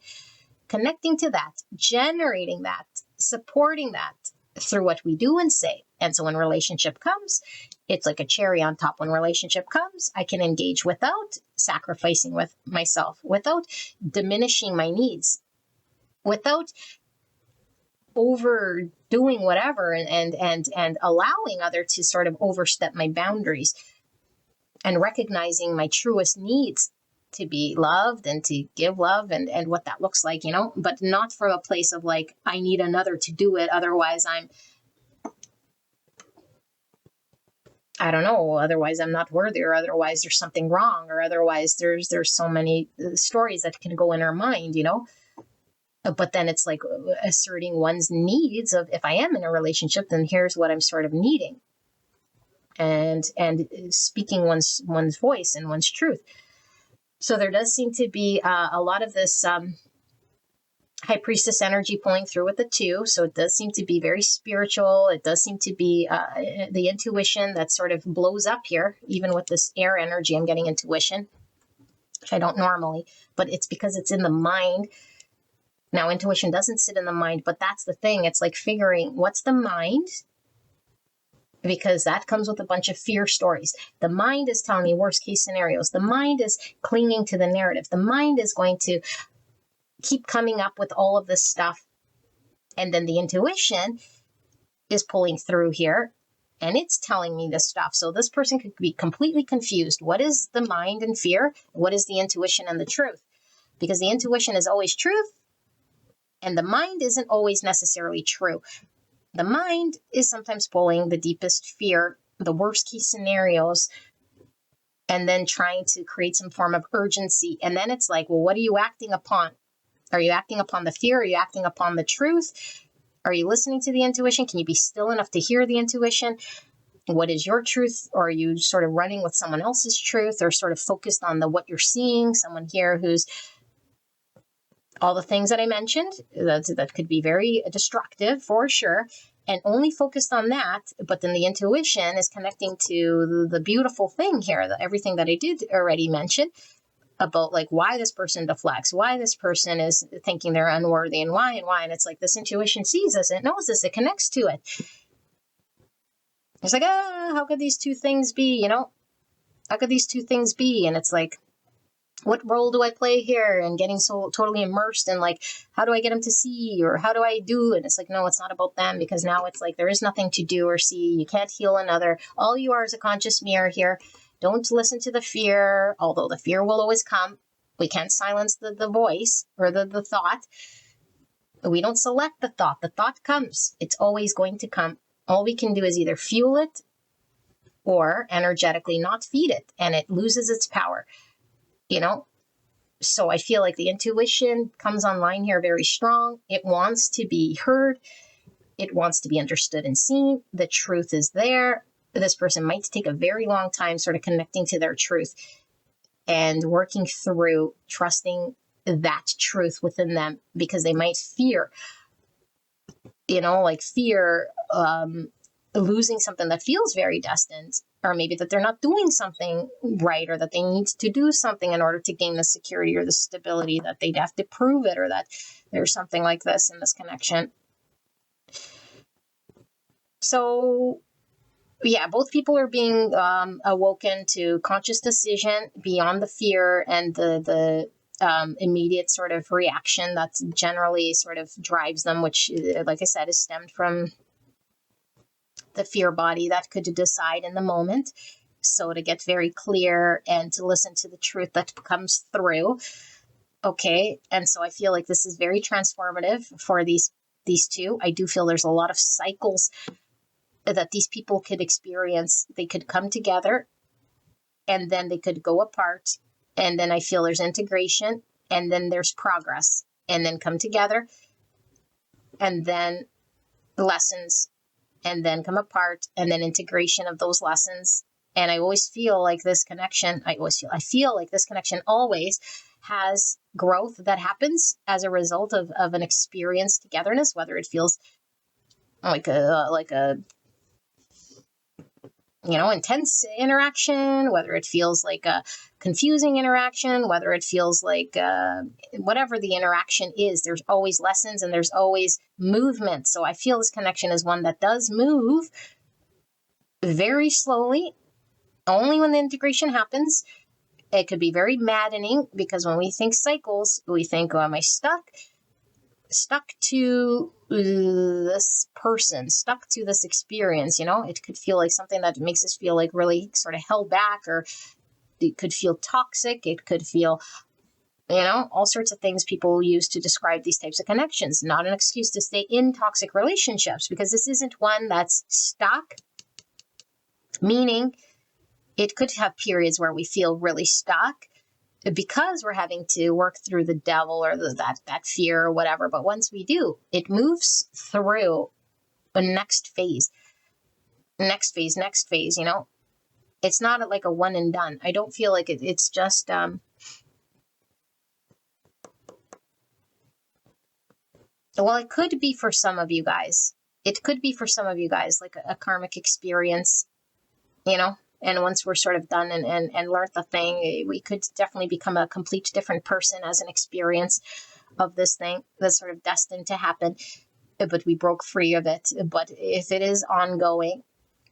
connecting to that, generating that, supporting that through what we do and say. And so when relationship comes, it's like a cherry on top. When relationship comes, I can engage without sacrificing with myself, without diminishing my needs, without overdoing whatever, and allowing other to sort of overstep my boundaries, and recognizing my truest needs to be loved and to give love, and what that looks like, you know, but not from a place of like, I need another to do it. Otherwise otherwise I'm not worthy, or otherwise there's something wrong, or otherwise there's so many stories that can go in our mind, you know. But then it's like asserting one's needs of, if I am in a relationship, then here's what I'm sort of needing, and speaking one's voice and one's truth. So there does seem to be a lot of this high priestess energy pulling through with the 2. So it does seem to be very spiritual. It does seem to be the intuition that sort of blows up here. Even with this air energy, I'm getting intuition, which I don't normally, but it's because it's in the mind. Now, intuition doesn't sit in the mind, but that's the thing. It's like figuring what's the mind, because that comes with a bunch of fear stories. The mind is telling me worst case scenarios. The mind is clinging to the narrative. The mind is going to keep coming up with all of this stuff. And then the intuition is pulling through here, and it's telling me this stuff. So this person could be completely confused. What is the mind and fear? What is the intuition and the truth? Because the intuition is always truth, and the mind isn't always necessarily true. The mind is sometimes pulling the deepest fear, the worst case scenarios, and then trying to create some form of urgency. And then it's like, well, what are you acting upon? Are you acting upon the fear? Are you acting upon the truth? Are you listening to the intuition? Can you be still enough to hear the intuition? What is your truth? Or are you sort of running with someone else's truth, or sort of focused on what you're seeing? Someone here who's all the things that I mentioned, that could be very destructive for sure, and only focused on that. But then the intuition is connecting to the beautiful thing here, everything that I did already mention about like why this person deflects, why this person is thinking they're unworthy, and why. And it's like this intuition sees this, it knows this, it connects to it. It's like, how could these two things be, How could these two things be? And it's like, what role do I play here? And getting so totally immersed in like, how do I get them to see, or how do I do? And it's like, no, it's not about them, because now it's like there is nothing to do or see. You can't heal another. All you are is a conscious mirror here. Don't listen to the fear, although the fear will always come. We can't silence the voice or the thought. We don't select the thought. The thought comes. It's always going to come. All we can do is either fuel it or energetically not feed it, and it loses its power. So I feel like the intuition comes online here very strong. It wants to be heard. It wants to be understood and seen. The truth is there. This person might take a very long time sort of connecting to their truth and working through trusting that truth within them, because they might fear, losing something that feels very destined, or maybe that they're not doing something right, or that they need to do something in order to gain the security or the stability, that they'd have to prove it, or that there's something like this in this connection. So yeah, both people are being awoken to conscious decision beyond the fear and the immediate sort of reaction that generally sort of drives them, which, like I said, is stemmed from the fear body that could decide in the moment. So to get very clear and to listen to the truth that comes through. Okay. And so I feel like this is very transformative for these two. I do feel there's a lot of cycles that these people could experience. They could come together and then they could go apart. And then I feel there's integration, and then there's progress, and then come together, and then lessons, and then come apart, and then integration of those lessons. And I always feel like this connection, I feel like this connection always has growth that happens as a result of an experience togetherness, whether it feels like a intense interaction, whether it feels like a confusing interaction, whether it feels like whatever the interaction is, there's always lessons and there's always movement. So I feel this connection is one that does move very slowly, only when the integration happens. It could be very maddening, because when we think cycles, we think, oh, am I stuck to this person, stuck to this experience? It could feel like something that makes us feel like really sort of held back, or it could feel toxic. It could feel, all sorts of things people use to describe these types of connections. Not an excuse to stay in toxic relationships, because this isn't one that's stuck, meaning it could have periods where we feel really stuck because we're having to work through the devil or that fear or whatever. But once we do, it moves through a next phase. It's not like a one and done. I don't feel like it's just well, it could be for some of you guys. It could be for some of you guys like a karmic experience, and once we're sort of done and learned the thing, we could definitely become a complete different person as an experience of this thing that's sort of destined to happen. But we broke free of it. But if it is ongoing,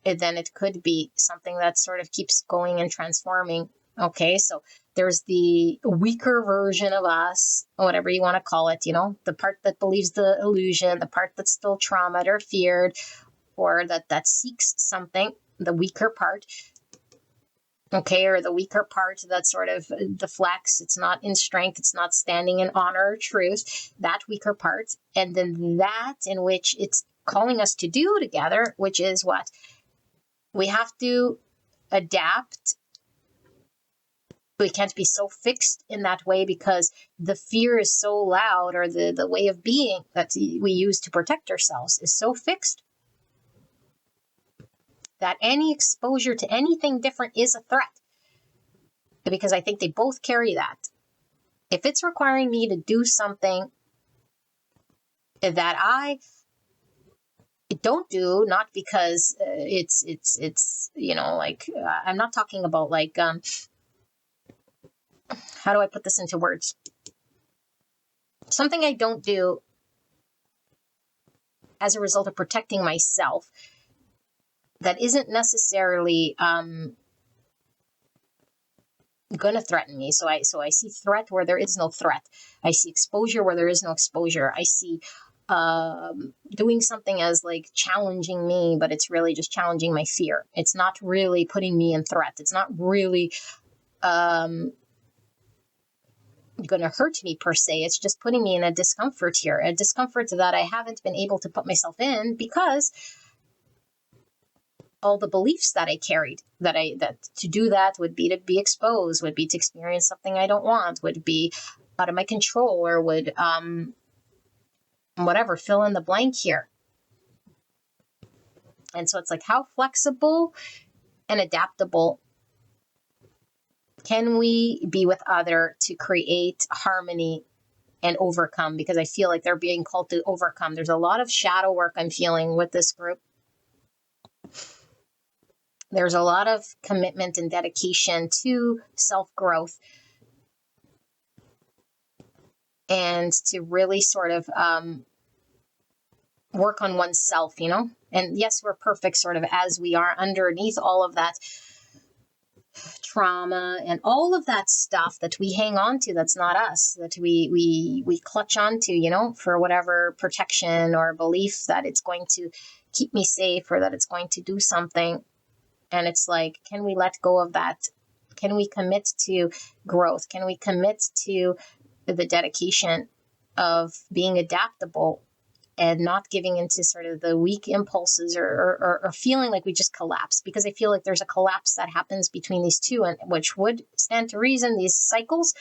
then it could be something that sort of keeps going and transforming. Okay, so there's the weaker version of us, whatever you want to call it, the part that believes the illusion, the part that's still traumatized or feared, or that seeks something, the weaker part. Okay, or the weaker part that sort of deflects. It's not in strength. It's not standing in honor or truth. That weaker part. And then that in which it's calling us to do together, which is what? We have to adapt. We can't be so fixed in that way, because the fear is so loud, or the way of being that we use to protect ourselves is so fixed that any exposure to anything different is a threat, because I think they both carry that. If it's requiring me to do something that I don't do, not because it's I'm not talking about like how do I put this into words? Something I don't do as a result of protecting myself, that isn't necessarily going to threaten me. So I see threat where there is no threat. I see exposure where there is no exposure. I see doing something as like challenging me, but it's really just challenging my fear. It's not really putting me in threat. It's not really going to hurt me per se. It's just putting me in a discomfort here, a discomfort that I haven't been able to put myself in because all the beliefs that I carried, that to do that would be to be exposed, would be to experience something I don't want, would be out of my control, or would whatever, fill in the blank here. And so it's like, how flexible and adaptable can we be with other to create harmony and overcome? Because I feel like they're being called to overcome. There's a lot of shadow work I'm feeling with this group. There's a lot of commitment and dedication to self-growth and to really sort of work on oneself, you know? And yes, we're perfect sort of as we are underneath all of that trauma and all of that stuff that we hang on to that's not us, that we clutch onto, you know, for whatever protection or belief that it's going to keep me safe or that it's going to do something. And it's like, can we let go of that? Can we commit to growth? Can we commit to the dedication of being adaptable and not giving into sort of the weak impulses or feeling like we just collapse? Because I feel like there's a collapse that happens between these two, and which would stand to reason, these cycles,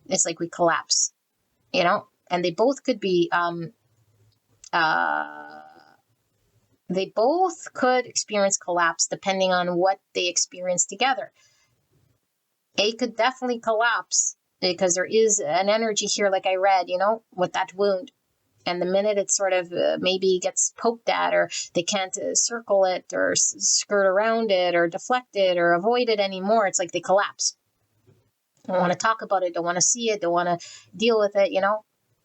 it's like we collapse, you know, and they both could be, they both could experience collapse depending on what they experience together. A could definitely collapse because there is an energy here, like I read, you know, with that wound. And the minute it sort of maybe gets poked at, or they can't circle it or skirt around it or deflect it or avoid it anymore, it's like they collapse. Don't want to talk about it, don't want to see it, don't want to deal with it, you know,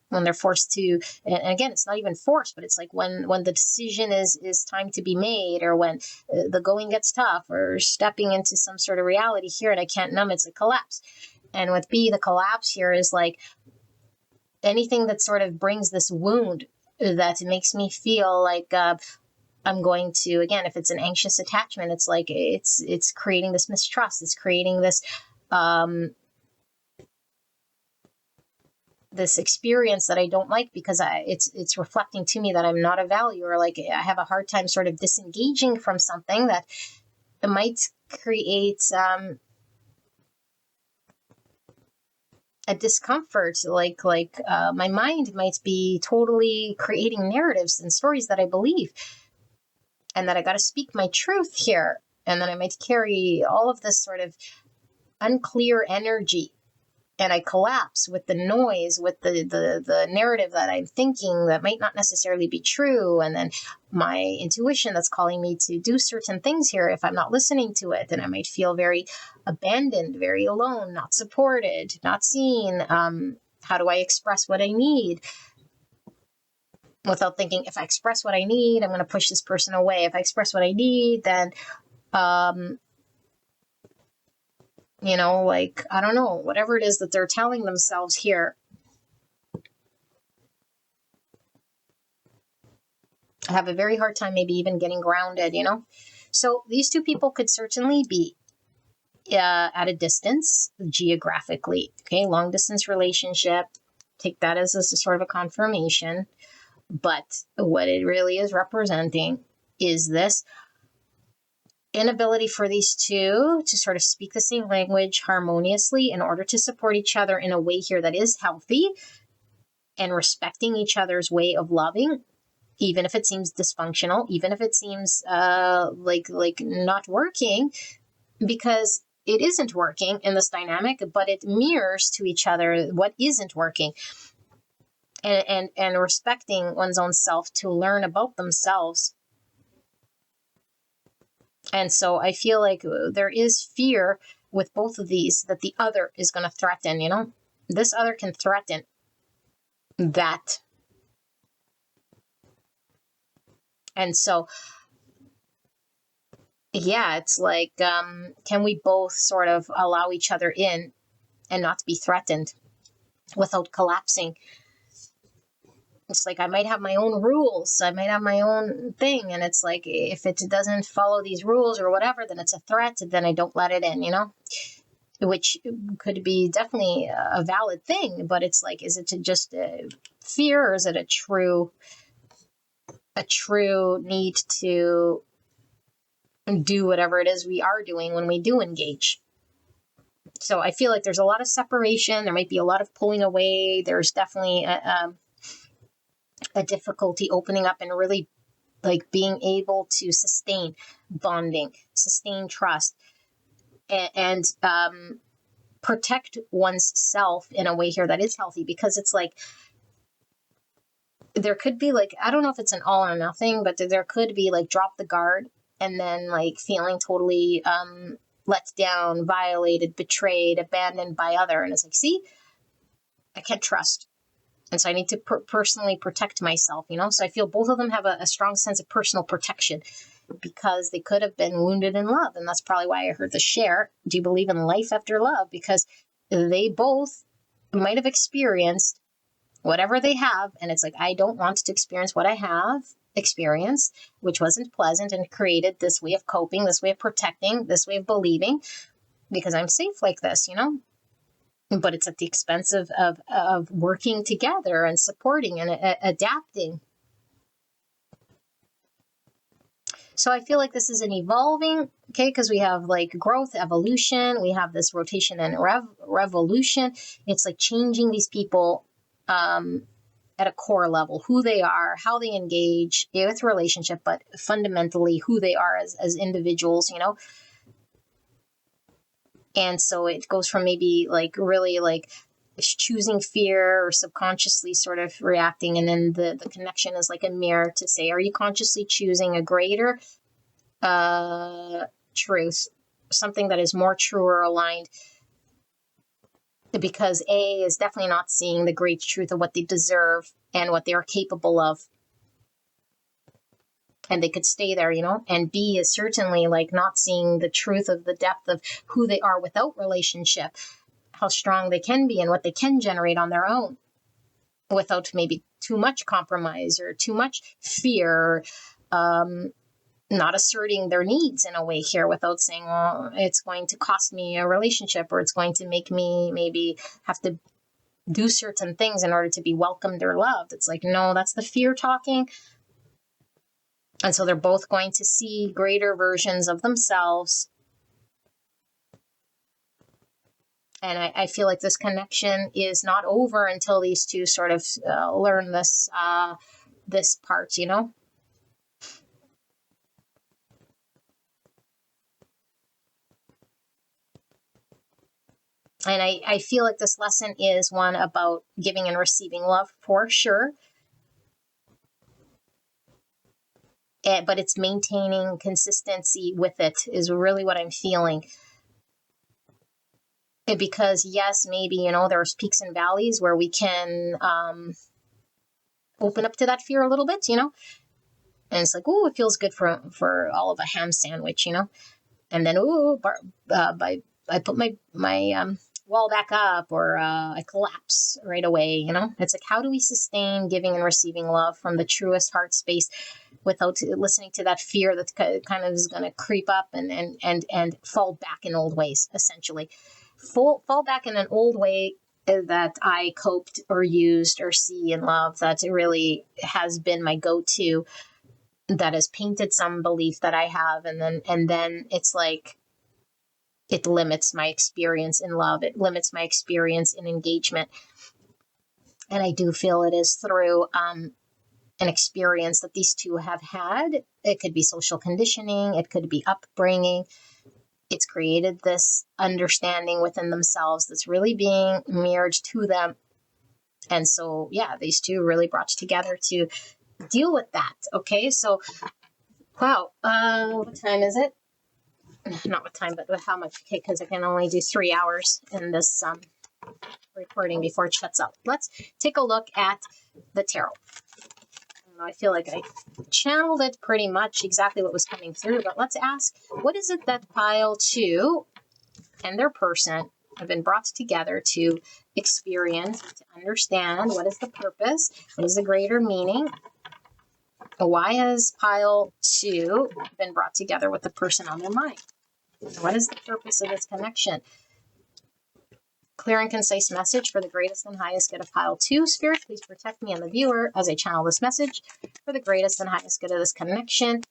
when they're forced to. And again, it's not even forced, but it's like when the decision is time to be made, or when the going gets tough, or stepping into some sort of reality here and I can't numb, it's a collapse. And with B, the collapse here is like anything that sort of brings this wound that makes me feel like I'm going to, again, if it's an anxious attachment, it's like it's creating this mistrust. It's creating this this experience that I don't like because it's reflecting to me that I'm not of value, or like I have a hard time sort of disengaging from something that might create a discomfort, like my mind might be totally creating narratives and stories that I believe, and that I got to speak my truth here, and then I might carry all of this sort of unclear energy, and I collapse with the noise, with the narrative that I'm thinking that might not necessarily be true, and then my intuition that's calling me to do certain things here, if I'm not listening to it, then I might feel very abandoned, very alone, not supported, not seen. How do I express what I need without thinking, if I express what I need, I'm going to push this person away. If I express what I need, then you know, like, I don't know, whatever it is that they're telling themselves here. I have a very hard time maybe even getting grounded, you know? So these two people could certainly be at a distance geographically, okay? Long distance relationship. Take that as a sort of a confirmation. But what it really is representing is this inability for these two to sort of speak the same language harmoniously in order to support each other in a way here that is healthy and respecting each other's way of loving, even if it seems dysfunctional, even if it seems like not working, because it isn't working in this dynamic, but it mirrors to each other what isn't working. And respecting one's own self to learn about themselves. And so I feel like there is fear with both of these that the other is going to threaten, you know? This other can threaten that. And so yeah, it's like, can we both sort of allow each other in and not be threatened without collapsing? It's like I might have my own rules, I might have my own thing, and it's like if it doesn't follow these rules or whatever, then it's a threat, then I don't let it in, which could be definitely a valid thing, but it's like, is it just fear, or is it a true need to do whatever it is we are doing when we do engage? So I feel like there's a lot of separation. There might be a lot of pulling away. There's definitely a difficulty opening up and really like being able to sustain bonding, sustain trust, and protect one's self in a way here that is healthy, because it's like there could be like, I don't know if it's an all or nothing, but there could be like drop the guard and then like feeling totally let down, violated, betrayed, abandoned by other. And it's like, see, I can't trust. And so I need to personally protect myself, So I feel both of them have a strong sense of personal protection, because they could have been wounded in love. And that's probably why I heard the share, do you believe in life after love? Because they both might have experienced whatever they have. And it's like, I don't want to experience what I have experienced, which wasn't pleasant, and created this way of coping, this way of protecting, this way of believing, because I'm safe like this, But it's at the expense of working together and supporting and adapting. So I feel like this is an evolving, okay, because we have like growth, evolution, we have this rotation and revolution. It's like changing these people at a core level, who they are, how they engage with relationship, but fundamentally who they are as individuals, And so it goes from maybe like really like choosing fear or subconsciously sort of reacting. And then the connection is like a mirror to say, are you consciously choosing a greater truth, something that is more true or aligned? Because A is definitely not seeing the great truth of what they deserve and what they are capable of. And they could stay there, And B is certainly like not seeing the truth of the depth of who they are without relationship, how strong they can be and what they can generate on their own without maybe too much compromise or too much fear, not asserting their needs in a way here without saying, well, it's going to cost me a relationship, or it's going to make me maybe have to do certain things in order to be welcomed or loved. It's like, no, that's the fear talking. And so they're both going to see greater versions of themselves. And I feel like this connection is not over until these two sort of learn this part, And I feel like this lesson is one about giving and receiving love for sure. But it's maintaining consistency with it is really what I'm feeling. Because yes, maybe, there's peaks and valleys where we can open up to that fear a little bit, and it's like, oh, it feels good for all of a ham sandwich, and then I put my wall back up, or I collapse right away, It's like, how do we sustain giving and receiving love from the truest heart space without listening to that fear that kind of is going to creep up and fall back in old ways, essentially. Fall back in an old way that I coped or used or see in love that really has been my go-to, that has painted some belief that I have, and then it's like it limits my experience in love. It limits my experience in engagement. And I do feel it is through an experience that these two have had. It could be social conditioning. It could be upbringing. It's created this understanding within themselves that's really being mirrored to them. And so, yeah, these two really brought together to deal with that. Okay, so, wow, what time is it? Not what time, but how much? Okay, because I can only do 3 hours in this recording before it shuts up. Let's take a look at the tarot. know, I feel like I channeled it pretty much exactly what was coming through, but let's ask, what is it that pile 2 and their person have been brought together to experience, to understand? What is the purpose? What is the greater meaning? Why has pile 2 been brought together with the person on their mind? What is the purpose of this connection? Clear and concise message for the greatest and highest good of pile 2. Spirit, please protect me and the viewer as I channel this message for the greatest and highest good of this connection.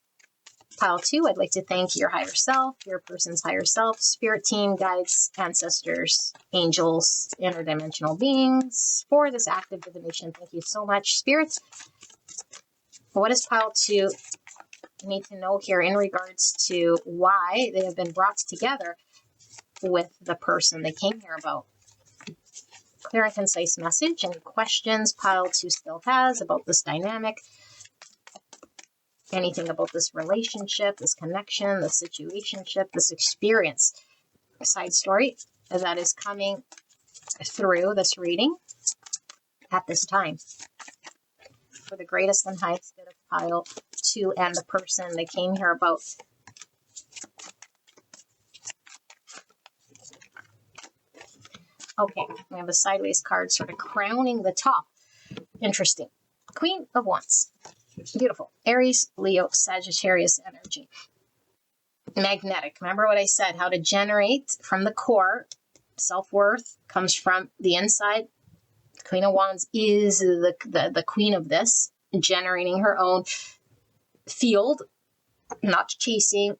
Pile 2, I'd like to thank your higher self, your person's higher self, spirit team, guides, ancestors, angels, interdimensional beings for this active divination. Thank you so much, spirits. What does pile 2 need to know here in regards to why they have been brought together with the person they came here about? Clear and concise message. Any questions pile 2 still has about this dynamic? Anything about this relationship, this connection, this situationship, this experience? A side story that is coming through this reading at this time. For the greatest and highest good of pile 2 and the person they came here about. Okay, we have a sideways card sort of crowning the top. Interesting. Queen of Wands. Beautiful. Aries, Leo, Sagittarius energy. Magnetic. Remember what I said, how to generate from the core. Self-worth comes from the inside. Queen of Wands is the queen of this, generating her own field, not chasing.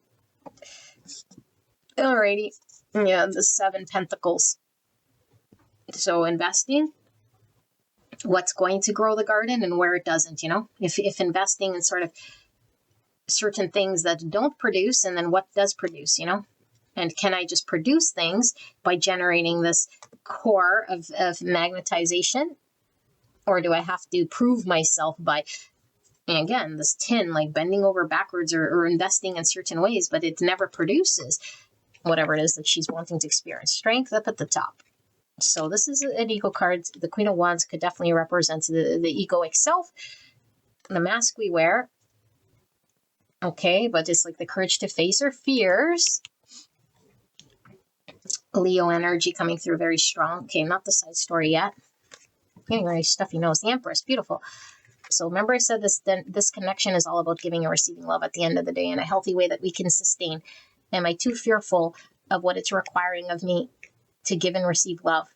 Alrighty. Yeah, the 7 Pentacles. So investing, what's going to grow the garden and where it doesn't, you know? If investing in sort of certain things that don't produce, and then what does produce, you know? And can I just produce things by generating this core of magnetization? Or do I have to prove myself by, and again, this tin, like bending over backwards or investing in certain ways, but it never produces whatever it is that she's wanting to experience? Strength up at the top. So this is an ego card. The Queen of Wands could definitely represent the egoic self, the mask we wear. Okay, but it's like the courage to face our fears. Leo energy coming through very strong. Okay, not the side story yet. Getting very stuffy nose. The Empress, beautiful. So remember I said this connection is all about giving and receiving love at the end of the day in a healthy way that we can sustain. Am I too fearful of what it's requiring of me to give and receive love?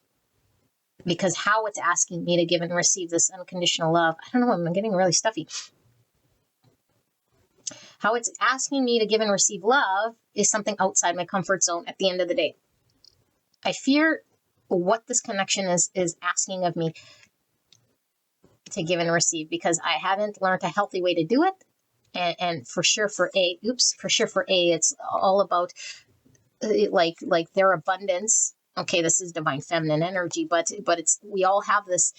Because how it's asking me to give and receive this unconditional love, I don't know, I'm getting really stuffy. How it's asking me to give and receive love is something outside my comfort zone at the end of the day. I fear what this connection is asking of me to give and receive, because I haven't learned a healthy way to do it. And for sure for A, it's all about like their abundance. Okay, this is divine feminine energy, but it's, we all have this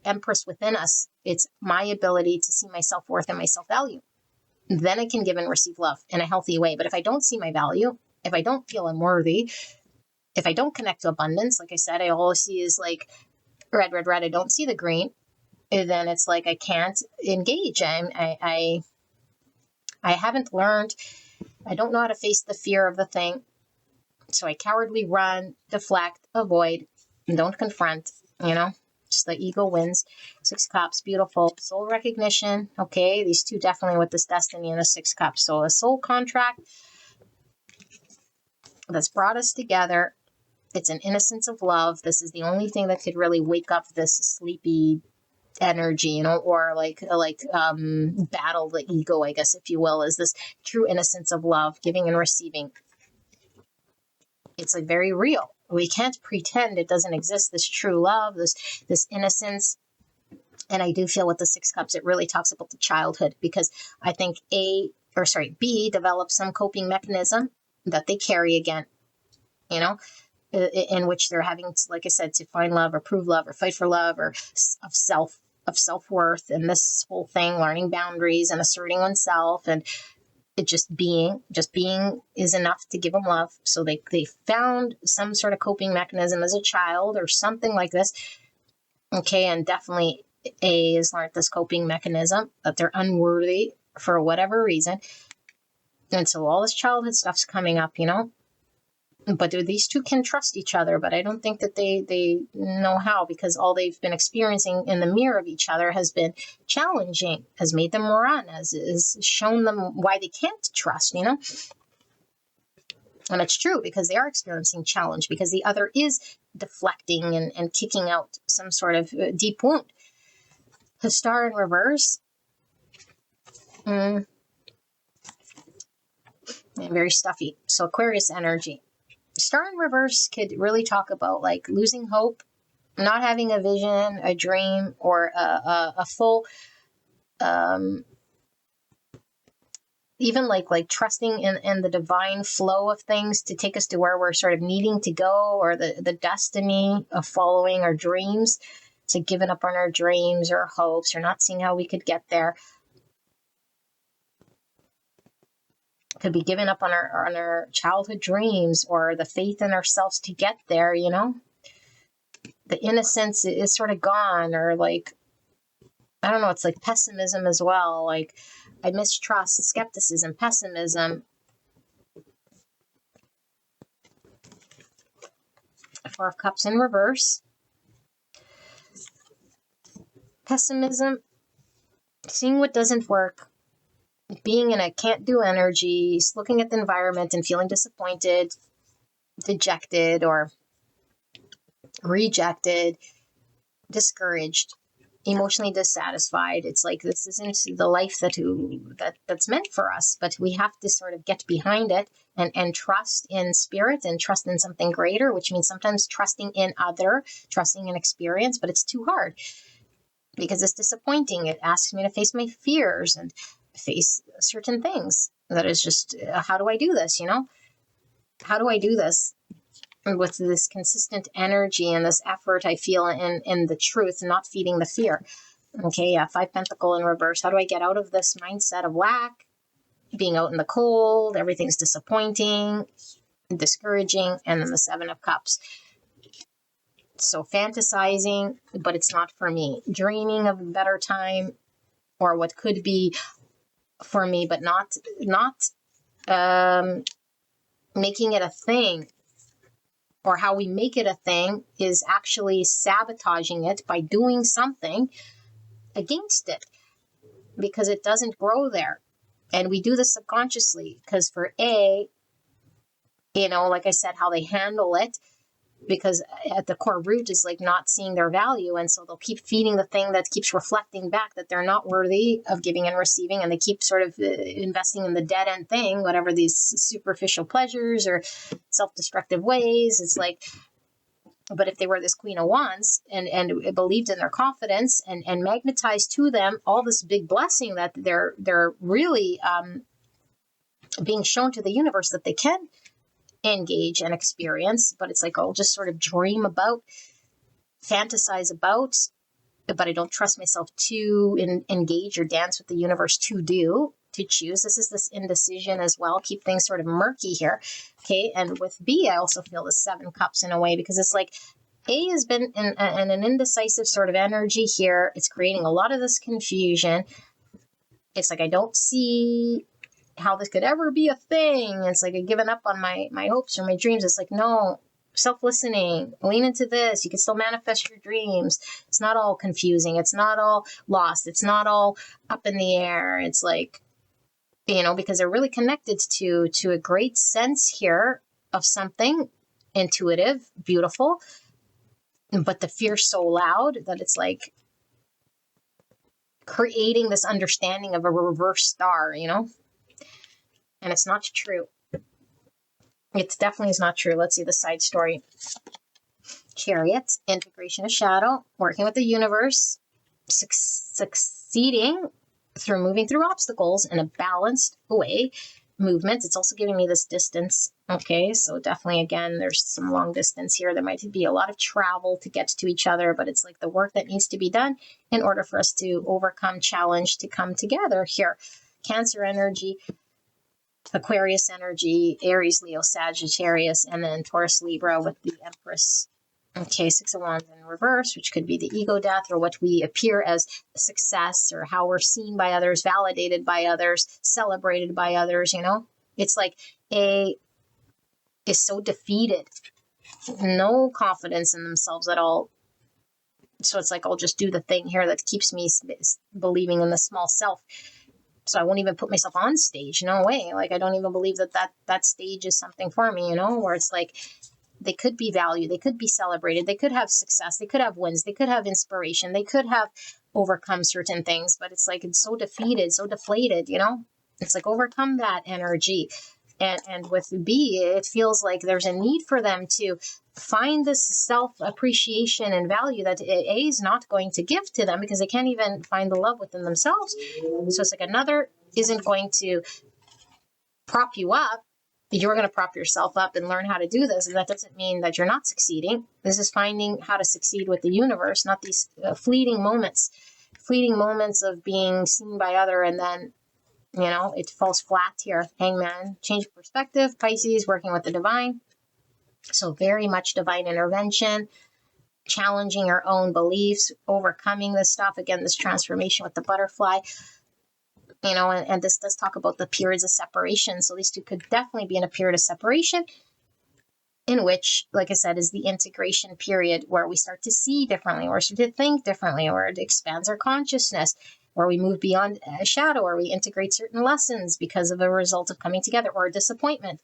Empress within us. It's my ability to see my self-worth and my self-value. Then I can give and receive love in a healthy way. But if I don't see my value, if I don't feel unworthy, if I don't connect to abundance, like I said, I always see is like red, I don't see the green, then it's like I can't engage. I haven't learned, I don't know how to face the fear of the thing. So I cowardly run, deflect, avoid, and don't confront, you know, just the ego wins. 6 Cups, beautiful. Soul recognition. Okay, these two definitely with this destiny and the 6 Cups. So a soul contract that's brought us together. It's an innocence of love. This is the only thing that could really wake up this sleepy energy, you know, or like battle the ego, I guess, if you will, is this true innocence of love, giving and receiving. It's like very real. We can't pretend it doesn't exist, this true love, this innocence. And I do feel with the 6 Cups, it really talks about the childhood, because I think B develops some coping mechanism that they carry again, you know, in which they're having to, like I said, to find love or prove love or fight for love or of self-worth, and this whole thing, learning boundaries and asserting oneself, and it just being is enough to give them love. So they found some sort of coping mechanism as a child or something like this. Okay, and definitely A has learned this coping mechanism that they're unworthy for whatever reason. And so all this childhood stuff's coming up, but these two can trust each other, but I don't think that they know how, because all they've been experiencing in the mirror of each other has been challenging, has made them run, has shown them why they can't trust, And it's true, because they are experiencing challenge, because the other is deflecting and kicking out some sort of deep wound. The star in reverse, very stuffy. So Aquarius energy. Star in reverse could really talk about like losing hope, not having a vision, a dream, or a full, even like trusting in the divine flow of things to take us to where we're sort of needing to go, or the destiny of following our dreams. It's like giving up on our dreams or hopes, or not seeing how we could get there. Could be giving up on our childhood dreams, or the faith in ourselves to get there, The innocence is sort of gone, or like, I don't know, it's like pessimism as well. Like, I mistrust, skepticism, pessimism. Four of Cups in reverse. Pessimism, seeing what doesn't work, being in a can't-do energy, looking at the environment and feeling disappointed, dejected, or rejected, discouraged, emotionally dissatisfied. It's like, this isn't the life that's meant for us, but we have to sort of get behind it and trust in spirit and trust in something greater, which means sometimes trusting in trusting in experience, but it's too hard because it's disappointing. It asks me to face my fears and face certain things that is just, how do I do this? How do I do this with this consistent energy and this effort I feel in the truth, not feeding the fear? Okay, yeah, 5 Pentacle in reverse. How do I get out of this mindset of lack, being out in the cold, everything's disappointing, discouraging, and then the 7 of Cups. So fantasizing, but it's not for me. Dreaming of a better time, or what could be for me, but not making it a thing, or how we make it a thing is actually sabotaging it by doing something against it, because it doesn't grow there. And we do this subconsciously, because for A, like I said, how they handle it, because at the core root is like not seeing their value. And so they'll keep feeding the thing that keeps reflecting back that they're not worthy of giving and receiving. And they keep sort of investing in the dead end thing, whatever these superficial pleasures or self-destructive ways. It's like, but if they were this Queen of Wands and believed in their confidence and magnetized to them all this big blessing that they're really being shown to the universe that they can engage and experience, but it's like, I'll just sort of dream about, fantasize about, but I don't trust myself to engage or dance with the universe to choose. This is this indecision as well. Keep things sort of murky here. Okay. And with B, I also feel the 7 Cups in a way, because it's like A has been in an indecisive sort of energy here. It's creating a lot of this confusion. It's like, I don't see how this could ever be a thing. It's like I've given up on my hopes or my dreams. It's like, no, self-listening, lean into this. You can still manifest your dreams. It's not all confusing. It's not all lost. It's not all up in the air. It's like, because they're really connected to a great sense here of something intuitive, beautiful, but the fear's so loud that it's like creating this understanding of a reverse star, and it's not true. It definitely is not true. Let's see the side story. Chariot, integration of shadow, working with the universe, succeeding through moving through obstacles in a balanced way. Movement. It's also giving me this distance. Okay, so definitely, again, there's some long distance here. There might be a lot of travel to get to each other, but it's like the work that needs to be done in order for us to overcome challenge to come together here. Cancer energy, Aquarius energy, Aries, Leo, Sagittarius, and then Taurus, Libra with the Empress Okay, Six of Wands in reverse, which could be the ego death, or what we appear as success, or how we're seen by others, validated by others, celebrated by others, you know? It's like A is so defeated, no confidence in themselves at all. So it's like, I'll just do the thing here that keeps me believing in the small self. So I won't even put myself on stage. No way. Like, I don't even believe that stage is something for me, you know, where it's like, they could be valued, they could be celebrated, they could have success, they could have wins, they could have inspiration, they could have overcome certain things, but it's like, it's so defeated, so deflated, you know? It's like, overcome that energy. And with B, it feels like there's a need for them to find this self-appreciation and value that A is not going to give to them, because they can't even find the love within themselves. So it's like, another isn't going to prop you up. You're going to prop yourself up and learn how to do this. And that doesn't mean that you're not succeeding. This is finding how to succeed with the universe, not these fleeting moments of being seen by other. And then, you know, it falls flat here. Hangman, change of perspective. Pisces, working with the divine. So very much divine intervention, challenging our own beliefs, overcoming this stuff. Again, this transformation with the butterfly. You know, and this does talk about the periods of separation. So these two could definitely be in a period of separation, in which, like I said, is the integration period, where we start to see differently, or start to think differently, or it expands our consciousness, where we move beyond a shadow, or we integrate certain lessons because of a result of coming together, or a disappointment.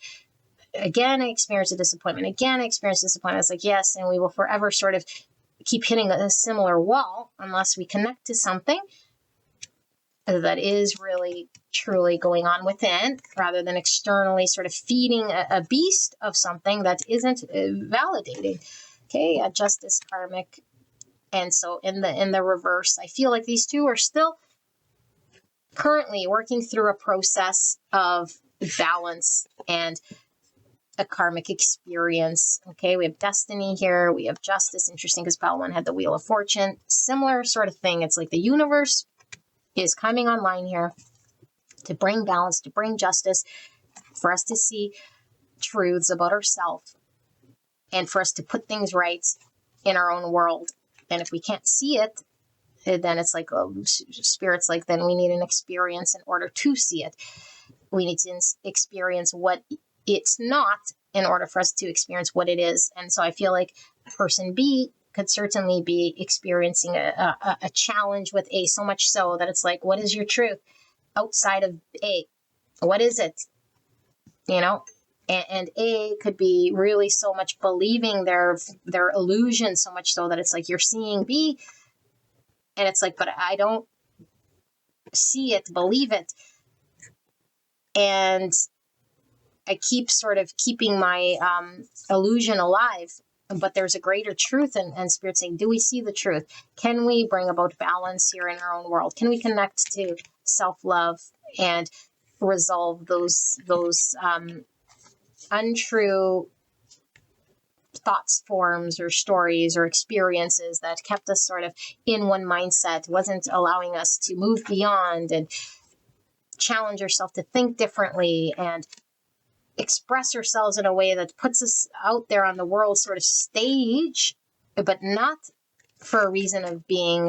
Again, I experienced a disappointment. Again, I experienced disappointment. It's like, yes, and we will forever sort of keep hitting a similar wall unless we connect to something that is really truly going on within, rather than externally sort of feeding a beast of something that isn't validating. Okay, justice, karmic. And so in the reverse, I feel like these two are still currently working through a process of balance and a karmic experience. Okay, we have destiny here, we have justice. Interesting, because pile one had the wheel of fortune. Similar sort of thing. It's like the universe is coming online here to bring balance, to bring justice, for us to see truths about ourselves, and for us to put things right in our own world. And if we can't see it, then it's like, spirit's like, then we need an experience in order to see it. We need to experience what it's not in order for us to experience what it is. And so I feel like person B could certainly be experiencing a challenge with A, so much so that it's like, what is your truth outside of A? What is it? You know? And A could be really so much believing their illusion, so much so that it's like, you're seeing B, and it's like, but I don't see it, believe it. And I keep sort of keeping my illusion alive, but there's a greater truth, and Spirit saying, do we see the truth? Can we bring about balance here in our own world? Can we connect to self-love and resolve those untrue thoughts, forms, or stories, or experiences that kept us sort of in one mindset, wasn't allowing us to move beyond and challenge ourselves to think differently and express ourselves in a way that puts us out there on the world sort of stage, but not for a reason of being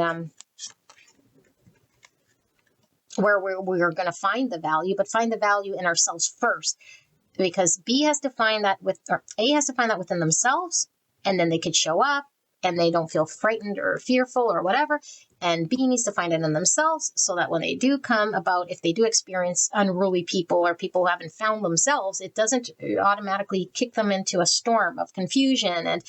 where we're going to find the value, but find the value in ourselves first. Because B has to find that or A has to find that within themselves, and then they could show up and they don't feel frightened or fearful or whatever. And B needs to find it in themselves, so that when they do come about, if they do experience unruly people or people who haven't found themselves, it doesn't automatically kick them into a storm of confusion and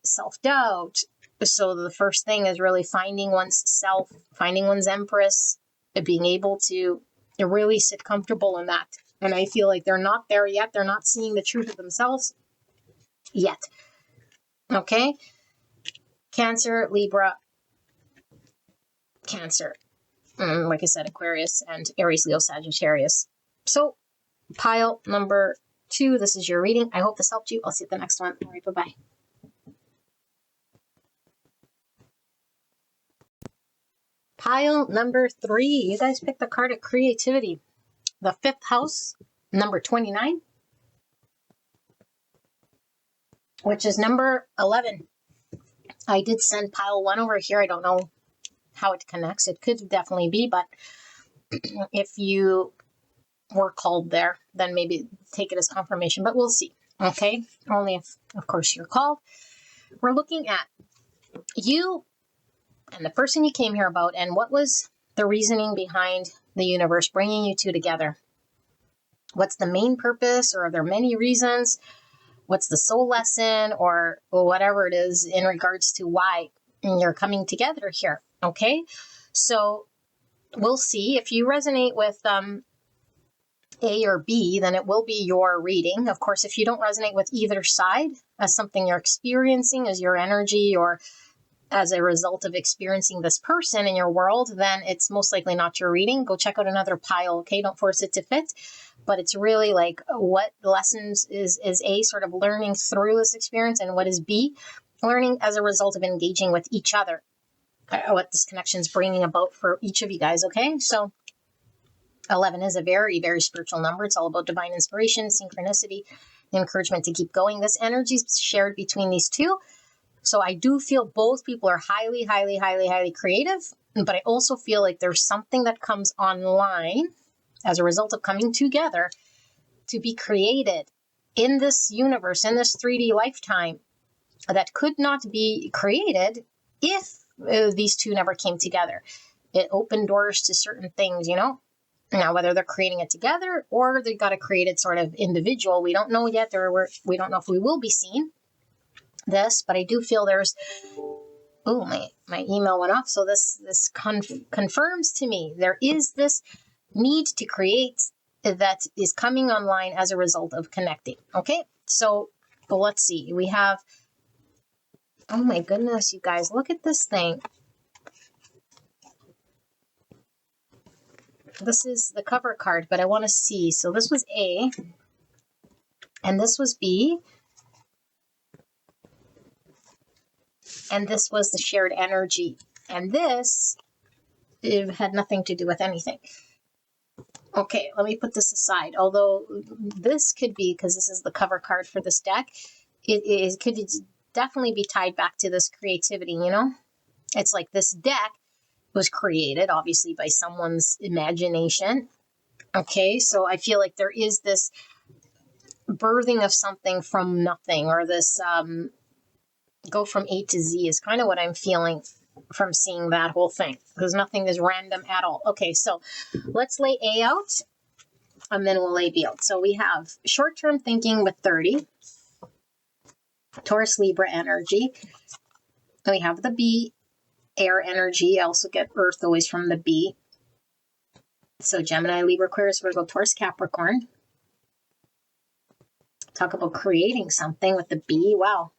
self-doubt. So the first thing is really finding one's self, finding one's empress, and being able to really sit comfortable in that. And I feel like they're not there yet. They're not seeing the truth of themselves yet. Okay? Cancer, Libra, Cancer. Like I said, Aquarius, and Aries, Leo, Sagittarius. So, pile number 2, this is your reading. I hope this helped you. I'll see you at the next one. All right, bye-bye. Pile number 3. You guys picked the card of creativity. The 5th house, number 29, which is number 11. I did send pile 1 over here. I don't know how it connects. It could definitely be, but if you were called there, then maybe take it as confirmation, but we'll see. Okay, only if, of course, you're called. We're looking at you and the person you came here about, and what was the reasoning behind the universe bringing you two together. What's the main purpose, or are there many reasons? What's the soul lesson, or whatever it is in regards to why you're coming together here. Okay, so we'll see. If you resonate with A or B, then it will be your reading. Of course, if you don't resonate with either side as something you're experiencing as your energy, or as a result of experiencing this person in your world, then it's most likely not your reading. Go check out another pile, okay? Don't force it to fit. But it's really like, what lessons is A sort of learning through this experience, and what is B learning as a result of engaging with each other? What this connection is bringing about for each of you guys, okay? So 11 is a very, very spiritual number. It's all about divine inspiration, synchronicity, the encouragement to keep going. This energy is shared between these two. So I do feel both people are highly, highly, highly, highly creative, but I also feel like there's something that comes online as a result of coming together to be created in this universe, in this 3D lifetime, that could not be created if these two never came together. It opened doors to certain things, Now, whether they're creating it together or they got to create it sort of individual, we don't know yet. We don't know if we will be seeing this, but I do feel there's, my email went off. So this confirms to me there is this need to create that is coming online as a result of connecting. Okay, so let's see. We have, oh my goodness, you guys, look at this thing. This is the cover card, but I want to see. So this was A, and this was B, and this was the shared energy, and this, it had nothing to do with anything. Okay, let me put this aside. Although this could be, because this is the cover card for this deck, it could definitely be tied back to this creativity, It's like this deck was created, obviously, by someone's imagination. Okay, so I feel like there is this birthing of something from nothing, or this go from A to Z is kind of what I'm feeling from seeing that whole thing, because nothing is random at all. Okay, so let's lay A out, and then we'll lay B out. So we have short-term thinking with 30, Taurus Libra energy. And we have the B, air energy. I also get Earth always from the B. So Gemini, Libra, Aquarius, Virgo, Taurus, Capricorn. Talk about creating something with the B. Wow.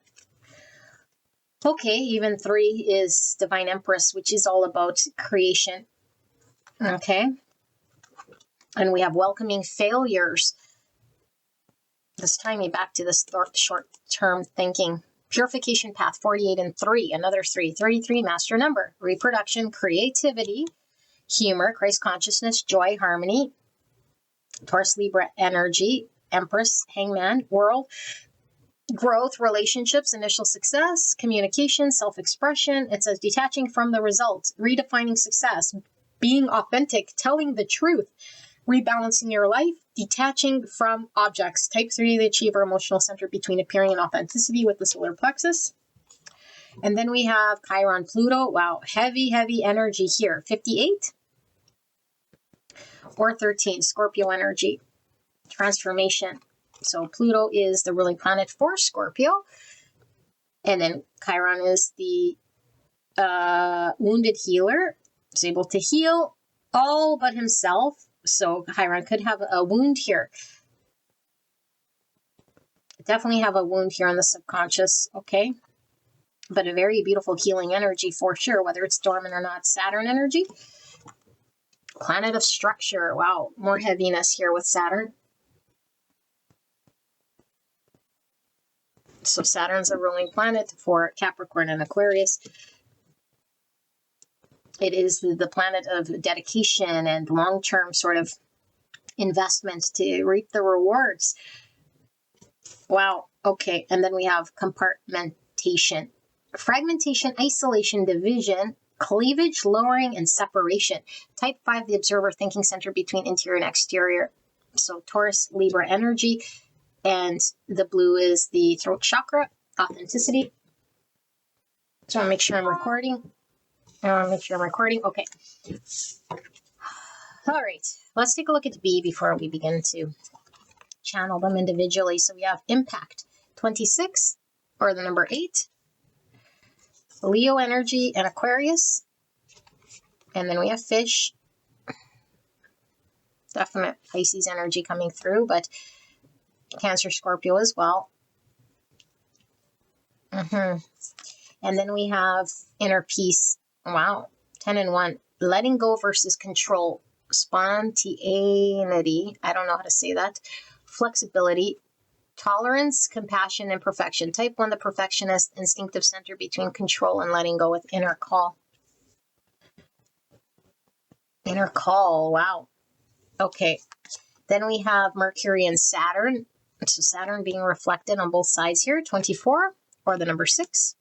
Okay, even 3 is Divine Empress, which is all about creation. Okay. And we have welcoming failures. This tying me back to this short-term thinking. Purification path, 48 and 3, another 3, 33, master number. Reproduction, creativity, humor, Christ consciousness, joy, harmony. Taurus, Libra energy, Empress, Hangman, world. Growth, relationships, initial success, communication, self-expression. It says detaching from the results, redefining success, being authentic, telling the truth, rebalancing your life, detaching from objects. Type 3, the achiever, emotional center between appearing and authenticity with the solar plexus. And then we have Chiron, Pluto. Wow, heavy, heavy energy here. 58 or 13, Scorpio energy, transformation. So Pluto is the ruling planet for Scorpio. And then Chiron is the wounded healer. He's able to heal all but himself. So Chiron could have a wound here. Definitely have a wound here on the subconscious, okay? But a very beautiful healing energy for sure, whether it's dormant or not. Saturn energy. Planet of structure. Wow, more heaviness here with Saturn. So Saturn's a ruling planet for Capricorn and Aquarius. It is the planet of dedication and long-term sort of investment to reap the rewards. Wow. Okay. And then we have compartmentation. fragmentation, isolation, division, cleavage, lowering, and separation. Type 5, the observer thinking center between interior and exterior. So Taurus, Libra energy. And the blue is the throat chakra, authenticity. So I want to make sure I'm recording. Okay. All right. Let's take a look at B before we begin to channel them individually. So we have impact 26, or the number 8. Leo energy and Aquarius. And then we have fish. Definite Pisces energy coming through, but Cancer, Scorpio as well. And then we have inner peace. Wow. 10 and 1. Letting go versus control. Spontaneity. I don't know how to say that. Flexibility. Tolerance, compassion, and perfection. Type 1, the perfectionist, instinctive center between control and letting go with inner call. Inner call. Wow. Okay. Then we have Mercury and Saturn. So Saturn being reflected on both sides here. 24, or the number 6.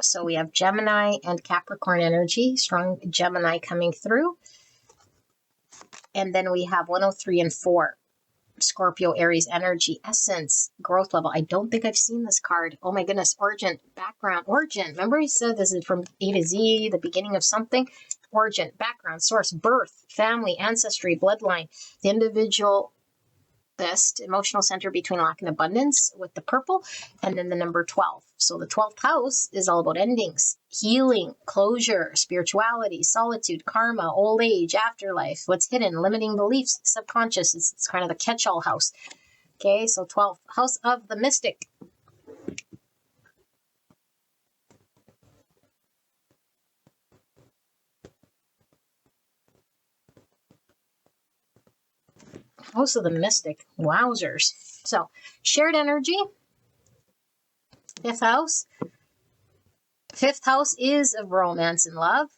So we have Gemini and Capricorn energy. Strong Gemini coming through. And then we have 103 and 4. Scorpio, Aries energy, essence, growth level. I don't think I've seen this card. Oh my goodness. Origin, background, origin. Remember he said this is from A to Z, the beginning of something. Origin, background, source, birth, family, ancestry, bloodline. The individual best emotional center between lack and abundance with the purple, and then the number 12. So the 12th house is all about endings, healing, closure, spirituality, solitude, karma, old age, afterlife, what's hidden, limiting beliefs, subconscious. It's kind of the catch-all house. Okay, so 12th house of the mystic. House of the mystic. Wowzers. So shared energy. 5th house. 5th house is of romance and love.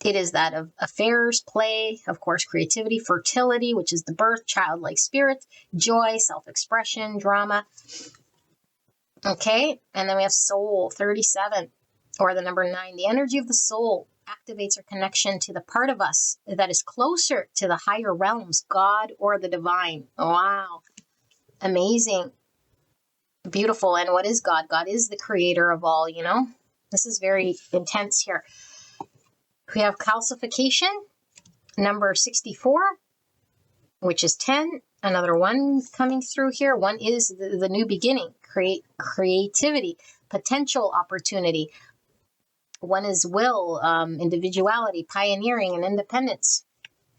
It is that of affairs, play, of course, creativity, fertility, which is the birth, childlike spirit, joy, self-expression, drama. Okay, and then we have soul, 37, or the number 9. The energy of the soul activates our connection to the part of us that is closer to the higher realms, God or the divine. Wow, amazing. Beautiful. And what is God? God is the creator of all, you know. This is very intense here. We have calcification, number 64, which is 10. Another 1 coming through here. 1 is the new beginning, creativity, potential opportunity. 1 is will, individuality, pioneering, and independence.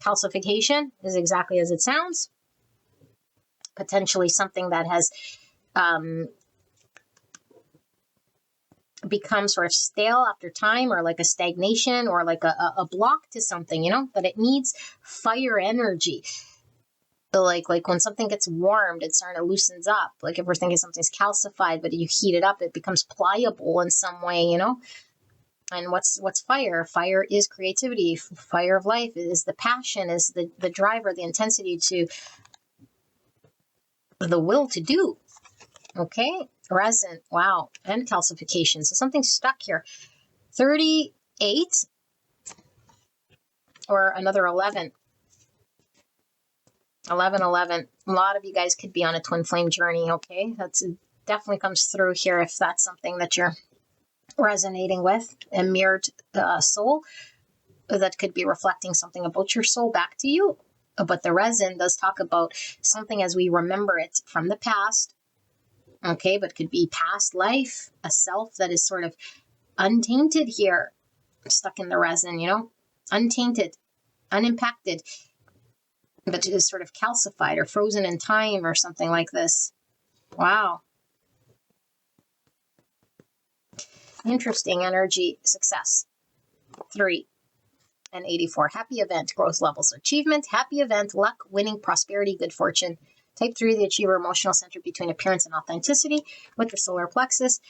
Calcification is exactly as it sounds. Potentially something that has become sort of stale after time, or like a stagnation, or like a block to something, you know, that it needs fire energy. So like when something gets warmed, it sort of loosens up. Like if we're thinking something's calcified, but you heat it up, it becomes pliable in some way, you know. And what's fire? Fire is creativity. Fire of life is the passion, is the driver, the intensity, to the will to do. Okay, resin, wow, and calcification. So something's stuck here. 38, or another 11. 11. A lot of you guys could be on a twin flame journey, okay? That's definitely comes through here if that's something that you're resonating with. A mirrored soul that could be reflecting something about your soul back to you. But the resin does talk about something as we remember it from the past. Okay, but could be past life, a self that is sort of untainted here, stuck in the resin, you know, untainted, unimpacted, but is sort of calcified or frozen in time or something like this. Wow. Interesting energy. Success. 3 and 84. Happy event, growth levels, achievement, happy event, luck, winning, prosperity, good fortune. Type 3, the achiever, emotional center between appearance and authenticity with the solar plexus.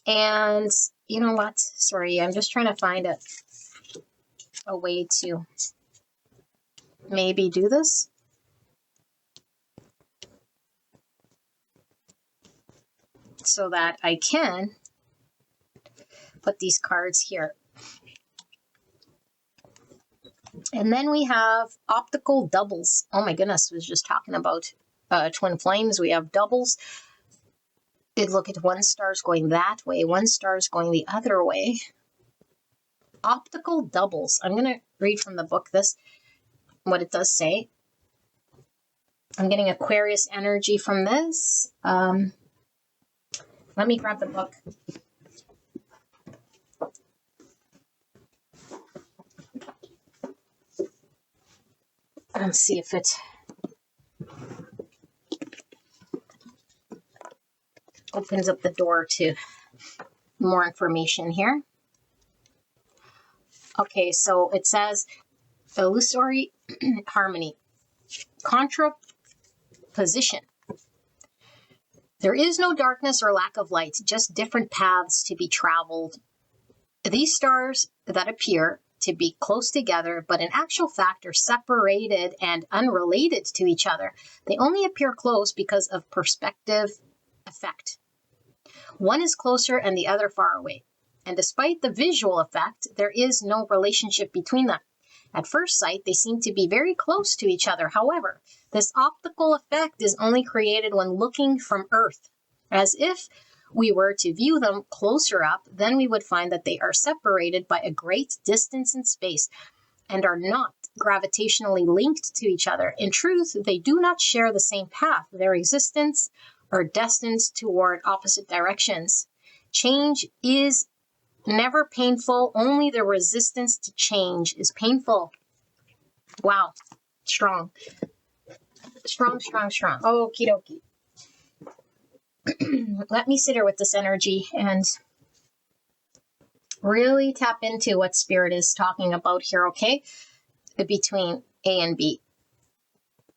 And you know what? Sorry, I'm just trying to find a way to maybe do this. so that I can put these cards here. And then we have optical doubles. Oh my goodness, I was just talking about twin flames. We have doubles. Look at one star's going that way, one star's going the other way. Optical doubles. I'm going to read from the book what it does say. I'm getting Aquarius energy from this. Let me grab the book. And see if it opens up the door to more information here. Okay, so it says illusory harmony, contraposition. There is no darkness or lack of light, just different paths to be traveled. These stars that appear to be close together, but in actual fact are separated and unrelated to each other. They only appear close because of perspective effect. One is closer and the other far away. And despite the visual effect, there is no relationship between them. At first sight, they seem to be very close to each other. However, this optical effect is only created when looking from Earth. As if we were to view them closer up, then we would find that they are separated by a great distance in space and are not gravitationally linked to each other. In truth, they do not share the same path. Their existence are destined toward opposite directions. Change is never painful. Only the resistance to change is painful. Wow. Strong. Strong, strong, strong. Okie dokie. Let me sit here with this energy and really tap into what Spirit is talking about here, okay? Between A and B.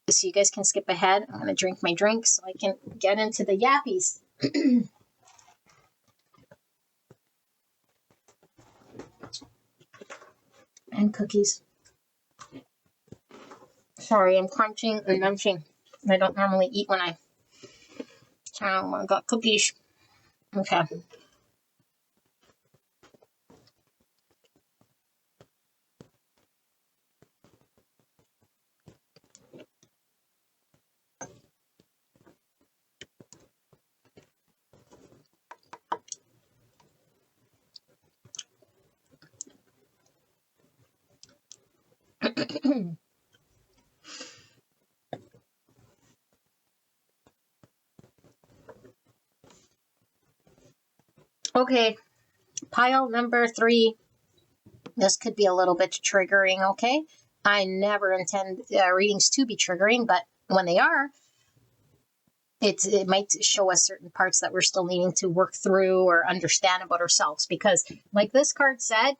So you guys can skip ahead. I'm going to drink my drink so I can get into the yappies. And cookies. Sorry, I'm crunching and munching. I don't normally eat when I got cookies. Okay. Okay, pile number 3. This could be a little bit triggering, okay? I never intend readings to be triggering, but when they are, it might show us certain parts that we're still needing to work through or understand about ourselves. Because like this card said,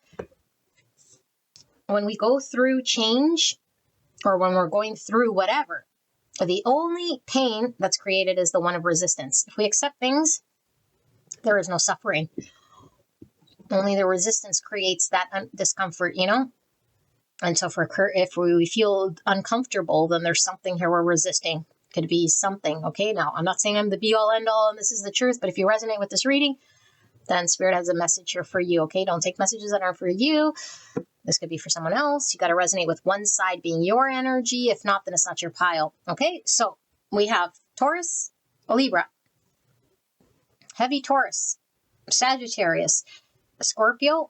when we go through change or when we're going through whatever, the only pain that's created is the one of resistance. If we accept things, there is no suffering. Only the resistance creates that discomfort, you know? And so if we feel uncomfortable, then there's something here we're resisting. Could be something, okay? Now, I'm not saying I'm the be-all, end-all, and this is the truth, but if you resonate with this reading, then Spirit has a message here for you, okay? Don't take messages that are for you. This could be for someone else. You got to resonate with one side being your energy. If not, then it's not your pile, okay? So we have Taurus, Libra, heavy Taurus, Sagittarius, Scorpio,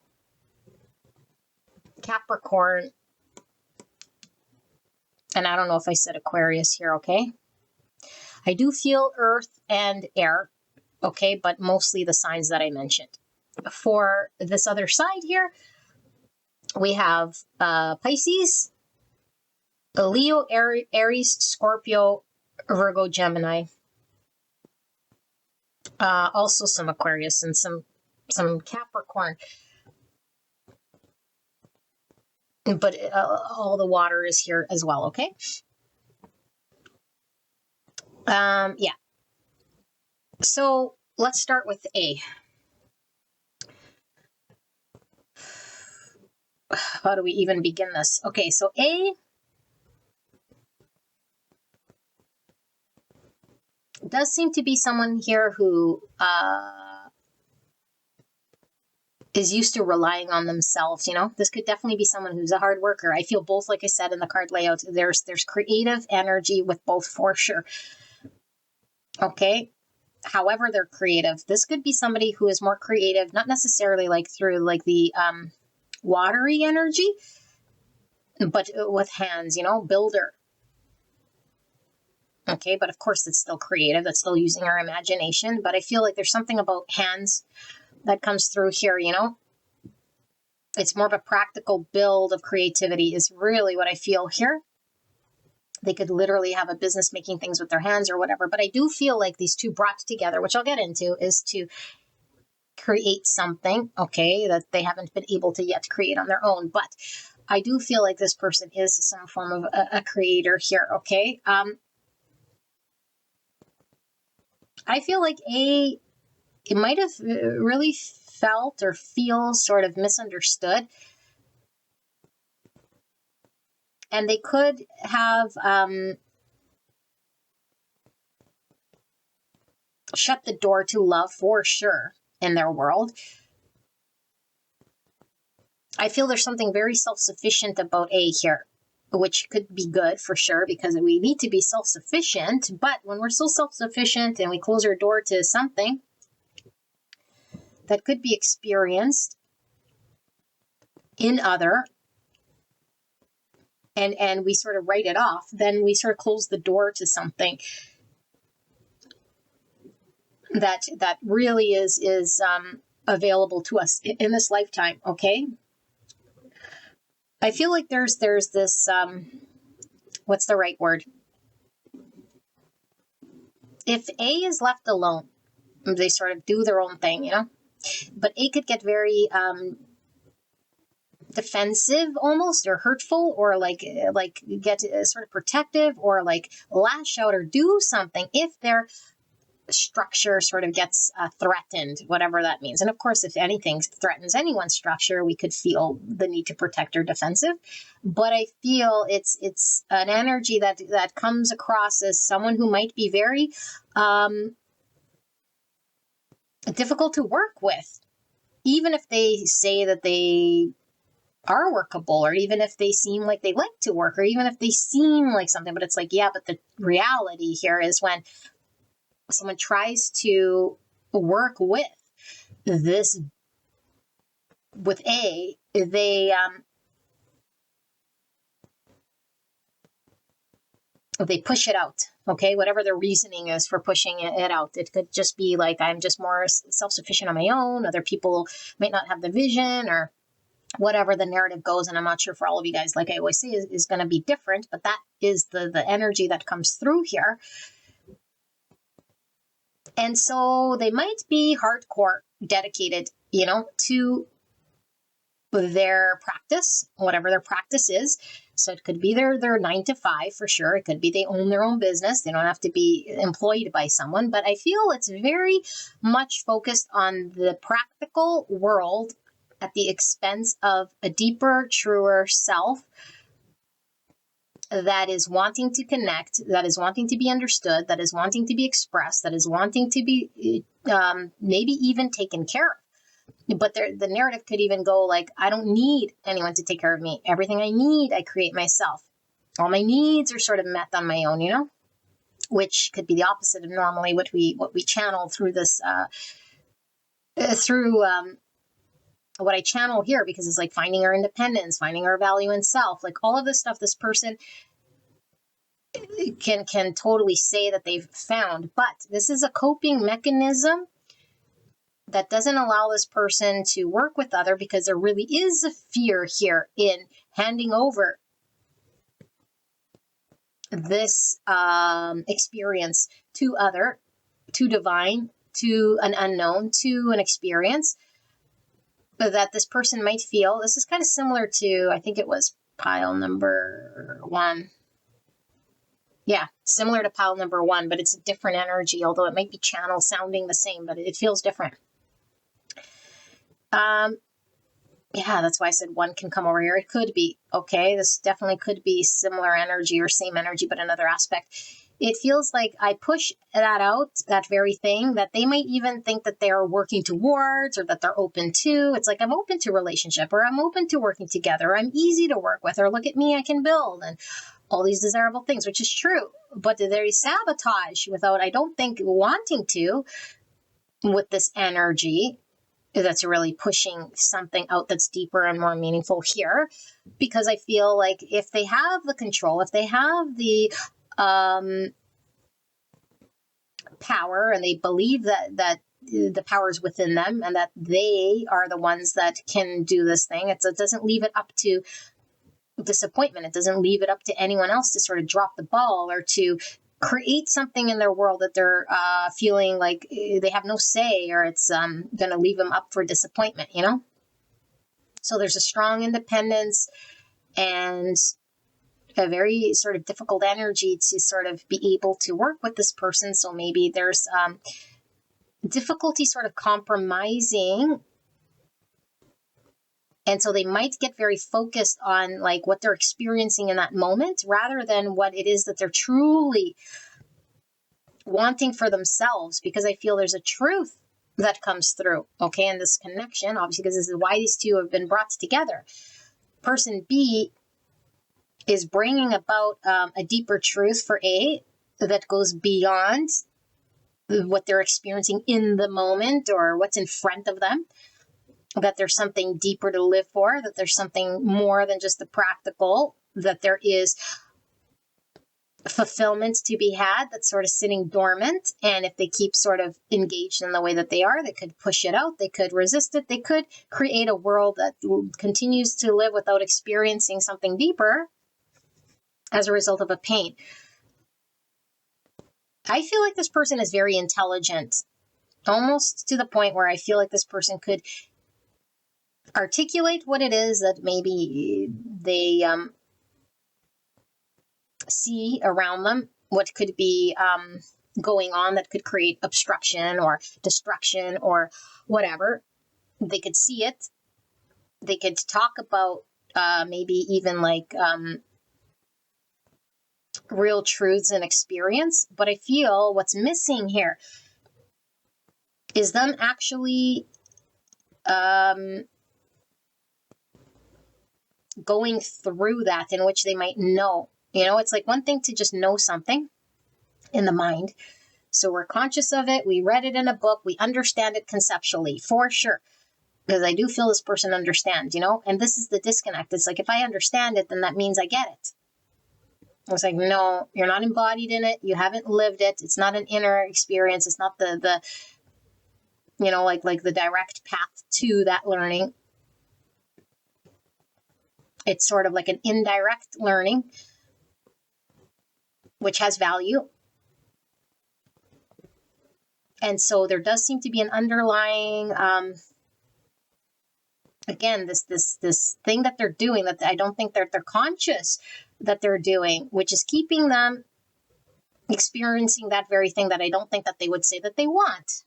Capricorn, and I don't know if I said Aquarius here, okay? I do feel earth and air, okay, but mostly the signs that I mentioned. For this other side here, we have Pisces, Leo, Aries, Scorpio, Virgo, Gemini. Also some Aquarius and some Capricorn. But all the water is here as well, okay? Yeah. So let's start with A. How do we even begin this? Okay, so A does seem to be someone here who is used to relying on themselves. This could definitely be someone who's a hard worker. I feel both, like I said in the card layout, there's creative energy with both for sure. Okay. However, they're creative. This could be somebody who is more creative, not necessarily like through like the watery energy, but with hands, builder. Okay, but of course it's still creative. That's still using our imagination. But I feel like there's something about hands that comes through here, It's more of a practical build of creativity is really what I feel here. They could literally have a business making things with their hands or whatever. But I do feel like these two brought together, which I'll get into, is to create something, okay, that they haven't been able to yet create on their own. But I do feel like this person is some form of a creator here, okay? I feel like it might have really felt or feels sort of misunderstood. And they could have shut the door to love for sure in their world. I feel there's something very self-sufficient about A here, which could be good for sure because we need to be self-sufficient. But when we're so self-sufficient and we close our door to something that could be experienced in other, and we sort of write it off, then we sort of close the door to something that really is available to us in this lifetime. Okay, I feel like there's this what's the right word? If A is left alone, they sort of do their own thing, But A could get very defensive almost, or hurtful, or like get sort of protective, or like lash out or do something if their structure sort of gets threatened, whatever that means. And of course, if anything threatens anyone's structure, we could feel the need to protect or defensive. But I feel it's an energy that comes across as someone who might be very difficult to work with, even if they say that they are workable, or even if they seem like they like to work, or even if they seem like something. But it's like, yeah, but the reality here is when someone tries to work with this, with A, they push it out, okay? Whatever their reasoning is for pushing it out. It could just be like, I'm just more self-sufficient on my own. Other people might not have the vision, or whatever the narrative goes. And I'm not sure for all of you guys, like I always say, is going to be different, but that is the energy that comes through here. And so they might be hardcore dedicated, to their practice, whatever their practice is. So it could be their 9 to 5 for sure. It could be they own their own business. They don't have to be employed by someone. But I feel it's very much focused on the practical world at the expense of a deeper, truer self that is wanting to connect, that is wanting to be understood, that is wanting to be expressed, that is wanting to be maybe even taken care of. But the narrative could even go like, I don't need anyone to take care of me. Everything I need, I create myself. All my needs are sort of met on my own, which could be the opposite of normally what we channel through this, what I channel here, because it's like finding our independence, finding our value in self, like all of this stuff this person can totally say that they've found. But this is a coping mechanism that doesn't allow this person to work with other, because there really is a fear here in handing over this experience to other, to divine, to an unknown, to an experience that this person might feel. This is kind of similar to, I think it was pile number 1. Yeah, similar to pile number 1, but it's a different energy, although it might be channel sounding the same, but it feels different. Yeah, that's why I said 1 can come over here. It could be, okay, this definitely could be similar energy or same energy, but another aspect. it feels like I push that out, that very thing that they might even think that they're working towards or that they're open to. It's like, I'm open to relationship, or I'm open to working together. I'm easy to work with, or look at me, I can build, and all these desirable things, which is true. But they sabotage without, I don't think, wanting to, with this energy that's really pushing something out that's deeper and more meaningful here. Because I feel like if they have the control, if they have the power, and they believe that the power is within them and that they are the ones that can do this thing, it doesn't leave it up to disappointment. It doesn't leave it up to anyone else to sort of drop the ball or to create something in their world that they're feeling like they have no say, or it's going to leave them up for disappointment, you know? So there's a strong independence and a very sort of difficult energy to sort of be able to work with this person. So maybe there's difficulty sort of compromising. And so they might get very focused on like what they're experiencing in that moment rather than what it is that they're truly wanting for themselves, because I feel there's a truth that comes through, okay, in this connection, obviously, because this is why these two have been brought together. Person B is bringing about a deeper truth for A that goes beyond what they're experiencing in the moment or what's in front of them. That there's something deeper to live for, that there's something more than just the practical, that there is fulfillment to be had that's sort of sitting dormant. And if they keep sort of engaged in the way that they are, they could push it out, they could resist it, they could create a world that continues to live without experiencing something deeper as a result of a pain. I feel like this person is very intelligent, almost to the point where I feel like this person could articulate what it is that maybe they see around them, what could be going on that could create obstruction or destruction or whatever. They could see it. They could talk about maybe even like real truths and experience. But I feel what's missing here is them actually going through that, in which they might know. You know, it's like one thing to just know something in the mind. So we're conscious of it. We read it in a book. We understand it conceptually, for sure. Because I do feel this person understands, you know? And this is the disconnect. It's like, if I understand it, then that means I get it. It's like, no, you're not embodied in it. You haven't lived it. It's not an inner experience. It's not the you know, like the direct path to that learning. It's sort of like an indirect learning, which has value. And so there does seem to be an underlying, again, this thing that they're doing that I don't think they're conscious that they're doing, which is keeping them experiencing that very thing that I don't think that they would say that they want.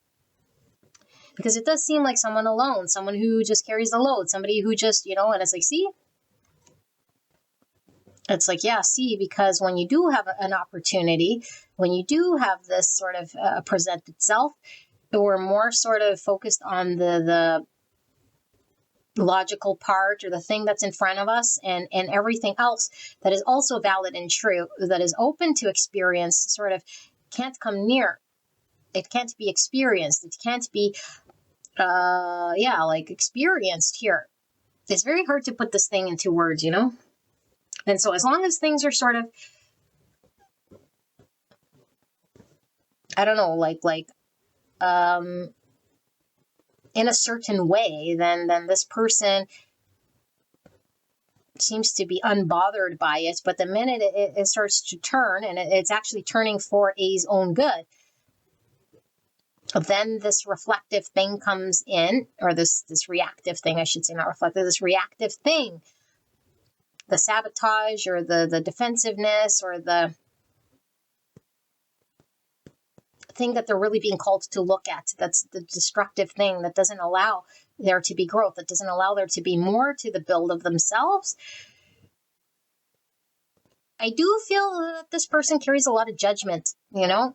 Because it does seem like someone alone, someone who just carries the load, somebody who just, you know, and it's like, see? It's like, yeah, see, because when you do have an opportunity, when you do have this sort of present itself, we're more sort of focused on the logical part or the thing that's in front of us, and everything else that is also valid and true, that is open to experience, sort of can't come near. It can't be experienced. It can't be, like experienced here. It's very hard to put this thing into words, you know? And so as long as things are sort of, I don't know, like in a certain way, then this person seems to be unbothered by it. But the minute it starts to turn, and it's actually turning for A's own good, then this reflective thing comes in, or this reactive thing, I should say, not reflective, this reactive thing, the sabotage or the defensiveness or the thing that they're really being called to look at. That's the destructive thing that doesn't allow there to be growth. That doesn't allow there to be more to the build of themselves. I do feel that this person carries a lot of judgment, you know?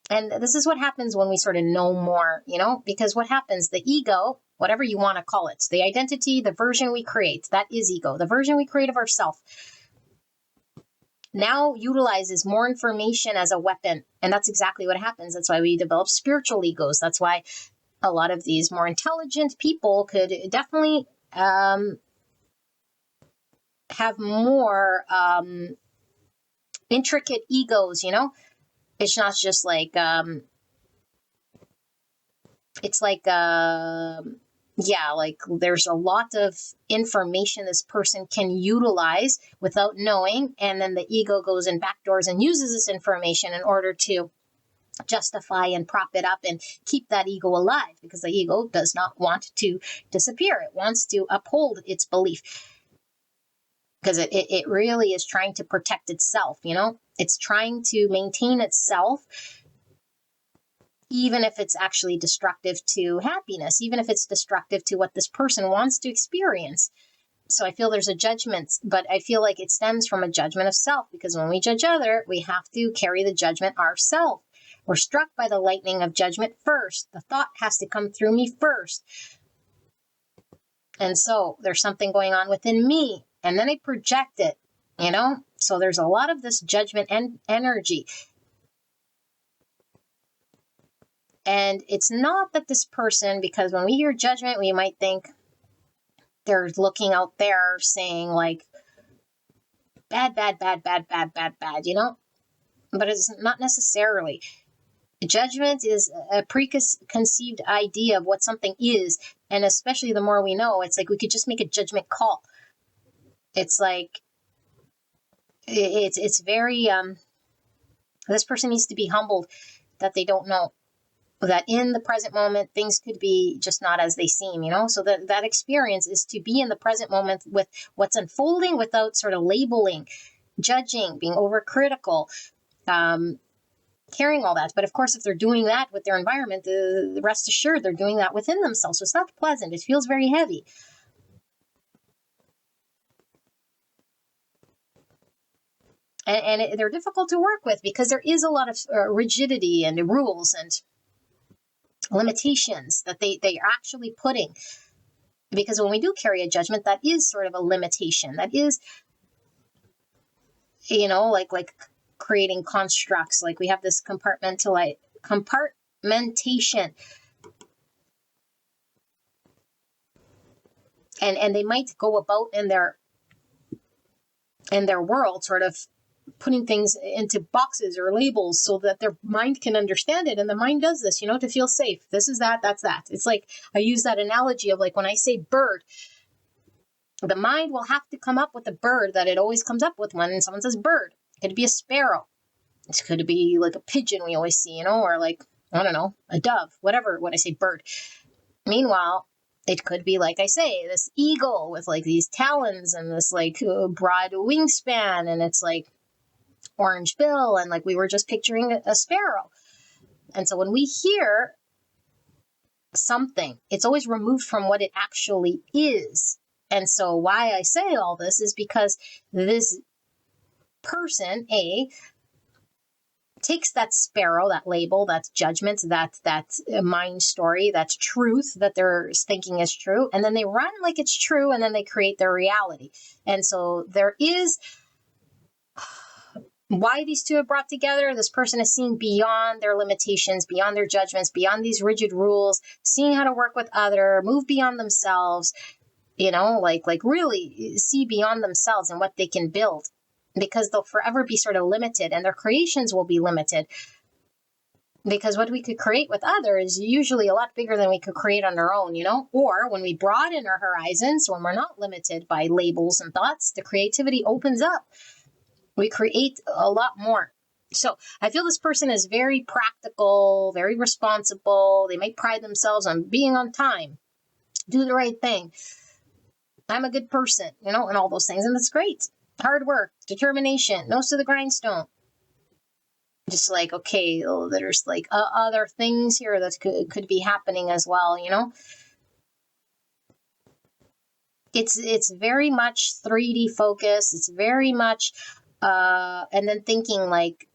And this is what happens when we sort of know more, you know? Because what happens, the ego, whatever you want to call it, the identity, the version we create, that is ego. The version we create of ourselves now utilizes more information as a weapon. And that's exactly what happens. That's why we develop spiritual egos. That's why a lot of these more intelligent people could definitely have more intricate egos, you know? It's not just like, it's like, yeah, like there's a lot of information this person can utilize without knowing. And then the ego goes in back doors and uses this information in order to justify and prop it up and keep that ego alive, because the ego does not want to disappear. It wants to uphold its belief, because it really is trying to protect itself, you know? It's trying to maintain itself, even if it's actually destructive to happiness, even if it's destructive to what this person wants to experience. So I feel there's a judgment, but I feel like it stems from a judgment of self, because when we judge other, we have to carry the judgment ourselves. We're struck by the lightning of judgment first. The thought has to come through me first. And so there's something going on within me, and then I project it, you know? So there's a lot of this judgment and energy. And it's not that this person, because when we hear judgment, we might think they're looking out there saying like, bad, bad, bad, bad, bad, bad, bad, you know? But it's not necessarily. Judgment is a preconceived idea of what something is. And especially the more we know, it's like we could just make a judgment call. It's like, it's very, this person needs to be humbled that they don't know. That in the present moment, things could be just not as they seem, you know? So that experience is to be in the present moment with what's unfolding without sort of labeling, judging, being overcritical, carrying all that. But of course, if they're doing that with their environment, rest assured they're doing that within themselves. So it's not pleasant. It feels very heavy. And they're difficult to work with, because there is a lot of rigidity and rules and limitations that they are actually putting. Because when we do carry a judgment, that is sort of a limitation. That is, you know, like creating constructs. Like we have this compartmentation. And they might go about in their world sort of putting things into boxes or labels so that their mind can understand it. And the mind does this, you know, to feel safe. This is that, that's that. It's like, I use that analogy of like when I say bird, the mind will have to come up with the bird that it always comes up with when someone says bird. It could be a sparrow. It could be like a pigeon we always see, you know, or like, I don't know, a dove, whatever, when I say bird. Meanwhile, it could be, like I say, this eagle with like these talons and this like broad wingspan, and it's like orange bill, and like we were just picturing a sparrow. And so when we hear something, it's always removed from what it actually is. And so why I say all this is because this person, A, takes that sparrow, that label, that judgment, that mind story, that truth that they're thinking is true, and then they run like it's true, and then they create their reality. And so there is why these two have brought together. This person is seeing beyond their limitations, beyond their judgments, beyond these rigid rules, seeing how to work with other, move beyond themselves, you know, like really see beyond themselves and what they can build, because they'll forever be sort of limited, and their creations will be limited, because what we could create with others is usually a lot bigger than we could create on our own, you know? Or when we broaden our horizons, when we're not limited by labels and thoughts, the creativity opens up. We create a lot more. So I feel this person is very practical, very responsible. They might pride themselves on being on time, do the right thing. I'm a good person, you know, and all those things. And that's great. Hard work, determination, nose to the grindstone. Just like, okay, there's like other things here that could be happening as well, you know? It's very much 3D focused. It's very much, and then thinking like,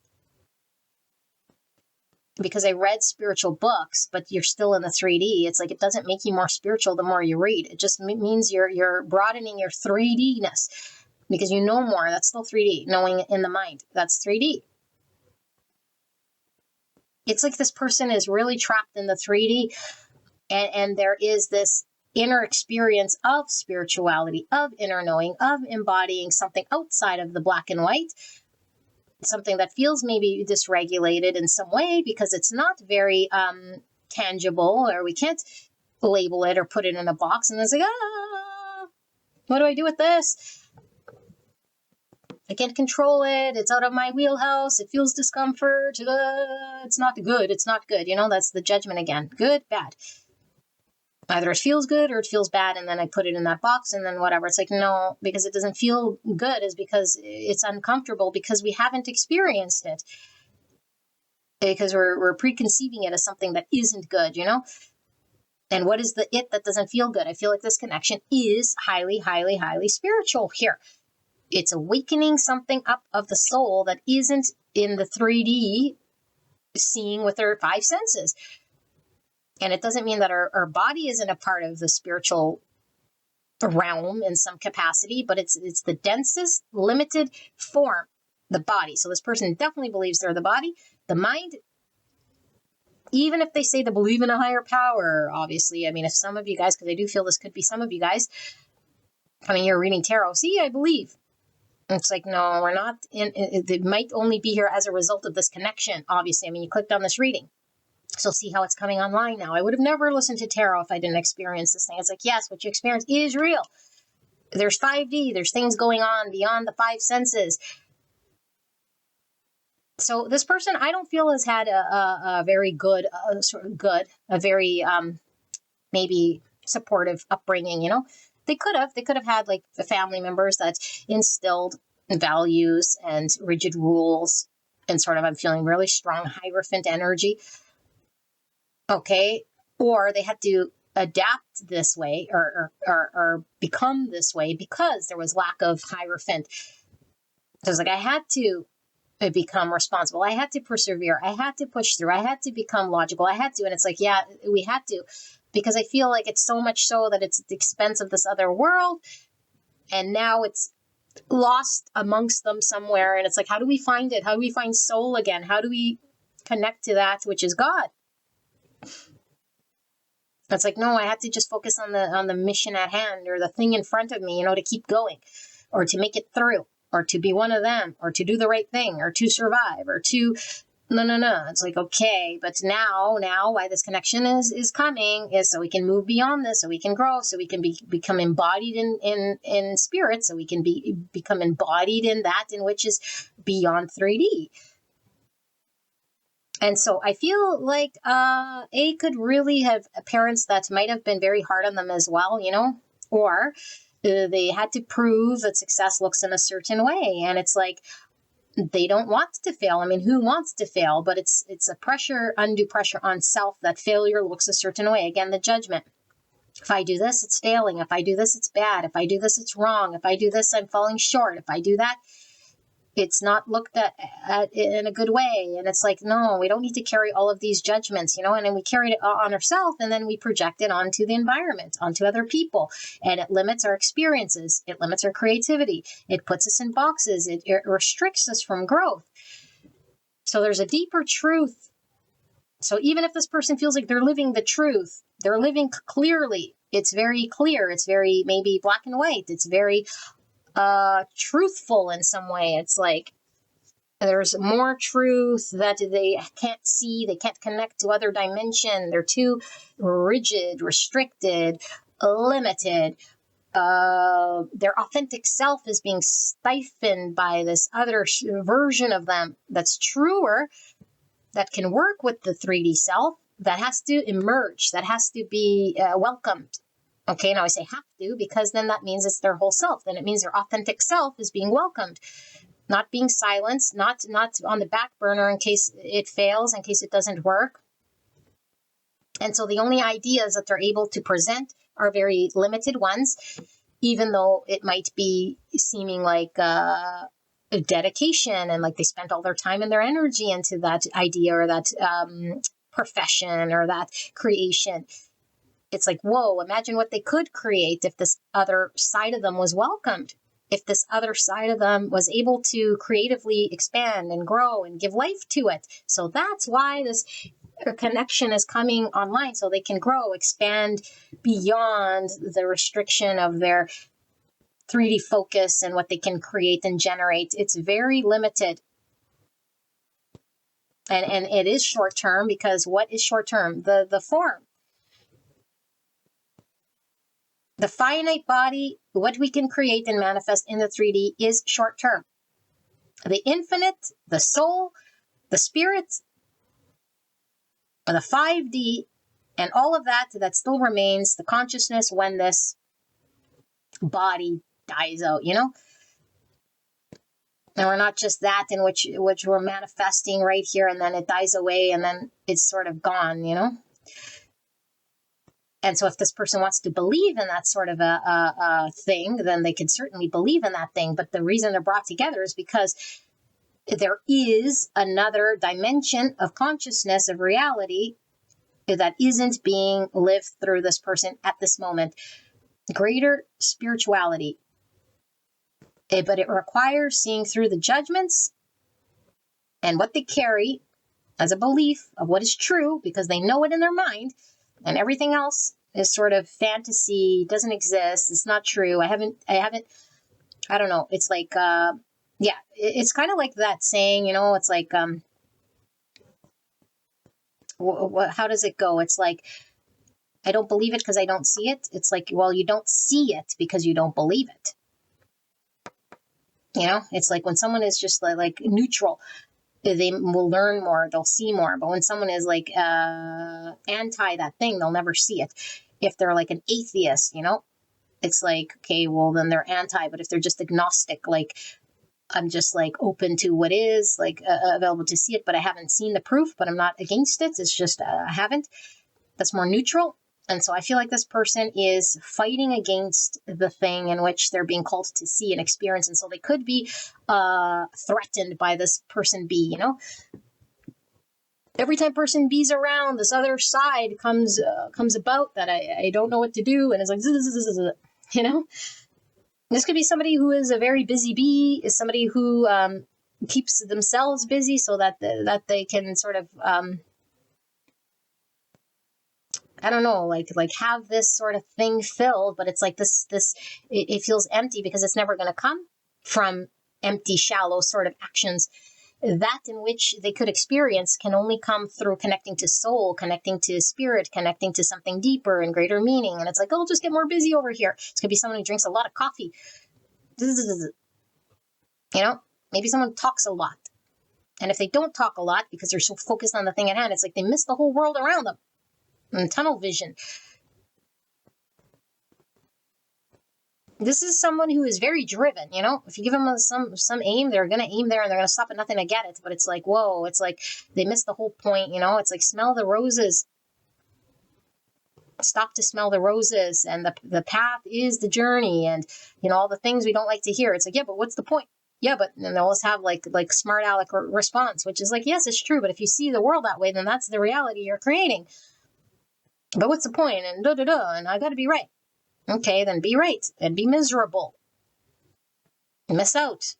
because I read spiritual books, but you're still in the 3D. It's like, it doesn't make you more spiritual the more you read. It just means you're broadening your 3D-ness because you know more. That's still 3D. Knowing in the mind, that's 3D. It's like this person is really trapped in the 3D, and there is this inner experience of spirituality, of inner knowing, of embodying something outside of the black and white, something that feels maybe dysregulated in some way because it's not very tangible, or we can't label it or put it in a box, and it's like, what do I do with this? I can't control it. It's out of my wheelhouse. It feels discomfort. It's not good. It's not good. That's the judgment again. Good, bad. Either it feels good or it feels bad, and then I put it in that box, and then whatever. It's like, no, because it doesn't feel good is because it's uncomfortable because we haven't experienced it. Because we're preconceiving it as something that isn't good, And what is the it that doesn't feel good? I feel like this connection is highly, highly, highly spiritual here. It's awakening something up of the soul that isn't in the 3D seeing with our 5 senses. And it doesn't mean that our body isn't a part of the spiritual realm in some capacity, but it's the densest, limited form, the body. So this person definitely believes they're the body. The mind, even if they say they believe in a higher power, obviously, I mean, if some of you guys, because I do feel this could be some of you guys, you're reading tarot, see, I believe. It's like, no, we're not it might only be here as a result of this connection, obviously. I mean, you clicked on this reading. So see how it's coming online now. I would have never listened to tarot if I didn't experience this thing. It's like, yes, what you experience is real. There's 5D. There's things going on beyond the 5 senses. So this person, I don't feel has had a very good, a very maybe supportive upbringing. They could have had like the family members that instilled values and rigid rules, and sort of, I'm feeling really strong Hierophant energy. Okay, or they had to adapt this way or become this way because there was lack of Hierophant. So it's like, I had to become responsible. I had to persevere. I had to push through. I had to become logical. I had to. And it's like, yeah, we had to, because I feel like it's so much so that it's at the expense of this other world. And now it's lost amongst them somewhere. And it's like, how do we find it? How do we find soul again? How do we connect to that which is God? It's like, no, I have to just focus on the mission at hand, or the thing in front of me, to keep going, or to make it through, or to be one of them, or to do the right thing, or to survive, or to no. It's like, okay, but now why this connection is coming is so we can move beyond this, so we can grow, so we can become embodied in spirit, so we can become embodied in that in which is beyond 3D. And so I feel like A could really have parents that might have been very hard on them as well, or they had to prove that success looks in a certain way. And it's like, they don't want to fail. I mean, who wants to fail? But it's a undue pressure on self that failure looks a certain way. Again, the judgment. If I do this, it's failing. If I do this, it's bad. If I do this, it's wrong. If I do this, I'm falling short. If I do that, it's not looked at in a good way. And it's like, no, we don't need to carry all of these judgments, and then we carry it on ourselves, and then we project it onto the environment, onto other people. And it limits our experiences. It limits our creativity. It puts us in boxes. It restricts us from growth. So there's a deeper truth. So even if this person feels like they're living the truth, they're living clearly. It's very clear. It's very maybe black and white. It's very truthful in some way. It's like there's more truth that they can't see. They can't connect to other dimension. They're too rigid, restricted, limited. Their authentic self is being stifled by this other version of them that's truer, that can work with the 3D self, that has to emerge, that has to be welcomed. Okay, now I say have to, because then that means it's their whole self. Then it means their authentic self is being welcomed, not being silenced, not on the back burner in case it fails, in case it doesn't work. And so the only ideas that they're able to present are very limited ones. even though it might be seeming like a dedication and like they spent all their time and their energy into that idea or that profession or that creation. It's like, whoa, imagine what they could create if this other side of them was welcomed, if this other side of them was able to creatively expand and grow and give life to it. So that's why this connection is coming online, so they can grow, expand beyond the restriction of their 3D focus and what they can create and generate. It's very limited. And it is short term, because what is short term? The form. The finite body, what we can create and manifest in the 3D is short term. The infinite, the soul, the spirit, the 5D, and all of that still remains the consciousness when this body dies out, you know? And we're not just that in which we're manifesting right here, and then it dies away, and then it's sort of gone, you know? And so if this person wants to believe in that sort of a thing, then they can certainly believe in that thing. But the reason they're brought together is because there is another dimension of consciousness, of reality, that isn't being lived through this person at this moment. Greater spirituality. But it requires seeing through the judgments and what they carry as a belief of what is true, because they know it in their mind, and everything else is sort of fantasy, doesn't exist, it's not true. I don't know. It's like, it's kind of like that saying, you know, it's like, how does it go? It's like, I don't believe it because I don't see it. It's like, well, you don't see it because you don't believe it. You know, it's like when someone is just like neutral, they will learn more, they'll see more. But when someone is like anti that thing, they'll never see it. If they're like an atheist, you know, it's like, okay, well, then they're anti. But if they're just agnostic, like, I'm just like open to what is like available to see it, but I haven't seen the proof, but I'm not against it. It's just I haven't. That's more neutral. And so I feel like this person is fighting against the thing in which they're being called to see and experience. And so they could be threatened by this person B, you know? Every time person B's around, this other side comes about that I don't know what to do. And it's like, you know? This could be somebody who is a very busy bee, is somebody who keeps themselves busy so that they can sort of... I don't know, like have this sort of thing filled, but it's like it feels empty because it's never going to come from empty, shallow sort of actions. That in which they could experience can only come through connecting to soul, connecting to spirit, connecting to something deeper and greater meaning. And it's like, oh, just get more busy over here. It's going to be someone who drinks a lot of coffee. You know, maybe someone talks a lot. And if they don't talk a lot because they're so focused on the thing at hand, it's like they miss the whole world around them. And tunnel vision. This is someone who is very driven, you know? If you give them some aim, they're going to aim there and they're going to stop at nothing to get it. But it's like, whoa, it's like they missed the whole point, you know? It's like smell the roses. Stop to smell the roses. And the path is the journey. And, you know, all the things we don't like to hear. It's like, yeah, but what's the point? Yeah, but then they'll always have like smart aleck response, which is like, yes, it's true. But if you see the world that way, then that's the reality you're creating. But what's the point? And and I got to be right. Okay, then be right and be miserable. Miss out.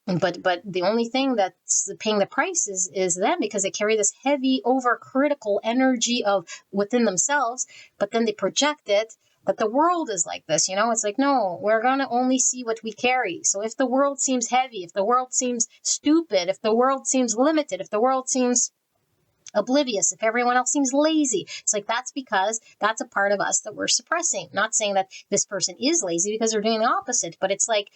But the only thing that's paying the price is them, because they carry this heavy overcritical energy of within themselves, but then they project it that the world is like this, you know? It's like, no, we're going to only see what we carry. So if the world seems heavy, if the world seems stupid, if the world seems limited, if the world seems oblivious, if everyone else seems lazy, it's like that's because that's a part of us that we're suppressing. Not saying that this person is lazy because they're doing the opposite, but it's like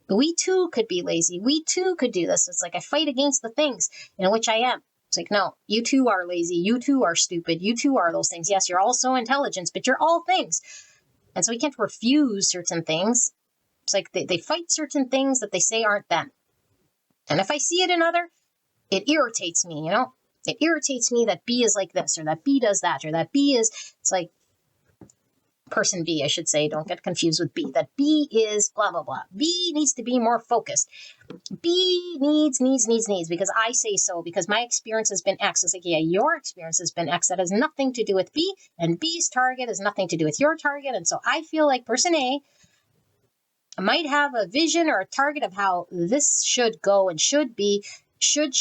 we too could be lazy. We too could do this. It's like I fight against the things in which I am. It's like, no, you too are lazy. You too are stupid. You too are those things. Yes, you're also intelligence, but you're all things. And so we can't refuse certain things. It's like they fight certain things that they say aren't them. And if I see it in other, it irritates me, you know? It irritates me that B is like this, or that B does that, or that B is, it's like, person B, I should say, don't get confused with B, that B is blah, blah, blah. B needs to be more focused. B needs, because I say so, because my experience has been X. It's like, yeah, your experience has been X. That has nothing to do with B, and B's target has nothing to do with your target. And so I feel like person A might have a vision or a target of how this should go and should be, should,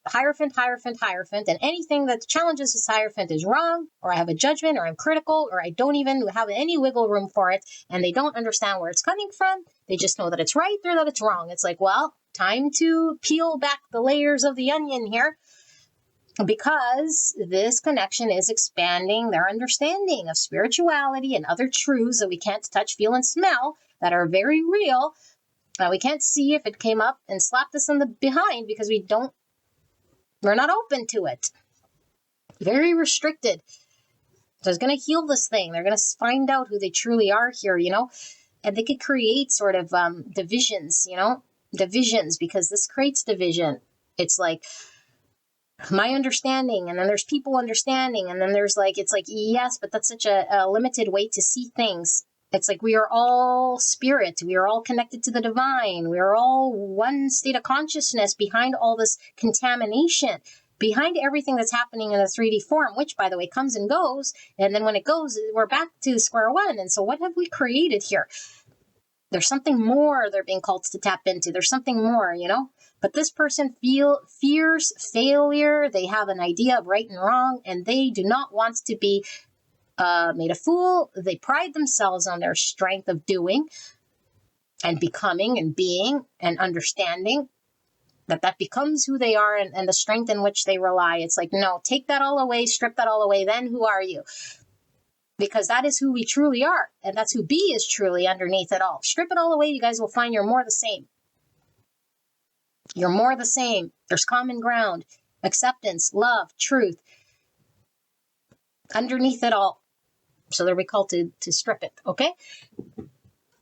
Hierophant, and anything that challenges this Hierophant is wrong, or I have a judgment, or I'm critical, or I don't even have any wiggle room for it, and they don't understand where it's coming from. They just know that it's right or that it's wrong. It's like, well, time to peel back the layers of the onion here, because this connection is expanding their understanding of spirituality and other truths that we can't touch, feel, and smell that are very real. We can't see if it came up and slapped us in the behind because we're not open to it. Very restricted. So it's going to heal this thing. They're going to find out who they truly are here, and they could create sort of divisions, divisions, because this creates division. It's like my understanding, and then there's people understanding, and then there's it's like, yes, but that's such a limited way to see things. It's like we are all spirit. We are all connected to the divine. We are all one state of consciousness behind all this contamination, behind everything that's happening in a 3D form, which, by the way, comes and goes. And then when it goes, we're back to square one. And so what have we created here? There's something more they're being called to tap into. There's something more, But this person fears failure. They have an idea of right and wrong, and they do not want to be made a fool. They pride themselves on their strength of doing and becoming and being and understanding that becomes who they are, and the strength in which they rely. It's like, no, take that all away, strip that all away. Then who are you? Because that is who we truly are. And that's who B is truly underneath it all. Strip it all away. You guys will find you're more the same. You're more the same. There's common ground, acceptance, love, truth underneath it all. So they're called to strip it, okay?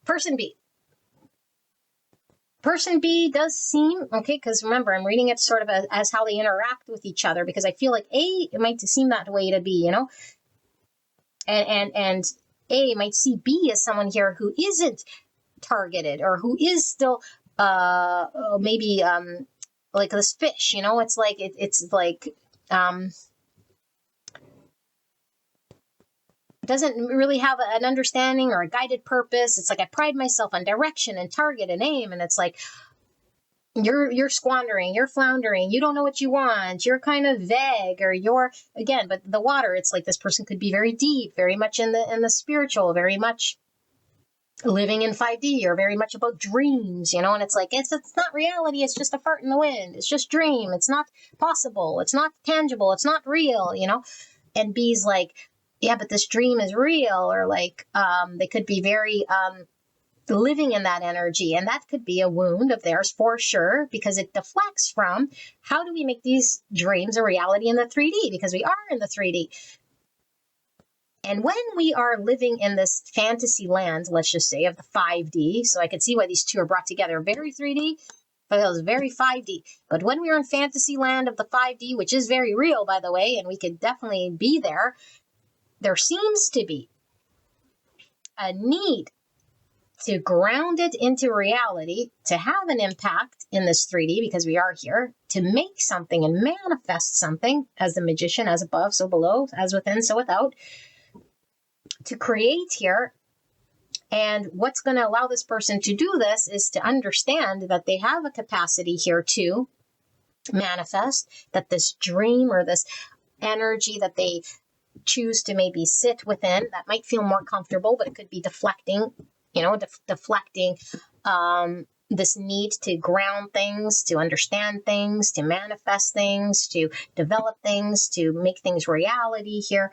Person B. Person B does seem, okay, because remember, I'm reading it sort of as how they interact with each other, because I feel like A, it might seem that way to B, And A might see B as someone here who isn't targeted, or who is still maybe like this fish, It's like, it's like... doesn't really have an understanding or a guided purpose. It's like I pride myself on direction and target and aim, and it's like you're squandering, you're floundering, you don't know what you want, you're kind of vague, or you're, again, but the water, it's like this person could be very deep, very much in the spiritual, very much living in 5D, or very much about dreams, and it's like it's not reality, it's just a fart in the wind, it's just dream, it's not possible, it's not tangible, it's not real, And B's like, yeah, but this dream is real, or like they could be very living in that energy, and that could be a wound of theirs for sure, because it deflects from how do we make these dreams a reality in the 3D, because we are in the 3D. And when we are living in this fantasy land, let's just say, of the 5D, so I could see why these two are brought together, very 3D, but it was very 5D. But when we are in fantasy land of the 5D, which is very real, by the way, and we could definitely be there, there seems to be a need to ground it into reality, to have an impact in this 3D, because we are here, to make something and manifest something, as the magician, as above, so below, as within, so without, to create here. And what's going to allow this person to do this is to understand that they have a capacity here to manifest, that this dream or this energy that they choose to maybe sit within, that might feel more comfortable, but it could be deflecting, deflecting this need to ground things, to understand things, to manifest things, to develop things, to make things reality here.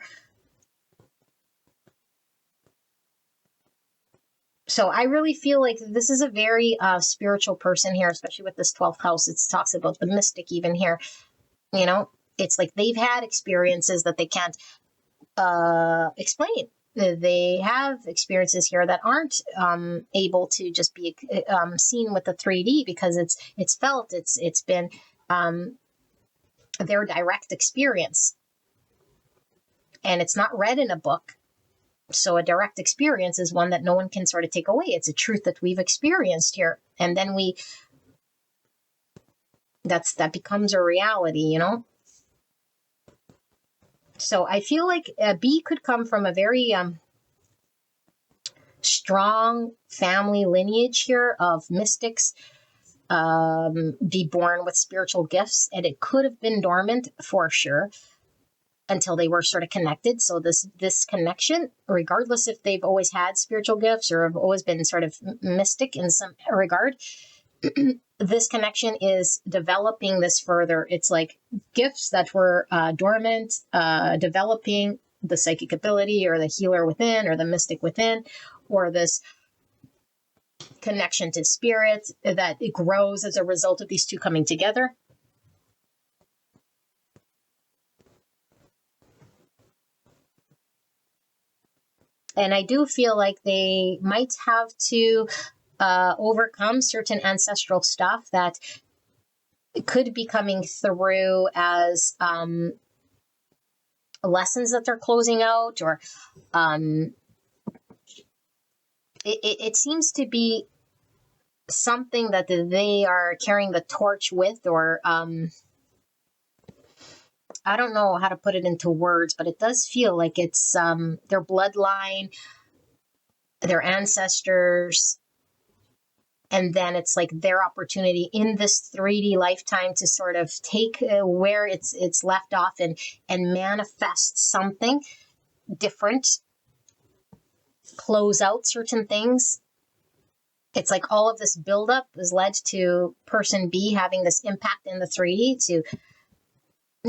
So I really feel like this is a very spiritual person here, especially with this 12th house. It talks about the mystic even here. It's like they've had experiences that they can't explain. They have experiences here that aren't able to just be seen with the 3D, because it's felt, it's been their direct experience, and it's not read in a book. So a direct experience is one that no one can sort of take away. It's a truth that we've experienced here. And then that becomes a reality, you know? So I feel like B could come from a very strong family lineage here of mystics, be born with spiritual gifts, and it could have been dormant for sure until they were sort of connected. So this connection, regardless if they've always had spiritual gifts or have always been sort of mystic in some regard, this connection is developing this further. It's like gifts that were dormant, developing the psychic ability or the healer within or the mystic within, or this connection to spirit that it grows as a result of these two coming together. And I do feel like they might have to overcome certain ancestral stuff that could be coming through as lessons that they're closing out, or it seems to be something that they are carrying the torch with, or I don't know how to put it into words, but it does feel like it's their bloodline, their ancestors, and then it's like their opportunity in this 3D lifetime to sort of take where it's left off and manifest something different, close out certain things. It's like all of this buildup has led to person B having this impact in the 3D to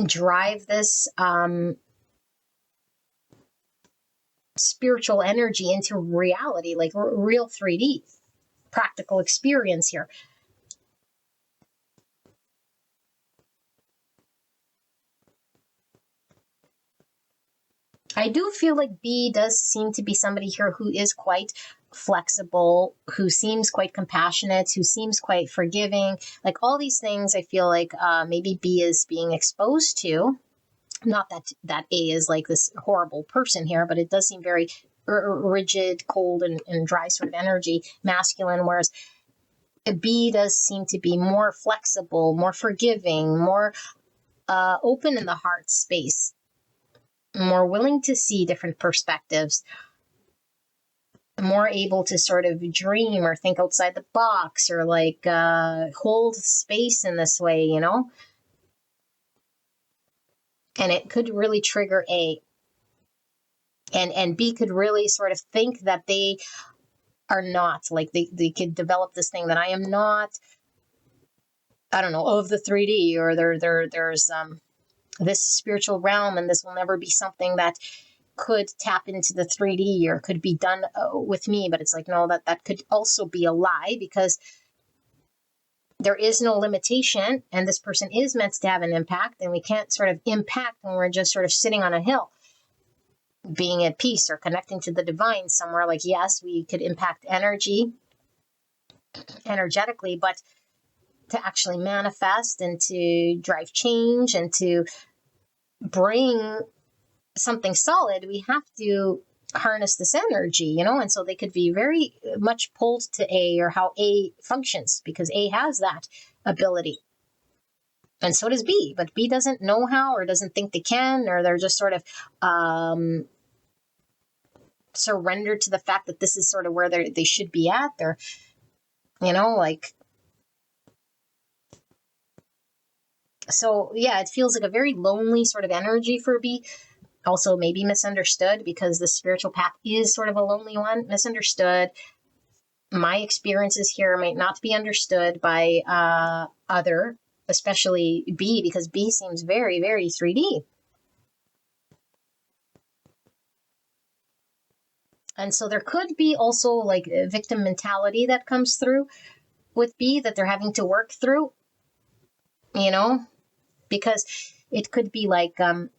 drive this spiritual energy into reality, like real 3D practical experience here. I do feel like B does seem to be somebody here who is quite flexible, who seems quite compassionate, who seems quite forgiving. Like all these things, I feel like maybe B is being exposed to. Not that A is like this horrible person here, but it does seem very rigid, cold, and dry sort of energy, masculine, whereas B does seem to be more flexible, more forgiving, more open in the heart space, more willing to see different perspectives, more able to sort of dream or think outside the box, or like hold space in this way, you know? And it could really trigger A. And B could really sort of think that they are not, like they could develop this thing that I am not, I don't know, of the 3D, or there's this spiritual realm, and this will never be something that could tap into the 3D or could be done with me. But it's like, no, that could also be a lie, because there is no limitation, and this person is meant to have an impact, and we can't sort of impact when we're just sort of sitting on a hill being at peace or connecting to the divine somewhere. Like, yes, we could impact energetically, but to actually manifest and to drive change and to bring something solid, we have to harness this energy, you know? And so they could be very much pulled to A, or how A functions, because A has that ability. And so does B, but B doesn't know how, or doesn't think they can, or they're just sort of surrendered to the fact that this is sort of where they should be at. They're, you know, like, so yeah, it feels like a very lonely sort of energy for B. Also maybe misunderstood, because the spiritual path is sort of a lonely one. Misunderstood. My experiences here might not be understood by other, especially B, because B seems very, very 3D. And so there could be also like a victim mentality that comes through with B that they're having to work through, you know, because it could be like a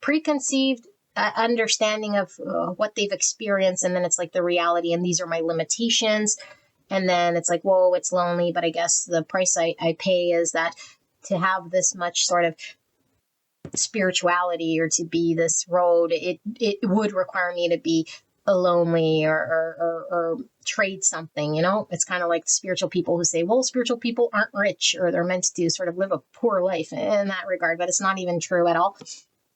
preconceived understanding of what they've experienced, and then it's like the reality, and these are my limitations. And then it's like, whoa, it's lonely, but I guess the price I pay is that to have this much sort of spirituality or to be this road, it would require me to be lonely or trade something, you know? It's kind of like spiritual people who say, well, spiritual people aren't rich, or they're meant to sort of live a poor life in that regard, but it's not even true at all.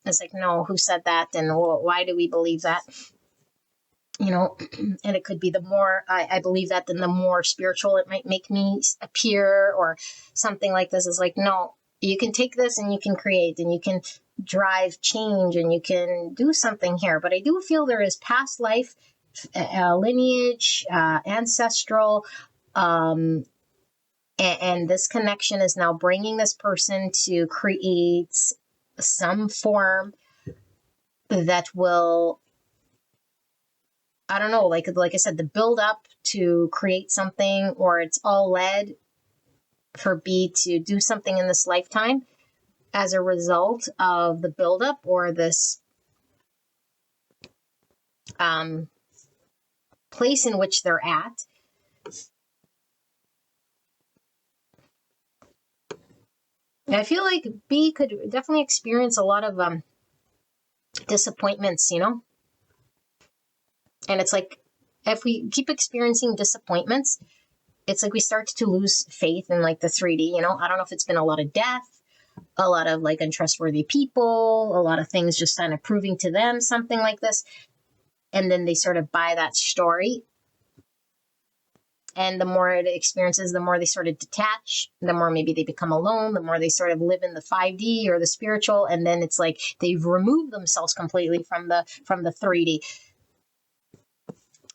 It's like, no, who said that? And why do we believe that? You know, and it could be the more I believe that, then the more spiritual it might make me appear, or something like this. Is like, no, you can take this and you can create and you can drive change and you can do something here. But I do feel there is past life, lineage, ancestral, and this connection is now bringing this person to create some form that will, I don't know, like I said, the build up to create something, or it's all led for B to do something in this lifetime as a result of the build up, or this place in which they're at. And I feel like B could definitely experience a lot of disappointments, you know? And it's like, if we keep experiencing disappointments, it's like we start to lose faith in like the 3D, you know? I don't know if it's been a lot of death, a lot of like untrustworthy people, a lot of things just kind of proving to them something like this. And then they sort of buy that story. And the more it experiences, the more they sort of detach, the more maybe they become alone, the more they sort of live in the 5D or the spiritual. And then it's like they've removed themselves completely from the 3D.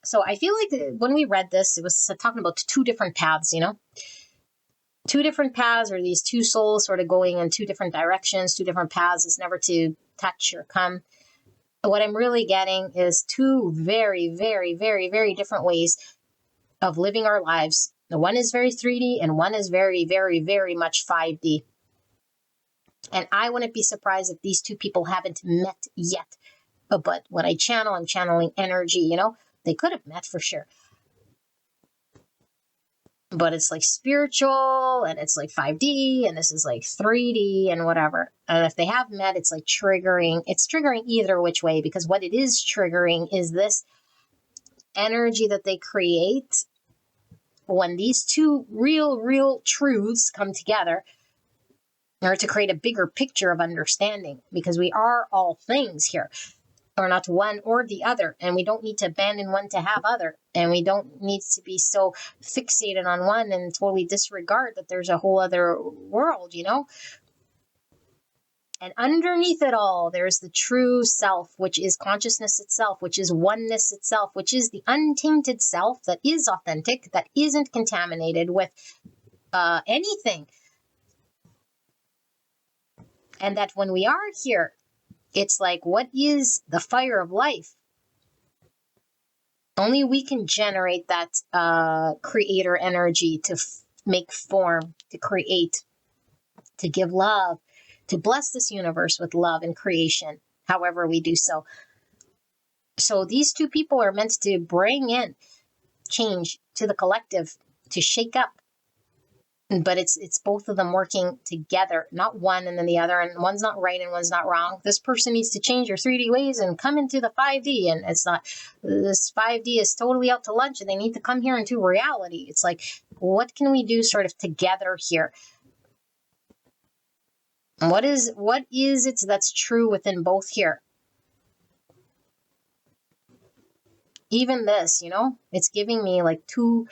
So I feel like when we read this, it was talking about two different paths, you know? Two different paths, or these two souls sort of going in two different directions, two different paths. It's never to touch or come. What I'm really getting is two very, very, very, very different ways of living our lives. The one is very 3D and one is very, very, very much 5D. And I wouldn't be surprised if these two people haven't met yet. But when I channel, I'm channeling energy, you know? They could have met for sure. But it's like spiritual, and it's like 5D, and this is like 3D and whatever. And if they have met, it's like triggering. It's triggering either which way, because what it is triggering is this energy that they create when these two real truths come together, in order to create a bigger picture of understanding, because we are all things here. Or not one or the other, and we don't need to abandon one to have other, and we don't need to be so fixated on one and totally disregard that there's a whole other world, you know? And underneath it all, there's the true self, which is consciousness itself, which is oneness itself, which is the untainted self that is authentic, that isn't contaminated with anything. And that when we are here, it's like, what is the fire of life? Only we can generate that creator energy to make form, to create, to give love, to bless this universe with love and creation, however we do so. So these two people are meant to bring in change to the collective, to shake up. But it's both of them working together, not one and then the other, and one's not right and one's not wrong. This person needs to change your 3D ways and come into the 5D, and it's not, this 5D is totally out to lunch and they need to come here into reality. It's like, what can we do sort of together here? And what is it that's true within both here? Even this, you know, it's giving me like two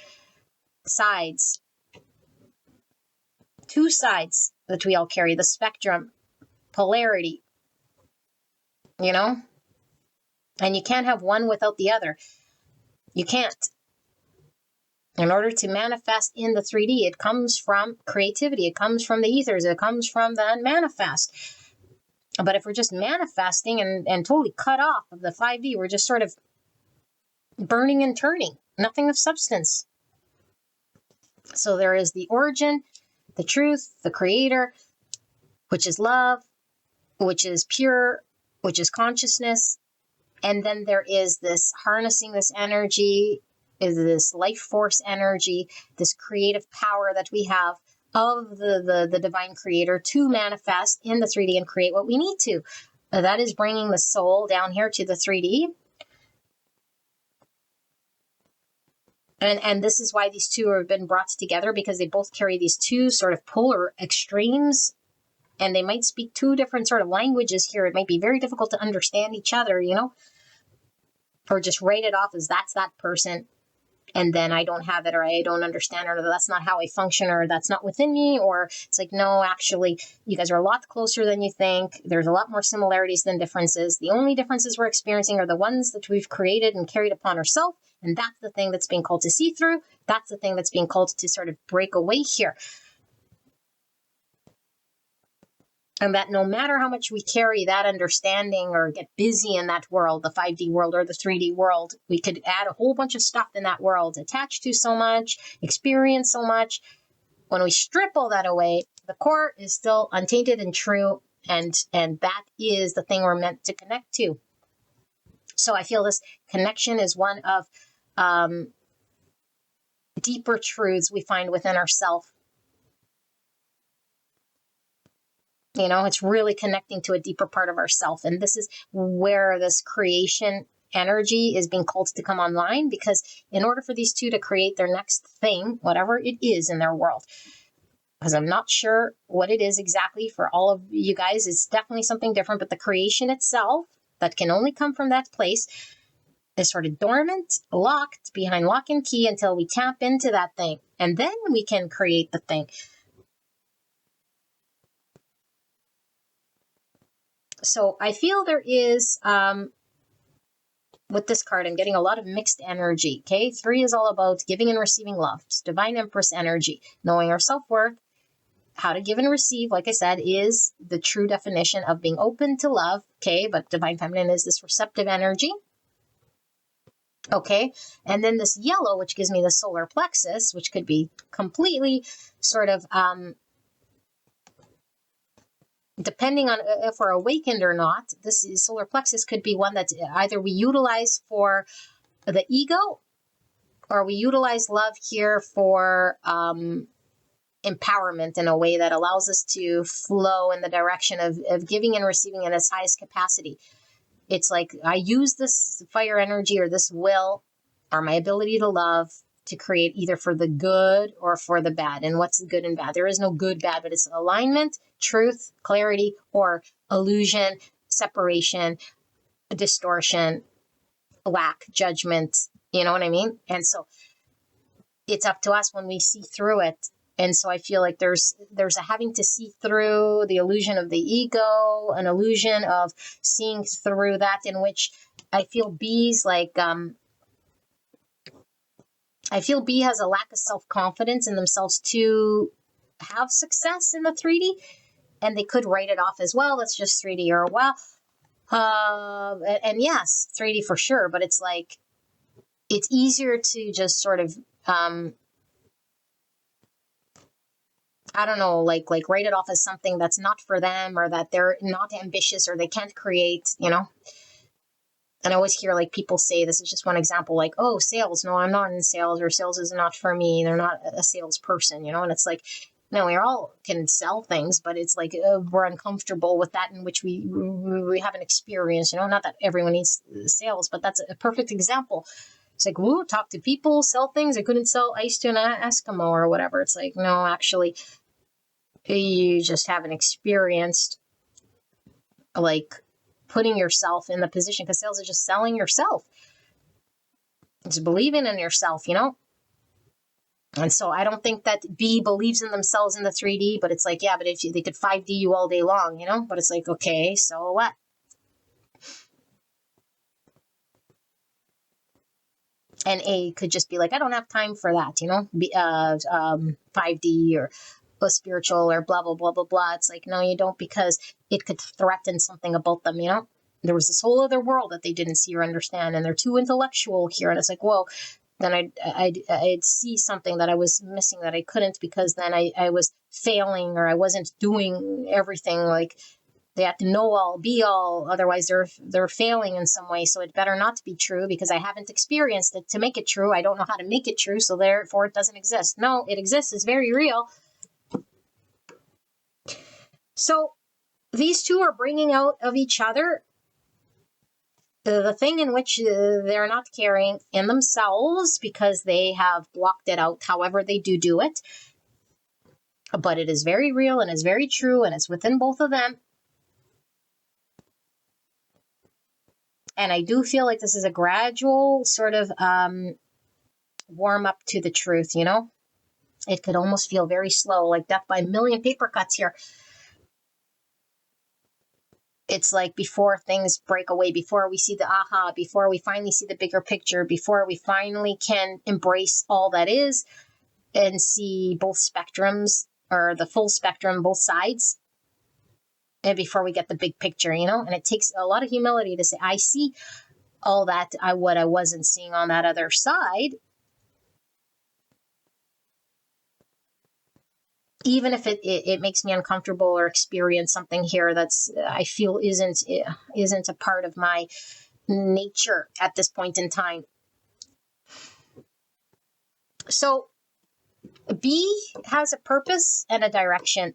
sides that we all carry, the spectrum, polarity, you know? And you can't have one without the other. You can't. In order to manifest in the 3D, it comes from creativity. It comes from the ethers. It comes from the unmanifest. But if we're just manifesting and totally cut off of the 5D, we're just sort of burning and turning. Nothing of substance. So there is the origin, the truth, the creator, which is love, which is pure, which is consciousness. And then there is this harnessing this energy, is this life force energy, this creative power that we have, of the divine creator to manifest in the 3D and create what we need to. That is bringing the soul down here to the 3D. And this is why these two have been brought together, because they both carry these two sort of polar extremes, and they might speak two different sort of languages here. It might be very difficult to understand each other, you know, or just write it off as that's that person, and then I don't have it, or I don't understand, or that's not how I function, or that's not within me, or it's like, no, actually, you guys are a lot closer than you think. There's a lot more similarities than differences. The only differences we're experiencing are the ones that we've created and carried upon ourselves, and that's the thing that's being called to see through. That's the thing that's being called to sort of break away here. And that no matter how much we carry that understanding or get busy in that world, the 5D world or the 3D world, we could add a whole bunch of stuff in that world, attach to so much, experience so much. When we strip all that away, the core is still untainted and true, and that is the thing we're meant to connect to. So I feel this connection is one of deeper truths we find within ourselves. You know, it's really connecting to a deeper part of ourself. And this is where this creation energy is being called to come online, because in order for these two to create their next thing, whatever it is in their world, because I'm not sure what it is exactly for all of you guys, it's definitely something different, but the creation itself that can only come from that place is sort of dormant, locked behind lock and key until we tap into that thing, and then we can create the thing. So I feel there is, with this card, I'm getting a lot of mixed energy, okay? 3 is all about giving and receiving love. It's Divine Empress energy, knowing our self-worth, how to give and receive, like I said, is the true definition of being open to love, okay? But Divine Feminine is this receptive energy, okay? And then this yellow, which gives me the solar plexus, which could be completely sort of, depending on if we're awakened or not, this solar plexus could be one that either we utilize for the ego, or we utilize love here for empowerment in a way that allows us to flow in the direction of giving and receiving in its highest capacity. It's like I use this fire energy or this will or my ability to love to create either for the good or for the bad. And what's the good and bad? There is no good, bad, but it's alignment, truth, clarity, or illusion, separation, distortion, lack, judgment. You know what I mean? And so it's up to us when we see through it. And so I feel like there's a having to see through the illusion of the ego, an illusion of seeing through that, in which I feel B's like, I feel B has a lack of self-confidence in themselves to have success in the 3D, and they could write it off as, well, that's just 3D, or, well, and yes, 3D for sure, but it's like, it's easier to just sort of, I don't know, like write it off as something that's not for them, or that they're not ambitious, or they can't create, you know? And I always hear like people say, this is just one example, like, oh, sales, no, I'm not in sales, or sales is not for me. They're not a salesperson, you know? And it's like, no, we all can sell things, but it's like we're uncomfortable with that in which we haven't experienced, you know? Not that everyone needs sales, but that's a perfect example. It's like, woo, talk to people, sell things. I couldn't sell ice to an Eskimo or whatever. It's like, no, actually, you just haven't experienced like putting yourself in the position, because sales is just selling yourself. It's believing in yourself, you know? And so I don't think that B believes in themselves in the 3D, but it's like, yeah, but if they could 5D you all day long, you know? But it's like, okay, so what? And A could just be like, I don't have time for that, you know? 5D or spiritual or blah, blah, blah, blah, blah. It's like, no, you don't, because it could threaten something about them, you know? There was this whole other world that they didn't see or understand, and they're too intellectual here. And it's like, whoa, then I'd see something that I was missing that I couldn't, because then I was failing, or I wasn't doing everything. Like, they have to know all, be all, otherwise they're failing in some way. So it better not to be true, because I haven't experienced it to make it true. I don't know how to make it true, so therefore it doesn't exist. No, it exists. It's very real. So these two are bringing out of each other the thing in which they're not carrying in themselves because they have blocked it out however they do it. But it is very real and is very true and it's within both of them. And I do feel like this is a gradual sort of warm up to the truth, you know? It could almost feel very slow, like death by a million paper cuts here. It's like before things break away, before we see the aha, before we finally see the bigger picture, before we finally can embrace all that is and see both spectrums or the full spectrum, both sides. And before we get the big picture, you know, and it takes a lot of humility to say, I see all that, what I wasn't seeing on that other side. Even if it makes me uncomfortable or experience something here that's I feel isn't a part of my nature at this point in time. So B has a purpose and a direction,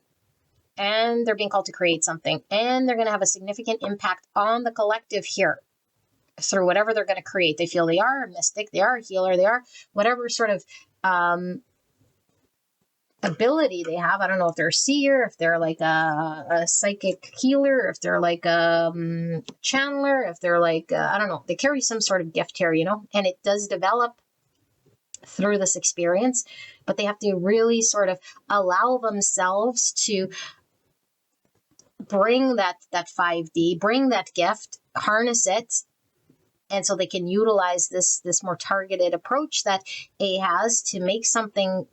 and they're being called to create something, and they're going to have a significant impact on the collective here through whatever they're going to create. They feel they are a mystic, they are a healer, they are whatever sort of ability they have. I don't know if they're a seer, if they're like a psychic healer, if they're like a channeler, if they're like, I don't know, they carry some sort of gift here, you know, and it does develop through this experience, but they have to really sort of allow themselves to bring that 5D, bring that gift, harness it, and so they can utilize this more targeted approach that A has to make something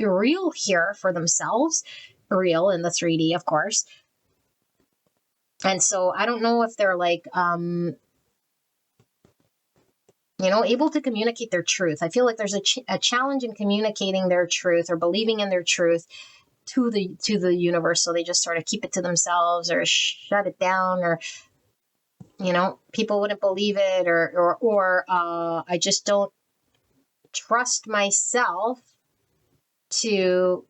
real here for themselves, real in the 3D, of course. And so I don't know if they're like, able to communicate their truth. I feel like there's a challenge in communicating their truth or believing in their truth to the universe. So they just sort of keep it to themselves or shut it down, or, people wouldn't believe it, or I just don't trust myself to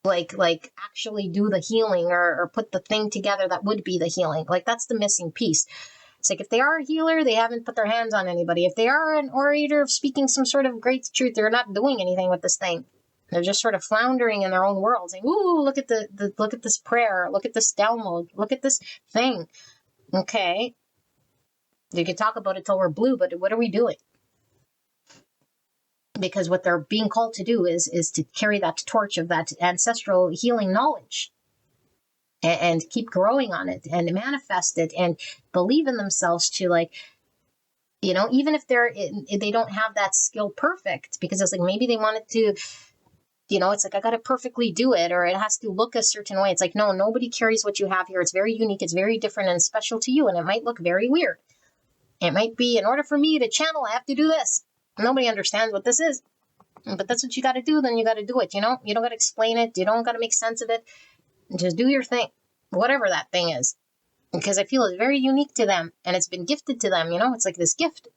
like actually do the healing or put the thing together that would be the healing. Like, that's the missing piece. It's like, if they are a healer, they haven't put their hands on anybody. If they are an orator speaking some sort of great truth, they're not doing anything with this thing. They're just sort of floundering in their own world, saying, "Ooh, look at look at this prayer, look at this download, look at this thing." Okay, you can talk about it till we're blue, but what are we doing? Because what they're being called to do is to carry that torch of that ancestral healing knowledge and keep growing on it and manifest it and believe in themselves to, like, even if they don't have that skill perfect, because it's like maybe they wanted to, it's like, I got to perfectly do it, or it has to look a certain way. It's like, no, nobody carries what you have here. It's very unique. It's very different and special to you. And it might look very weird. It might be, in order for me to channel, I have to do this. Nobody understands what this is, but that's what you got to do. Then you got to do it. You don't got to explain it. You don't got to make sense of it. Just do your thing, whatever that thing is, because I feel it's very unique to them and it's been gifted to them. It's like this gift,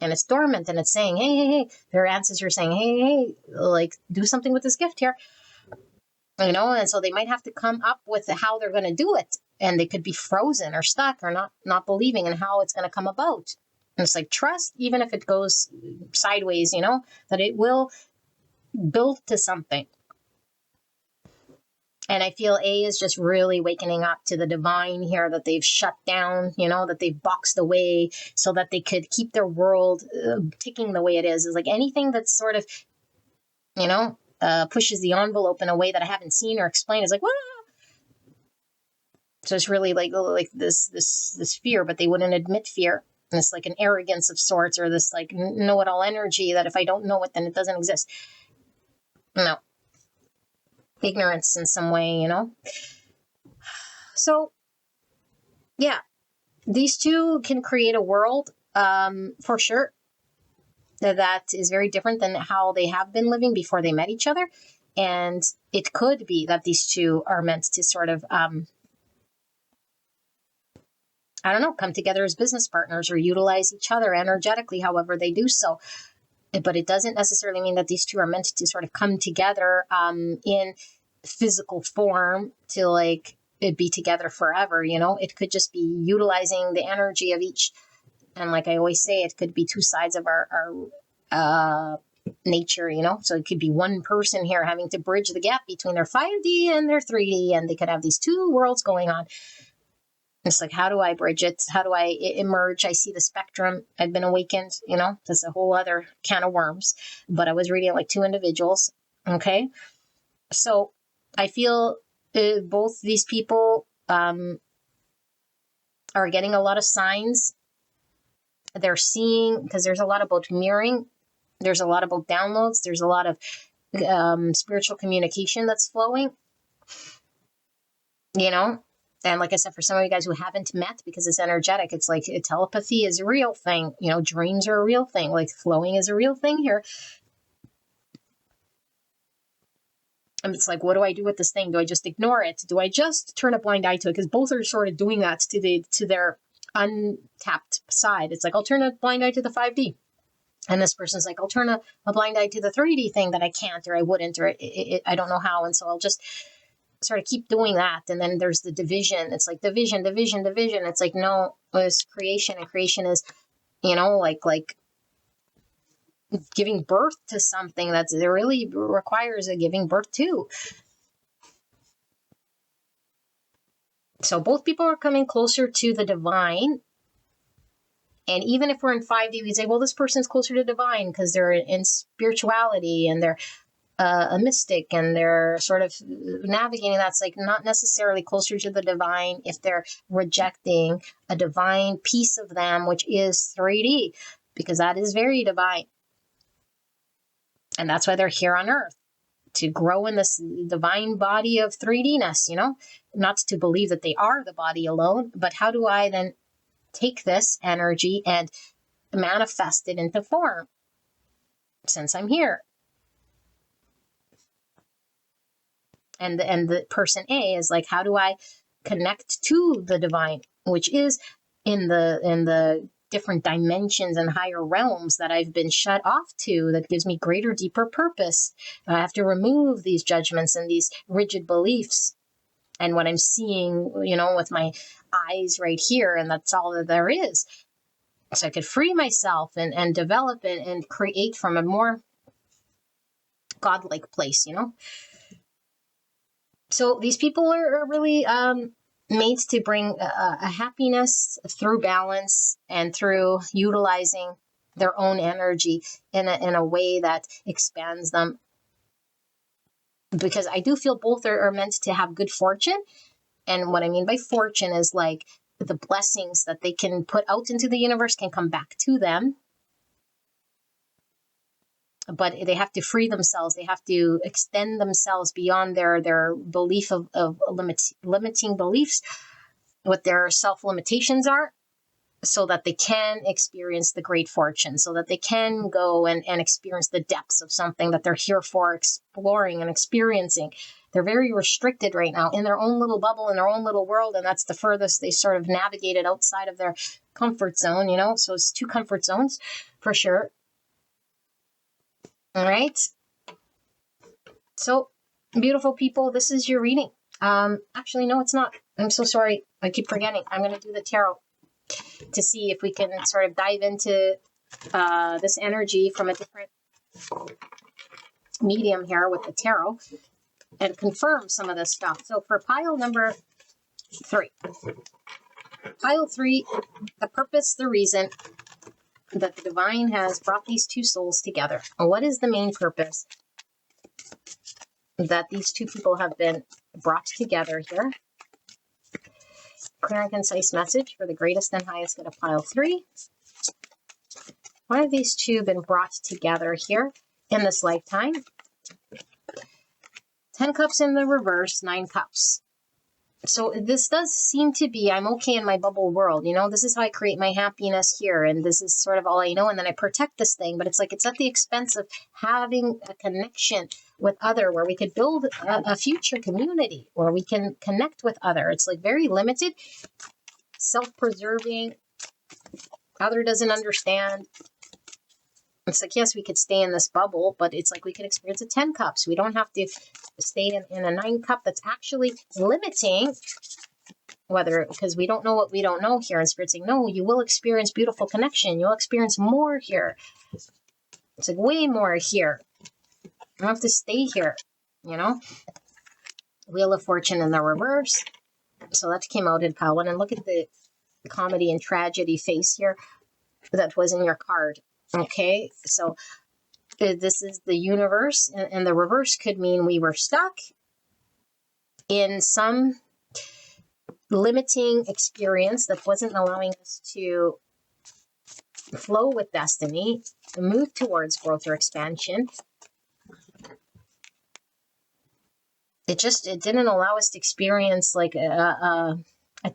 and it's dormant, and it's saying, hey, their ancestors are saying, hey, like, do something with this gift here, and so they might have to come up with how they're going to do it, and they could be frozen or stuck or not believing in how it's going to come about. And it's like, trust, even if it goes sideways, that it will build to something. And I feel A is just really wakening up to the divine here that they've shut down, that they've boxed away so that they could keep their world ticking the way it is. It's like anything that's sort of, pushes the envelope in a way that I haven't seen or explained is like, wow. So it's really like this fear, but they wouldn't admit fear. And it's like an arrogance of sorts, or this like know-it-all energy that if I don't know it, then it doesn't exist. No. Ignorance in some way, So, yeah, these two can create a world, for sure, that is very different than how they have been living before they met each other. And it could be that these two are meant to sort of, come together as business partners or utilize each other energetically, however they do so. But it doesn't necessarily mean that these two are meant to sort of come together in physical form to like it be together forever. It could just be utilizing the energy of each. And like I always say, it could be two sides of our nature, so it could be one person here having to bridge the gap between their 5D and their 3D, and they could have these two worlds going on. It's like, how do I bridge it? How do I emerge? I see the spectrum. I've been awakened, that's a whole other can of worms. But I was reading like two individuals. Okay. So I feel both these people are getting a lot of signs. They're seeing, because there's a lot about mirroring. There's a lot about downloads. There's a lot of spiritual communication that's flowing, And like I said, for some of you guys who haven't met, because it's energetic, it's like telepathy is a real thing. Dreams are a real thing. Like flowing is a real thing here. And it's like, what do I do with this thing? Do I just ignore it? Do I just turn a blind eye to it? Because both are sort of doing that to their untapped side. It's like, I'll turn a blind eye to the 5D. And this person's like, I'll turn a blind eye to the 3D thing that I can't, or I wouldn't, or I don't know how. And so I'll just sort of keep doing that. And then there's the division. It's like division. It's like, no, it's creation, and creation is, like giving birth to something that really requires a giving birth to. So both people are coming closer to the divine. And even if we're in 5D, we say, well, this person's closer to divine because they're in spirituality and they're a mystic and they're sort of navigating. That's like not necessarily closer to the divine if they're rejecting a divine piece of them, which is 3D, because that is very divine. And that's why they're here on earth, to grow in this divine body of 3D-ness, not to believe that they are the body alone, but how do I then take this energy and manifest it into form since I'm here? And the person A is like, how do I connect to the divine, which is in the different dimensions and higher realms that I've been shut off to, that gives me greater, deeper purpose. I have to remove these judgments and these rigid beliefs and what I'm seeing, with my eyes right here, and that's all that there is. So I could free myself and develop it and create from a more godlike place, So these people are really made to bring a happiness through balance and through utilizing their own energy in a way that expands them. Because I do feel both are meant to have good fortune. And what I mean by fortune is like the blessings that they can put out into the universe can come back to them. But they have to free themselves. They have to extend themselves beyond their belief of limiting beliefs, what their self-limitations are, so that they can experience the great fortune, so that they can go and experience the depths of something that they're here for, exploring and experiencing. They're very restricted right now in their own little bubble, in their own little world, and that's the furthest they sort of navigated outside of their comfort zone, So it's 2 comfort zones for sure. All right. So, beautiful people, this is your reading. Actually, no, it's not. I'm so sorry. I keep forgetting. I'm going to do the tarot to see if we can sort of dive into this energy from a different medium here with the tarot and confirm some of this stuff. So for pile number 3, pile 3, the purpose, the reason that the divine has brought these 2 souls together. What is the main purpose that these 2 people have been brought together here? Clear and concise message for the greatest and highest good of pile 3. Why have these 2 been brought together here in this lifetime? 10 cups in the reverse, 9 cups. So this does seem to be, I'm okay in my bubble world, this is how I create my happiness here. And this is sort of all I know. And then I protect this thing, but it's like, it's at the expense of having a connection with other, where we could build a future community, where we can connect with other. It's like very limited, self-preserving, other doesn't understand. It's like, yes, we could stay in this bubble, but it's like we could experience a 10 cups. We don't have to stay in a 9 cup that's actually limiting, whether, because we don't know what we don't know here. And Spirit's saying, no, you will experience beautiful connection. You'll experience more here. It's like way more here. You don't have to stay here, you know? Wheel of Fortune in the reverse. So that came out in pile 1. And look at the comedy and tragedy face here that was in your card. Okay, so this is the universe, and the reverse could mean we were stuck in some limiting experience that wasn't allowing us to flow with destiny, move towards growth or expansion. It didn't allow us to experience like a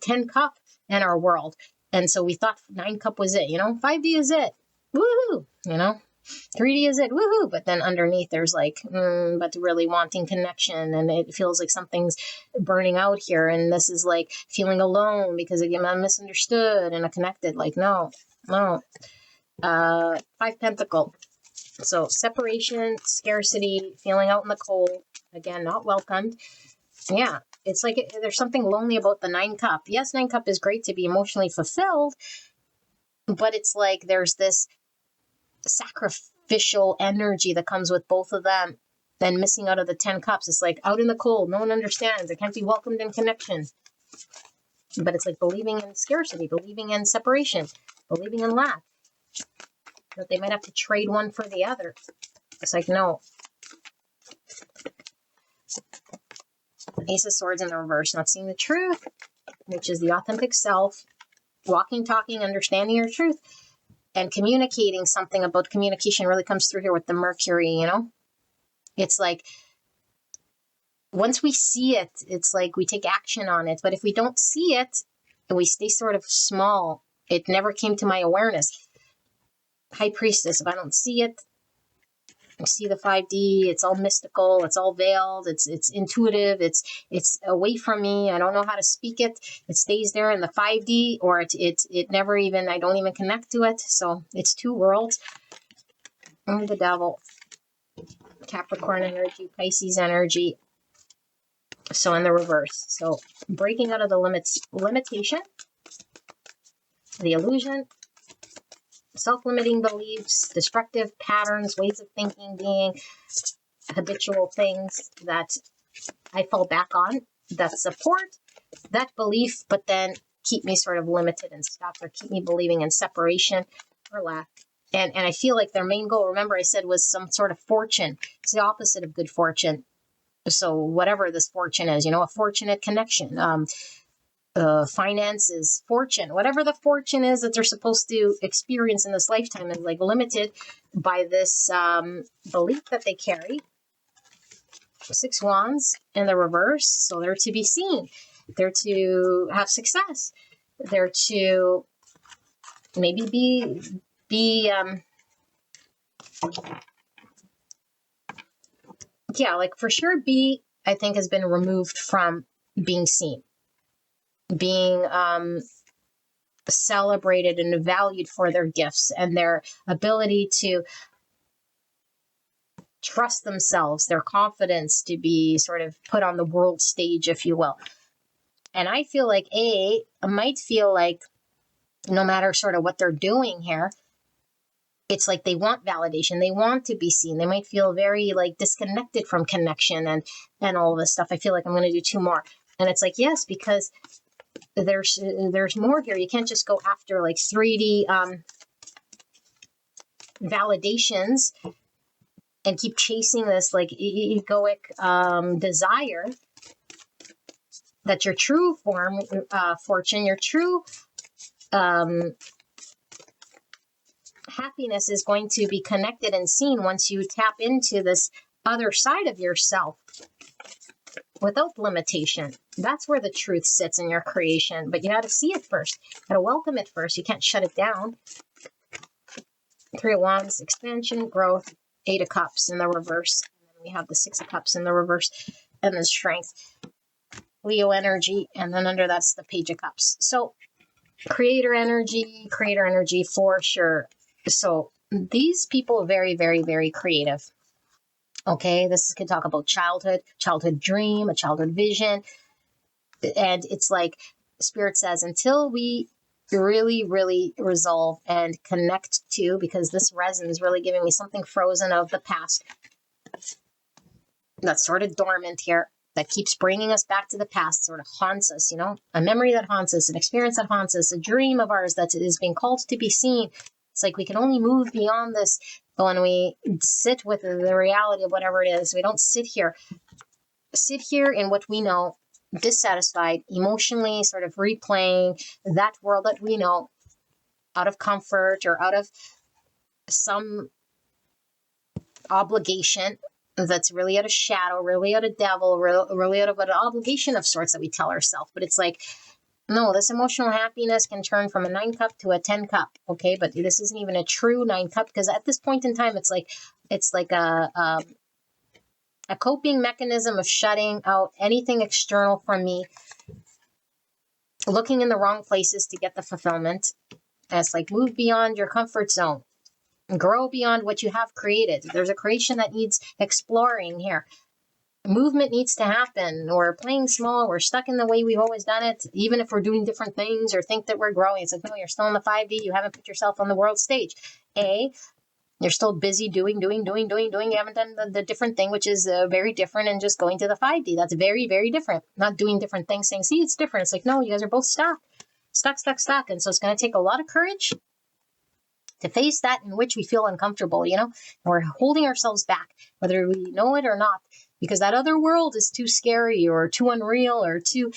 10 cup in our world. And so we thought 9 cup was it, 5D is it. Woohoo, 3D is it, woohoo. But then underneath there's like, but really wanting connection. And it feels like something's burning out here. And this is like feeling alone because again, I'm misunderstood and connected. Like, no. 5 Pentacle. So separation, scarcity, feeling out in the cold. Again, not welcomed. Yeah, it's like there's something lonely about the 9 cup. Yes, 9 cup is great to be emotionally fulfilled, but it's like there's this sacrificial energy that comes with both of them, then missing out of the 10 cups. It's like out in the cold, no one understands. It can't be welcomed in connection. But it's like believing in scarcity, believing in separation, believing in lack. That they might have to trade one for the other. It's like, no. Ace of Swords in the reverse, not seeing the truth, which is the authentic self, walking, talking, understanding your truth, and communicating something about communication really comes through here with the Mercury, It's like, once we see it, it's like we take action on it. But if we don't see it, we stay sort of small. It never came to my awareness. High Priestess, if I don't see it, I see the 5D, it's all mystical, it's all veiled, it's intuitive, it's away from me, I don't know how to speak it, it stays there in the 5D, or it never even, I don't even connect to it, so it's 2 worlds. And the Devil, Capricorn energy, Pisces energy, so in the reverse. So breaking out of the limitation, the illusion, self-limiting beliefs, destructive patterns, ways of thinking, being habitual things that I fall back on, that support that belief, but then keep me sort of limited and stuck, or keep me believing in separation or lack. And I feel like their main goal, remember I said, was some sort of fortune. It's the opposite of good fortune. So whatever this fortune is, a fortunate connection, finances, fortune, whatever the fortune is that they're supposed to experience in this lifetime is like limited by this belief that they carry. 6 Wands in the reverse, so they're to be seen, they're to have success, they're to maybe be like for sure I think has been removed from being seen, being celebrated and valued for their gifts and their ability to trust themselves, their confidence to be sort of put on the world stage, if you will. And I feel like I might feel like no matter sort of what they're doing here, it's like they want validation, they want to be seen, they might feel very like disconnected from connection and all this stuff. I feel like I'm going to do 2 more. And it's like, yes, because there's more here. You can't just go after like 3D validations and keep chasing this like egoic desire that your true fortune, your true happiness is going to be connected and seen once you tap into this other side of yourself without limitation. That's where the truth sits in your creation. But you got to see it first. You got to welcome it first. You can't shut it down. 3 of Wands, expansion, growth, 8 of Cups in the reverse. And then we have the 6 of Cups in the reverse. And then strength, Leo energy. And then under that's the Page of Cups. So creator energy for sure. So these people are very, very, very creative. Okay, this could talk about childhood dream, a childhood vision. And it's like Spirit says, until we really, really resolve and connect to, because this resin is really giving me something frozen of the past that's sort of dormant here, that keeps bringing us back to the past, sort of haunts us, a memory that haunts us, an experience that haunts us, a dream of ours that is being called to be seen. It's like we can only move beyond this when we sit with the reality of whatever it is. We don't sit here in what we know, dissatisfied, emotionally sort of replaying that world that we know out of comfort or out of some obligation that's really out of shadow, really out of devil, really out of an obligation of sorts that we tell ourselves. But it's like, no, this emotional happiness can turn from a 9 cup to a 10 cup. Okay, but this isn't even a true 9 cup, because at this point in time, it's like a coping mechanism of shutting out anything external from me, looking in the wrong places to get the fulfillment. And it's like, move beyond your comfort zone. Grow beyond what you have created. There's a creation that needs exploring here. Movement needs to happen. We're playing small. We're stuck in the way we've always done it, even if we're doing different things or think that we're growing. It's like, no, you're still in the 5D. You haven't put yourself on the world stage. You're still busy doing. You haven't done the different thing, which is very different, and just going to the 5D. That's very, very different. Not doing different things, saying, see, it's different. It's like, no, you guys are both stuck. And so it's going to take a lot of courage to face that in which we feel uncomfortable, and we're holding ourselves back, whether we know it or not, because that other world is too scary or too unreal or too,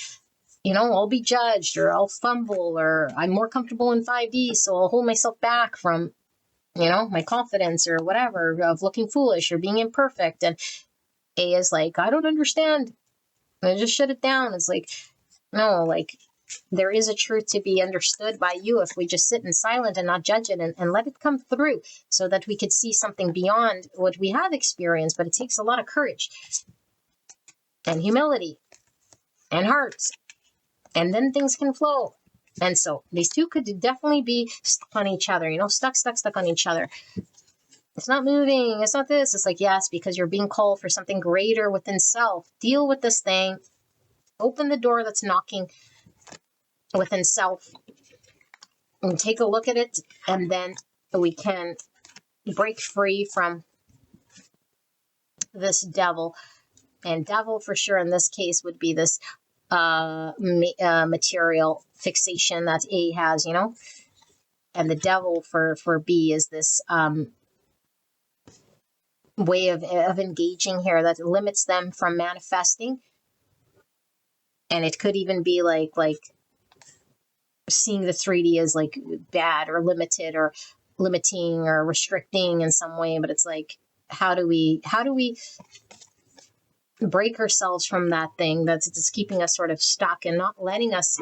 I'll be judged, or I'll fumble, or I'm more comfortable in 5D, so I'll hold myself back from, my confidence or whatever, of looking foolish or being imperfect. And A is like, I don't understand. And I just shut it down. It's like, no, like, there is a truth to be understood by you if we just sit in silence and not judge it, and let it come through, so that we could see something beyond what we have experienced. But it takes a lot of courage and humility and heart, and then things can flow. And so these two could definitely be stuck on each other, stuck on each other. It's not moving. It's not this. It's like, yes, because you're being called for something greater within self. Deal with this thing. Open the door that's knocking within self, and take a look at it, and then we can break free from this devil. And devil, for sure, in this case, would be this material fixation that A has, and the devil for B is this way of engaging here that limits them from manifesting. And it could even be like seeing the 3D as like bad or limited or limiting or restricting in some way. But it's like, how do we break ourselves from that thing that's just keeping us sort of stuck and not letting us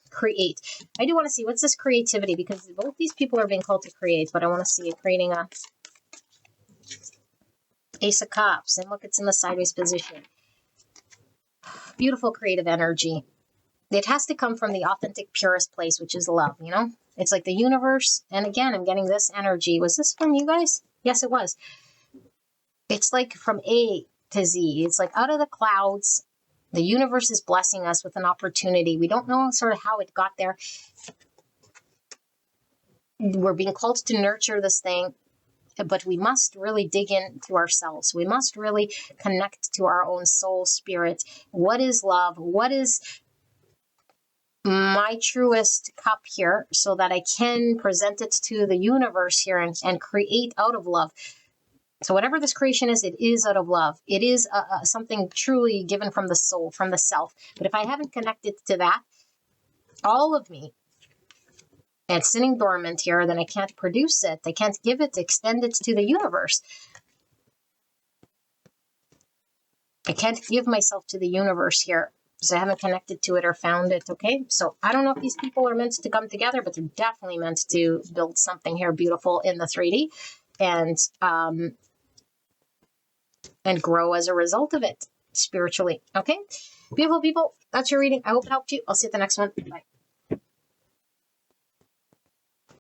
create? I do want to see, what's this creativity, because both these people are being called to create, but I want to see it creating a Ace of Cups. And look, it's in the sideways position. Beautiful creative energy. It has to come from the authentic, purest place, which is love, It's like the universe. And again, I'm getting this energy. Was this from you guys? Yes, it was. It's like from A to Z. It's like out of the clouds, the universe is blessing us with an opportunity. We don't know sort of how it got there. We're being called to nurture this thing, but we must really dig into ourselves. We must really connect to our own soul, spirit. What is love? What is my truest cup here, so that I can present it to the universe here and create out of love? So whatever this creation is, it is out of love. It is something truly given from the soul, from the self. But if I haven't connected to that, all of me, and it's sitting dormant here, then I can't produce it. I can't give it, extend it to the universe. I can't give myself to the universe here, because I haven't connected to it or found it, okay? So I don't know if these people are meant to come together, but they're definitely meant to build something here beautiful in the 3D, and grow as a result of it spiritually, okay? Beautiful people, that's your reading. I hope it helped you. I'll see you at the next one. Bye.